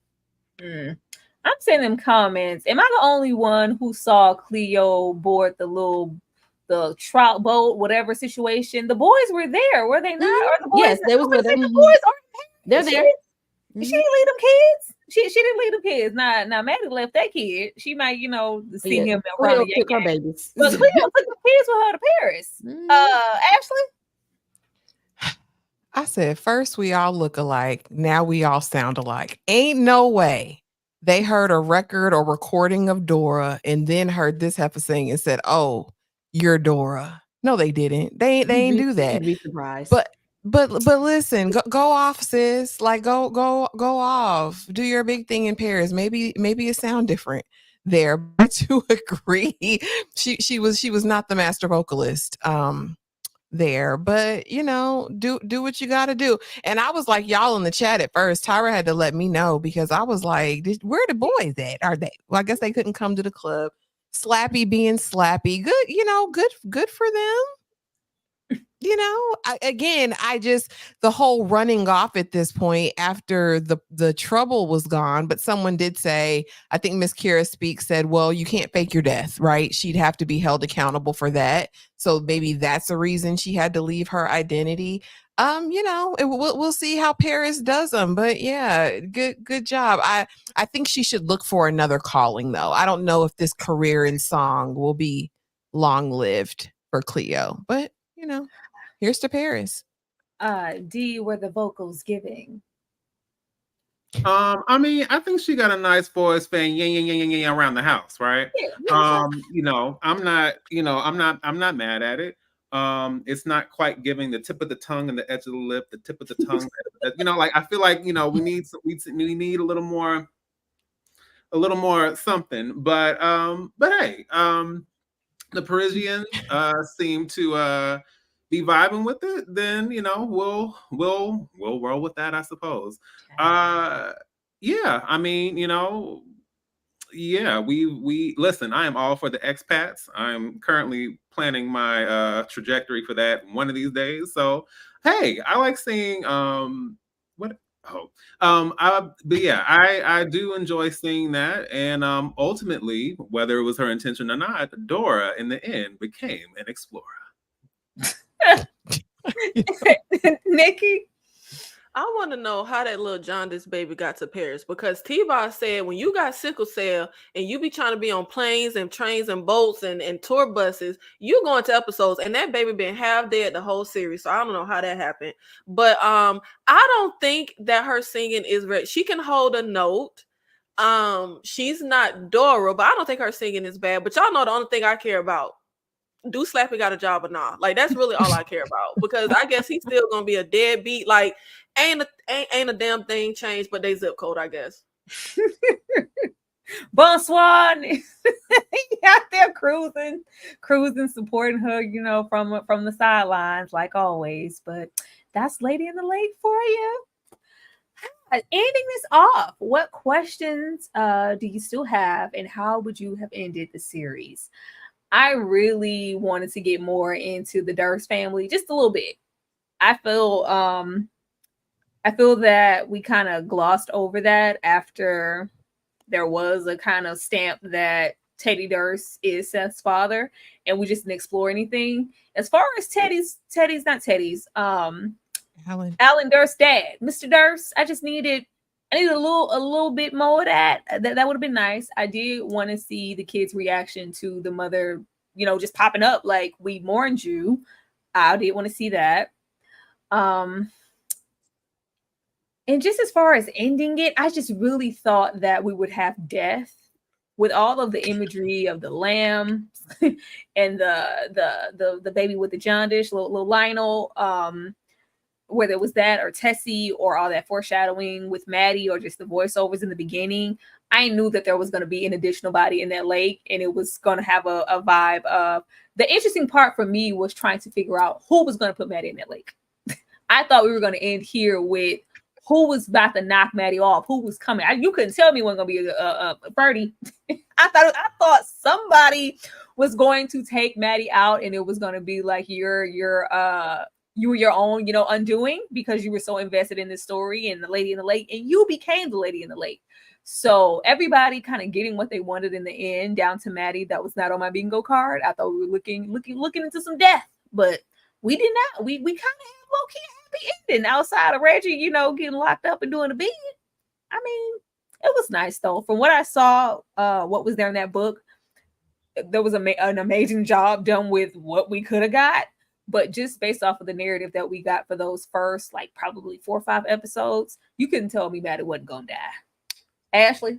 I'm saying them comments. Am I the only one who saw Cleo board the trout boat, whatever situation? The boys were there, were they not? Or the boys, yes, they was with them. The boys are They're there. She didn't leave them kids. She didn't leave them kids. Now Maddie left that kid. She might, see him around the her babies. But Cleo took the kids with her to Paris. Ashley? I said, first we all look alike. Now we all sound alike. Ain't no way they heard a record or recording of Dora and then heard this heifer sing and said, oh, you're Dora. No, they didn't. They ain't do that. You'd be surprised. But listen, go off, sis. Like, go off. Do your big thing in Paris. Maybe it sound different there. But to agree, she was not the master vocalist. there, but do what you got to do. And I was like, y'all in the chat at first, Tyra had to let me know because I was like, where the boys at? Are they? Well, I guess they couldn't come to the club. Slappy being Slappy, good, good for them. The whole running off at this point after the trouble was gone, but someone did say, I think Miss Kira Speaks said, well, you can't fake your death, right? She'd have to be held accountable for that. So maybe that's the reason she had to leave her identity. We'll see how Paris does them, but yeah, good job. I think she should look for another calling though. I don't know if this career in song will be long-lived for Cleo, but here's to Paris. D, were the vocals giving? I mean, I think she got a nice voice saying yeah around the house, right? Yeah, I'm not mad at it. It's not quite giving the tip of the tongue and the edge of the lip, the tip of the tongue. Like I feel like we need a little more something. But hey, the Parisians seem to be vibing with it, then we'll roll with that, I suppose. Yeah, I mean, yeah, we listen. I am all for the expats. I'm currently planning my trajectory for that one of these days. So hey, I like seeing but yeah, I do enjoy seeing that, and ultimately, whether it was her intention or not, Dora in the end became an explorer. Nikki, I want to know how that little jaundice baby got to Paris, because T-Boz said when you got sickle cell and you be trying to be on planes and trains and boats and tour buses, you go into episodes, and that baby been half dead the whole series. So I don't know how that happened, but I don't think that her singing is right. She can hold a note. She's not Dora, but I don't think her singing is bad. But y'all know the only thing I care about: do Slappy got a job or not? Like that's really all I care about, because I guess he's still gonna be a deadbeat. Like ain't a damn thing changed but they zip code, I guess. Bonsoir. Out there cruising, supporting her, from the sidelines like always. But that's Lady in the Lake for you. Ending this off, what questions do you still have, and how would you have ended the series? I really wanted to get more into the Durst family just a little bit. I feel that we kind of glossed over that after there was a kind of stamp that Teddy Durst is Seth's father, and we just didn't explore anything. As far as Alan Durst's dad, Mr. Durst, I needed a little bit more of that. That would have been nice. I did want to see the kids' reaction to the mother, just popping up like, we mourned you. I did want to see that. And just as far as ending it, I just really thought that we would have death with all of the imagery of the lamb and the baby with the jaundice, little Lionel, whether it was that or Tessie or all that foreshadowing with Maddie or just the voiceovers in the beginning. I knew that there was going to be an additional body in that lake, and it was going to have a vibe of... The interesting part for me was trying to figure out who was going to put Maddie in that lake. I thought we were going to end here with who was about to knock Maddie off, who was coming. You couldn't tell me it wasn't going to be a birdie. I thought somebody was going to take Maddie out, and it was going to be like you were your own, undoing, because you were so invested in this story and the Lady in the Lake, and you became the Lady in the Lake. So everybody kind of getting what they wanted in the end, down to Maddie. That was not on my bingo card. I thought we were looking into some death, but we did not. We kind of had low-key happy ending outside of Reggie, getting locked up and doing a bid. I mean, it was nice though. From what I saw, what was there in that book, there was an amazing job done with what we could have got. But just based off of the narrative that we got for those first, probably 4 or 5 episodes, you couldn't tell me Maddie wasn't gonna die. Ashley?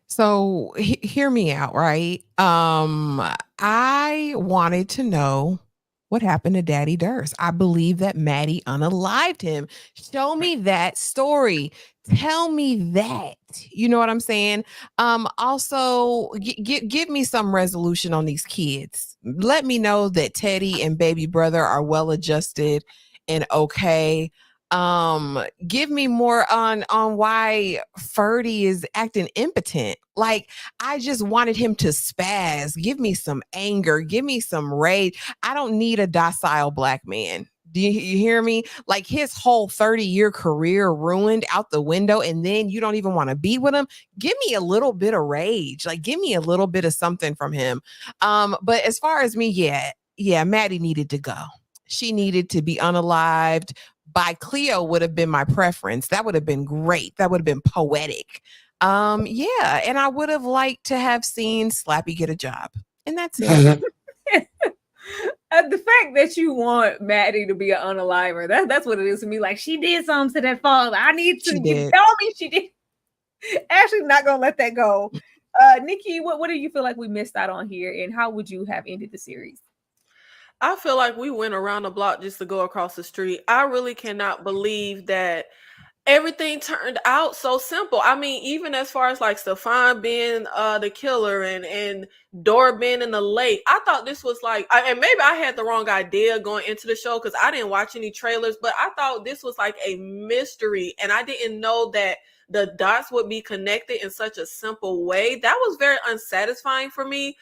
So hear me out, right? I wanted to know what happened to Daddy Durst. I believe that Maddie unalived him. Show me that story. Tell me that. You know what I'm saying? Also, give me some resolution on these kids. Let me know that Teddy and baby brother are well adjusted and okay. Give me more on why Ferdy is acting impotent. Like, I just wanted him to spaz. Give me some anger. Give me some rage. I don't need a docile black man. Do you hear me? Like, his whole 30-year career ruined out the window, and then you don't even want to be with him. Give me a little bit of rage. Like, give me a little bit of something from him. But as far as me, yeah, Maddie needed to go. She needed to be unalived. By Cleo would have been my preference. That would have been great. That would have been poetic. Yeah, and I would have liked to have seen Slappy get a job. And that's it. The fact that you want Maddie to be an unaliver, that's what it is to me. Like, she did something to that father. I need to tell me she did. Ashley's not gonna let that go. Nikki, what do you feel like we missed out on here, and how would you have ended the series? I feel like we went around the block just to go across the street. I really cannot believe that everything turned out so simple. I mean, even as far as like Stefan being the killer and Dora being in the lake, I thought this was like, and maybe I had the wrong idea going into the show because I didn't watch any trailers, but I thought this was like a mystery, and I didn't know that the dots would be connected in such a simple way. That was very unsatisfying for me.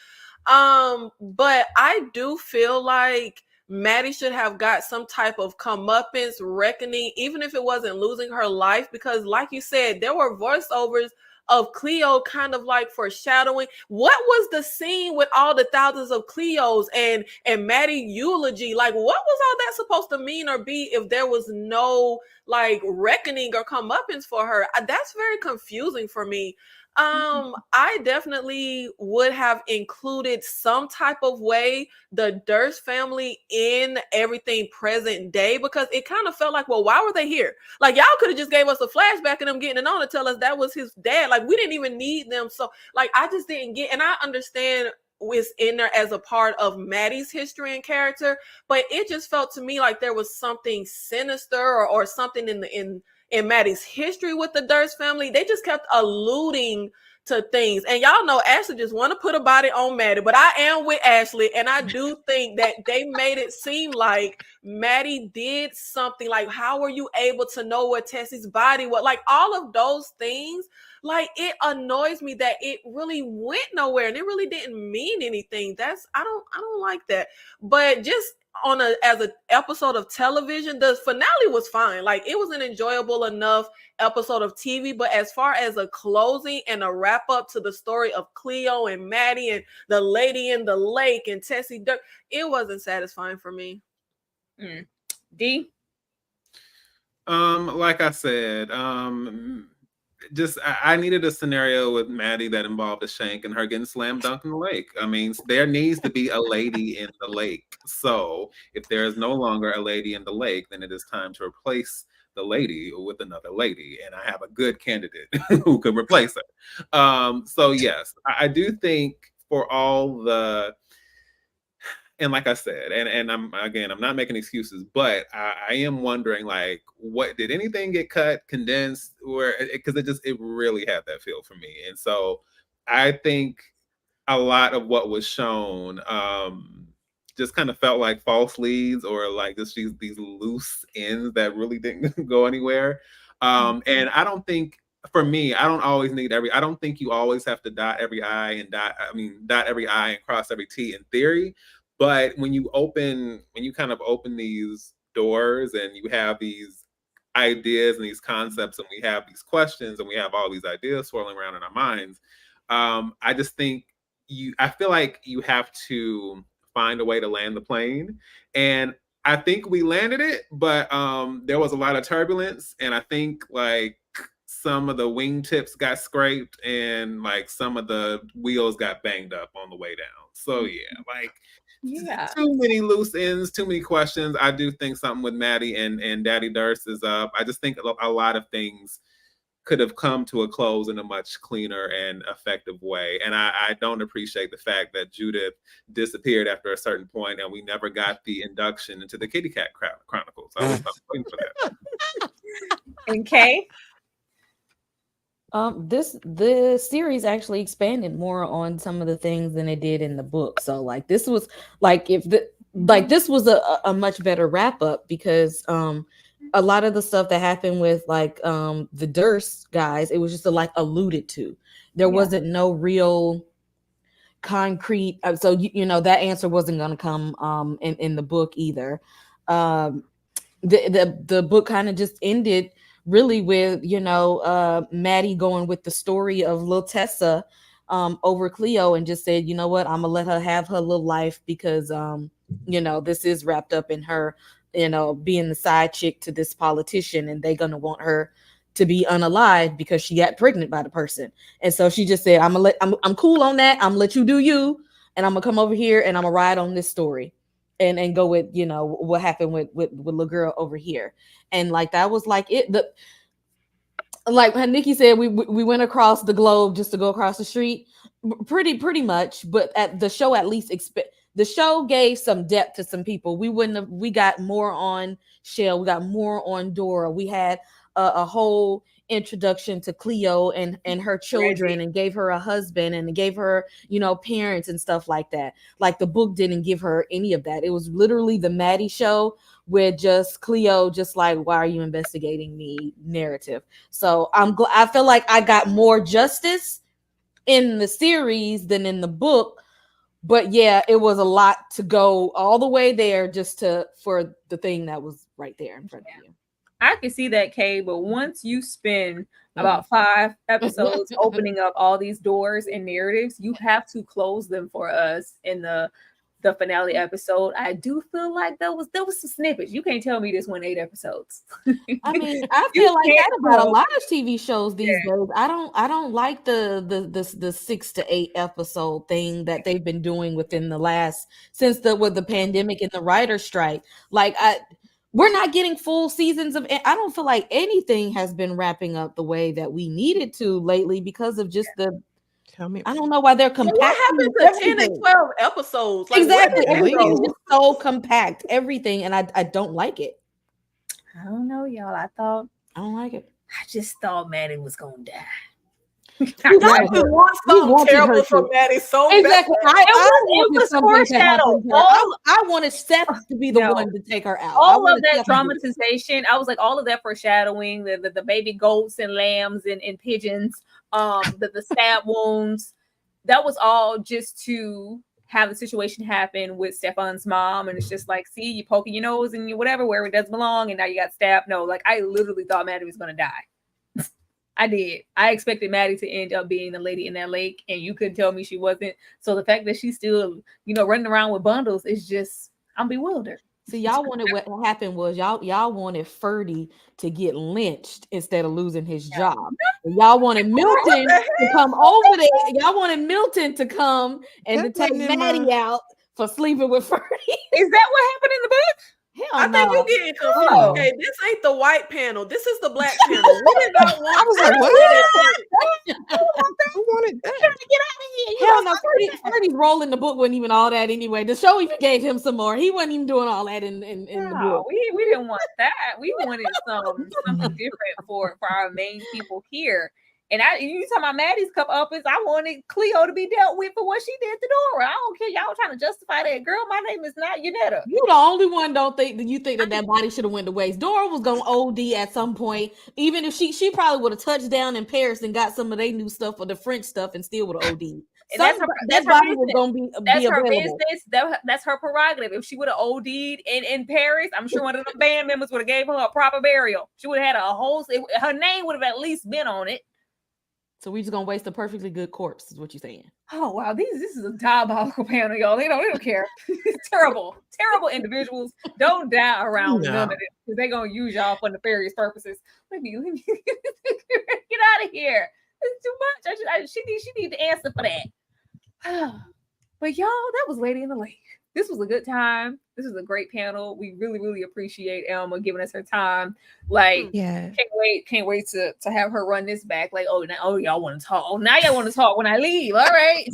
But I do feel like Maddie should have got some type of comeuppance, reckoning, even if it wasn't losing her life, because like you said, there were voiceovers of Cleo kind of like foreshadowing. What was the scene with all the thousands of Cleos and Maddie eulogy? Like, what was all that supposed to mean or be if there was no like reckoning or comeuppance for her? That's very confusing for me. I definitely would have included some type of way the Durst family in everything present day, because it kind of felt like, well, why were they here? Like, y'all could have just gave us a flashback of them getting it on to tell us that was his dad. Like, we didn't even need them. So, like, I just didn't get, and I understand it's in there as a part of Maddie's history and character, but it just felt to me like there was something sinister or something in Maddie's history with the Durst family. They just kept alluding to things. And y'all know Ashley just want to put a body on Maddie, but I am with Ashley, and I do think that they made it seem like Maddie did something. Like, how were you able to know what Tessie's body was? Like, all of those things, like, it annoys me that it really went nowhere and it really didn't mean anything. I don't like that. But just as an episode of television, the finale was fine. Like, it was an enjoyable enough episode of TV, but as far as a closing and a wrap up to the story of Cleo and Maddie and the lady in the lake and Tessie Durst, it wasn't satisfying for me. D? Like I said, just I needed a scenario with Maddie that involved a shank and her getting slam dunked in the lake. I mean, there needs to be a lady in the lake. So if there is no longer a lady in the lake, then it is time to replace the lady with another lady, and I have a good candidate who could replace her. So yes, I do think for all the, and like I said, and I'm not making excuses, but I am wondering, like, what did anything get cut, condensed, or because it really had that feel for me. And so I think a lot of what was shown just kind of felt like false leads, or like just these loose ends that really didn't go anywhere. And I don't think, for me, I don't think you always have to dot every I and dot every I and cross every T in theory. But when you kind of open these doors and you have these ideas and these concepts and we have these questions and we have all these ideas swirling around in our minds, I just think I feel like you have to find a way to land the plane. And I think we landed it, but there was a lot of turbulence, and I think like some of the wingtips got scraped and like some of the wheels got banged up on the way down. So too many loose ends, too many questions. I do think something with Maddie and Daddy Durst is up. I just think a lot of things could have come to a close in a much cleaner and effective way. And I don't appreciate the fact that Judith disappeared after a certain point and we never got the induction into the Kitty Cat Chronicles. I was waiting for that. And Kay? The series actually expanded more on some of the things than it did in the book. So like this was like this was a much better wrap up because a lot of the stuff that happened with like the Durst guys, it was just like alluded to. There wasn't no real concrete. So you know that answer wasn't going to come in the book either. The book kind of just ended really with Maddie going with the story of Lil Tessa over Cleo and just said, you know what, I'm gonna let her have her little life because this is wrapped up in her being the side chick to this politician, and they're gonna want her to be unalive because she got pregnant by the person. And so she just said, I'm cool on that. I'm gonna let you do you, and I'm gonna come over here and I'm gonna ride on this story and go with what happened with little girl over here. And like that was like it. Like Nikki said, we went across the globe just to go across the street, pretty much. But at the show, at least the show gave some depth to some people. We got more on Shell, we got more on Dora. We had a whole introduction to Cleo and her children, Reggie, and gave her a husband and gave her parents and stuff like that. Like the book didn't give her any of that. It was literally the Maddie show with just Cleo, just like, why are you investigating me narrative. So I feel like I got more justice in the series than in the book. But yeah, it was a lot to go all the way there just for the thing that was right there in front of you. I can see that, Kay, but once you spend about 5 episodes opening up all these doors and narratives, you have to close them for us in the finale episode. I do feel like there was some snippets. You can't tell me this went 8 episodes. I mean, I feel like that about a lot of TV shows these days. I don't like the 6 to 8 episode thing that they've been doing within the last with the pandemic and the writer's strike. Like we're not getting full seasons of. I don't feel like anything has been wrapping up the way that we needed to lately because of just the. I don't know why they're compact. What happened to 10 and 12 episodes? Like, exactly. Everything is just so compact. Everything, and I don't like it. I don't know, y'all. I don't like it. I just thought Maddie was gonna die. You want something terrible from Maddie so exactly. bad. It was foreshadow. I wanted Seth to be the one to take her out. All of that dramatization. I was like, all of that foreshadowing, the baby goats and lambs and pigeons, the stab wounds. That was all just to have the situation happen with Stefan's mom, and it's just like, see, you poking your nose and whatever where it doesn't belong, and now you got stabbed. No, like I literally thought Maddie was gonna die. I did. I expected Maddie to end up being the lady in that lake, and you couldn't tell me she wasn't. So the fact that she's still, running around with bundles is just, I'm bewildered. See, y'all wanted what happened was y'all wanted Ferdy to get lynched instead of losing his job. Y'all wanted Milton to come over there. Y'all wanted Milton to come and to take Maddie out for sleeping with Ferdy. Is that what happened in the book? I think you getting confused. Okay, this ain't the white panel. This is the black panel. We did not want. I was like, what? Who wanted that? Trying to get out of here. Hell no, Ferdy's rolling the book wasn't even all that anyway. The show even gave him some more. He wasn't even doing all that in the book. We didn't want that. We wanted something different for our main people here. And you talking about Maddie's cup uppers, I wanted Cleo to be dealt with for what she did to Dora. I don't care. Y'all trying to justify that. Girl, my name is not Yunetta. You the only one you think that body should have went to waste. Dora was going to OD at some point. Even if she probably would have touched down in Paris and got some of their new stuff or the French stuff and still would have OD'd. That's her business. That's her prerogative. If she would have OD'd in Paris, I'm sure one of the band members would have gave her a proper burial. She would have had a whole. Her name would have at least been on it. So we just gonna waste a perfectly good corpse, is what you're saying? Oh wow, this is a diabolical panel, y'all. They don't care. It's terrible individuals. Don't die around none of it because they're gonna use y'all for nefarious purposes. Let me get out of here. It's too much. She need to answer for that. But y'all, that was Lady in the Lake. this was a good time. This was a great panel. We really, really appreciate Alma giving us her time. Like, Yeah. can't wait to have her run this back. Like, y'all want to talk. Oh, now y'all want to talk when I leave. All right.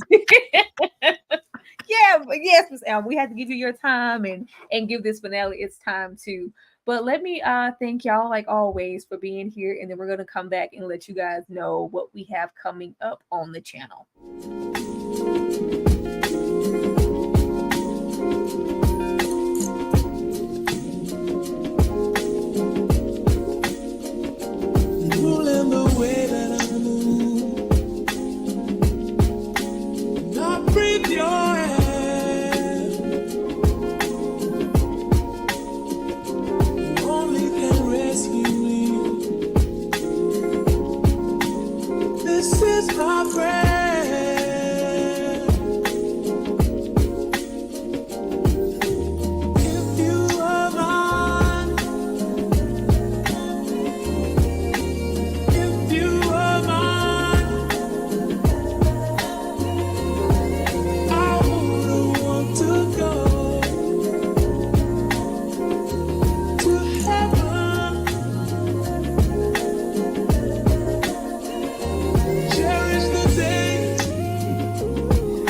Yeah, but yes, Miss Alma, we had to give you your time and give this finale its time too. But let me thank y'all like always for being here, and then we're gonna come back and let you guys know what we have coming up on the channel. Ruling the way that I move. Now breathe your air. You only can rescue me. This is my prayer. If you are mine, if you are mine, I wouldn't want to go to heaven. Cherish the day,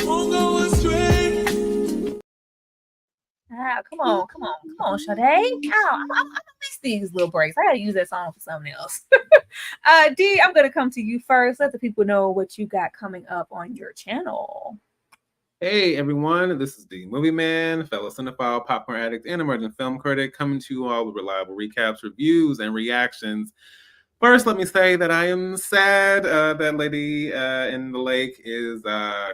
won't go astray. Come on, Sade. I miss these little breaks. I gotta use that song for something else. D, I'm gonna come to you first. Let the people know what you got coming up on your channel. Hey everyone, this is the Movieman, fellow cinephile, popcorn addict, and emerging film critic, coming to you all with reliable recaps, reviews, and reactions. First, let me say that I am sad that Lady in the Lake is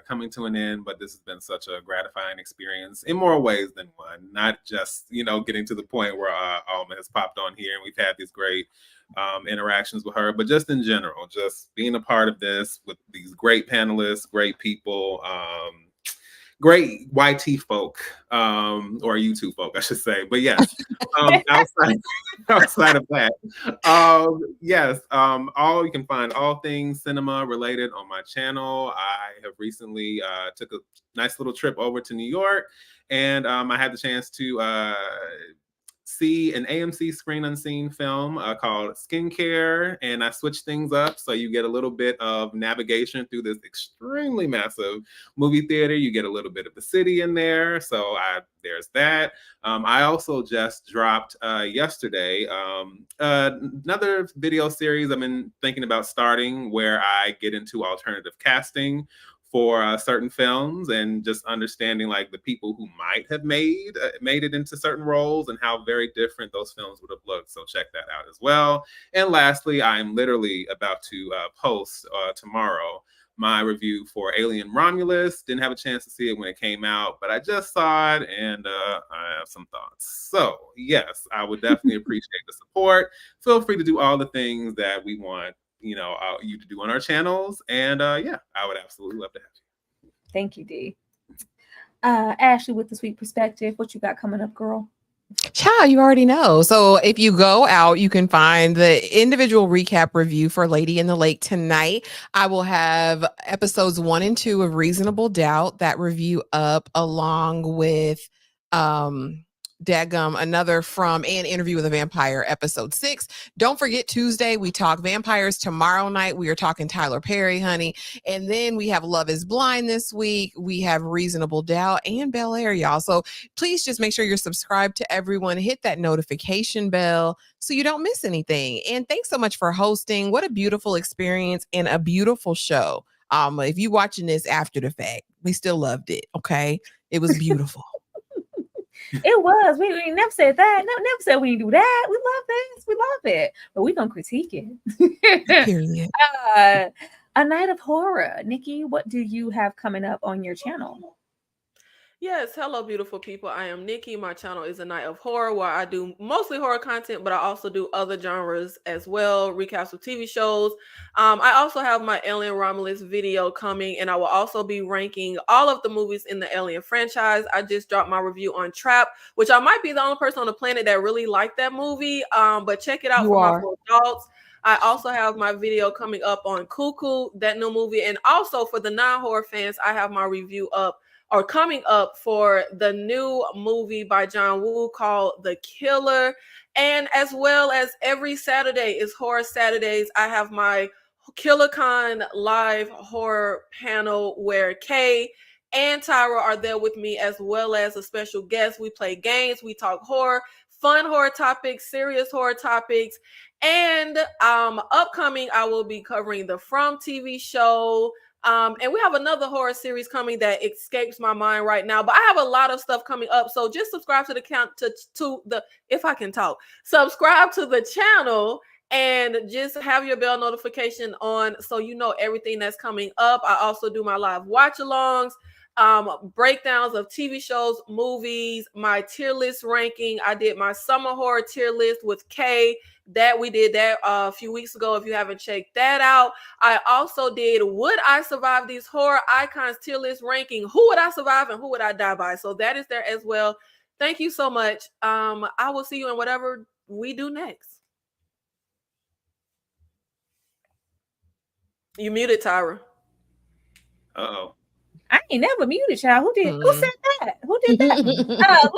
coming to an end, but this has been such a gratifying experience in more ways than one. Not just, getting to the point where Alma has popped on here and we've had these great interactions with her, but just in general, just being a part of this with these great panelists, great people, great YT folk, or YouTube folk, I should say. But yes, outside of that, yes, all you can find all things cinema related on my channel. I have recently took a nice little trip over to New York, and I had the chance to see an AMC Screen Unseen film called Skincare, and I switched things up so you get a little bit of navigation through this extremely massive movie theater. You get a little bit of the city in there, so there's that. I also just dropped yesterday another video series I've been thinking about starting, where I get into alternative casting for certain films and just understanding like the people who might have made it into certain roles and how very different those films would have looked. So check that out as well. And lastly, I'm literally about to post tomorrow my review for Alien Romulus. Didn't have a chance to see it when it came out, but I just saw it and I have some thoughts. So yes, I would definitely appreciate the support. Feel free to do all the things that we want you to do on our channels, and yeah, I would absolutely love to have you. Thank you, D. Ashley, with the sweet perspective, what you got coming up, girl? Child, you already know. So if you go out, you can find the individual recap review for Lady in the Lake tonight. I will have episodes 1 and 2 of Reasonable Doubt, that review up, along with another from An Interview with a Vampire, episode 6. Don't forget, Tuesday we talk vampires. Tomorrow night we are talking Tyler Perry, honey. And then we have Love is Blind this week. We have Reasonable Doubt and Bel Air, y'all. So please just make sure you're subscribed to everyone. Hit that notification bell so you don't miss anything. And thanks so much for hosting. What a beautiful experience and a beautiful show. If you watching this after the fact, we still loved it. Okay, it was beautiful. It was. We never said that. Never said we didn't do that. We love this. We love it. But we gonna critique it. Period. A Night of Horror. Nikki, what do you have coming up on your channel? Yes, hello, beautiful people. I am Nikki. My channel is A Night of Horror, where I do mostly horror content, but I also do other genres as well, recaps of TV shows. I also have my Alien Romulus video coming, and I will also be ranking all of the movies in the Alien franchise. I just dropped my review on Trap, which I might be the only person on the planet that really liked that movie, but check it out for my full adults. I also have my video coming up on Cuckoo, that new movie, and also for the non-horror fans, I have my review up or coming up for the new movie by John Woo called The Killer. And as well as every Saturday is Horror Saturdays, I have my KillerCon live horror panel where Kay and Tyra are there with me, as well as a special guest. We play games, we talk horror, fun horror topics, serious horror topics. And upcoming, I will be covering the From TV show. And we have another horror series coming that escapes my mind right now, but I have a lot of stuff coming up. So just subscribe to the if I can talk, subscribe to the channel and just have your bell notification on so you know everything that's coming up. I also do my live watch-alongs, breakdowns of TV shows, movies, my tier list ranking. I did my summer horror tier list with Kay. We did that a few weeks ago. If you haven't checked that out, I also did Would I Survive These Horror Icons tier list ranking. Who would I survive and who would I die by? So that is there as well. Thank you so much. I will see you in whatever we do next. You muted, Tyra. Uh-oh. I ain't never muted y'all. Who did? Who said that? Who did that?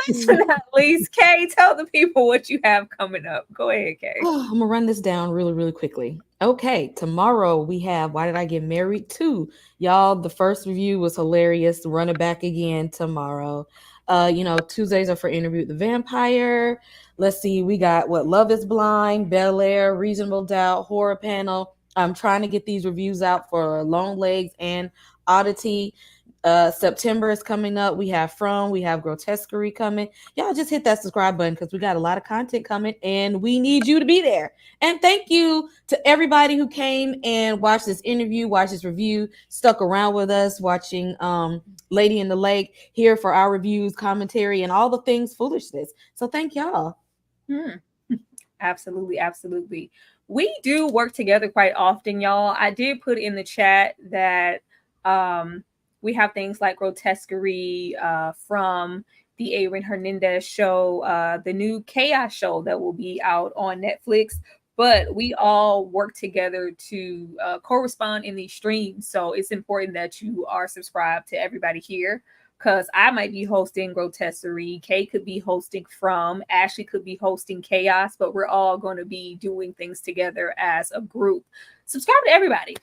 Last but not least, Kay, tell the people what you have coming up. Go ahead, Kay. I'm gonna run this down really, really quickly. Okay, tomorrow we have Why Did I Get Married 2? Y'all, the first review was hilarious. Run it back again tomorrow. Tuesdays are for Interview with the Vampire. Let's see, we got Love is Blind, Bel Air, Reasonable Doubt, Horror Panel. I'm trying to get these reviews out for Long Legs and Oddity. September is coming up. We have Grotesquerie coming. Y'all just hit that subscribe button because we got a lot of content coming and we need you to be there. And thank you to everybody who came and watched this interview, watched this review, stuck around with us, watching Lady in the Lake, here for our reviews, commentary, and all the things foolishness. So thank y'all. Absolutely, absolutely. We do work together quite often, y'all. I did put in the chat that we have things like Grotesquerie from the Aaron Hernandez show, the new Chaos show that will be out on Netflix. But we all work together to correspond in these streams. So it's important that you are subscribed to everybody here, because I might be hosting Grotesquerie, Kay could be hosting From, Ashley could be hosting Chaos, but we're all going to be doing things together as a group. Subscribe to everybody.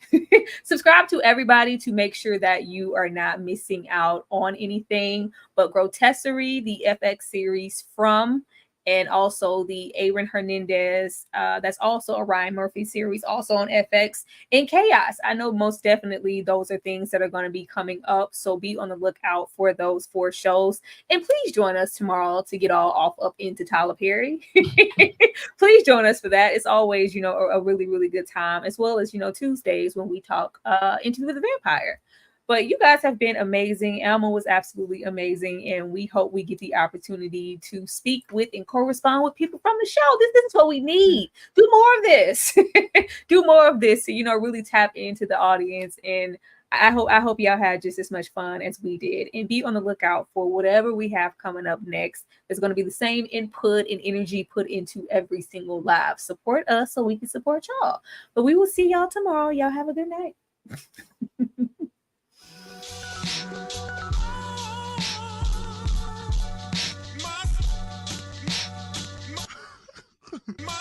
Subscribe to everybody to make sure that you are not missing out on anything. But Grotesquerie, the FX series From, and also the Aaron Hernandez, that's also a Ryan Murphy series, also on FX, and Chaos. I know most definitely those are things that are going to be coming up, so be on the lookout for those 4 shows. And please join us tomorrow to get all off up into Tyler Perry. Please join us for that. It's always, a really, really good time, as well as, Tuesdays when we talk Interview with the Vampire. But you guys have been amazing. Alma was absolutely amazing. And we hope we get the opportunity to speak with and correspond with people from the show. This is what we need. Do more of this. Do more of this. So, really tap into the audience. And I hope y'all had just as much fun as we did. And be on the lookout for whatever we have coming up next. There's going to be the same input and energy put into every single live. Support us so we can support y'all. But we will see y'all tomorrow. Y'all have a good night. My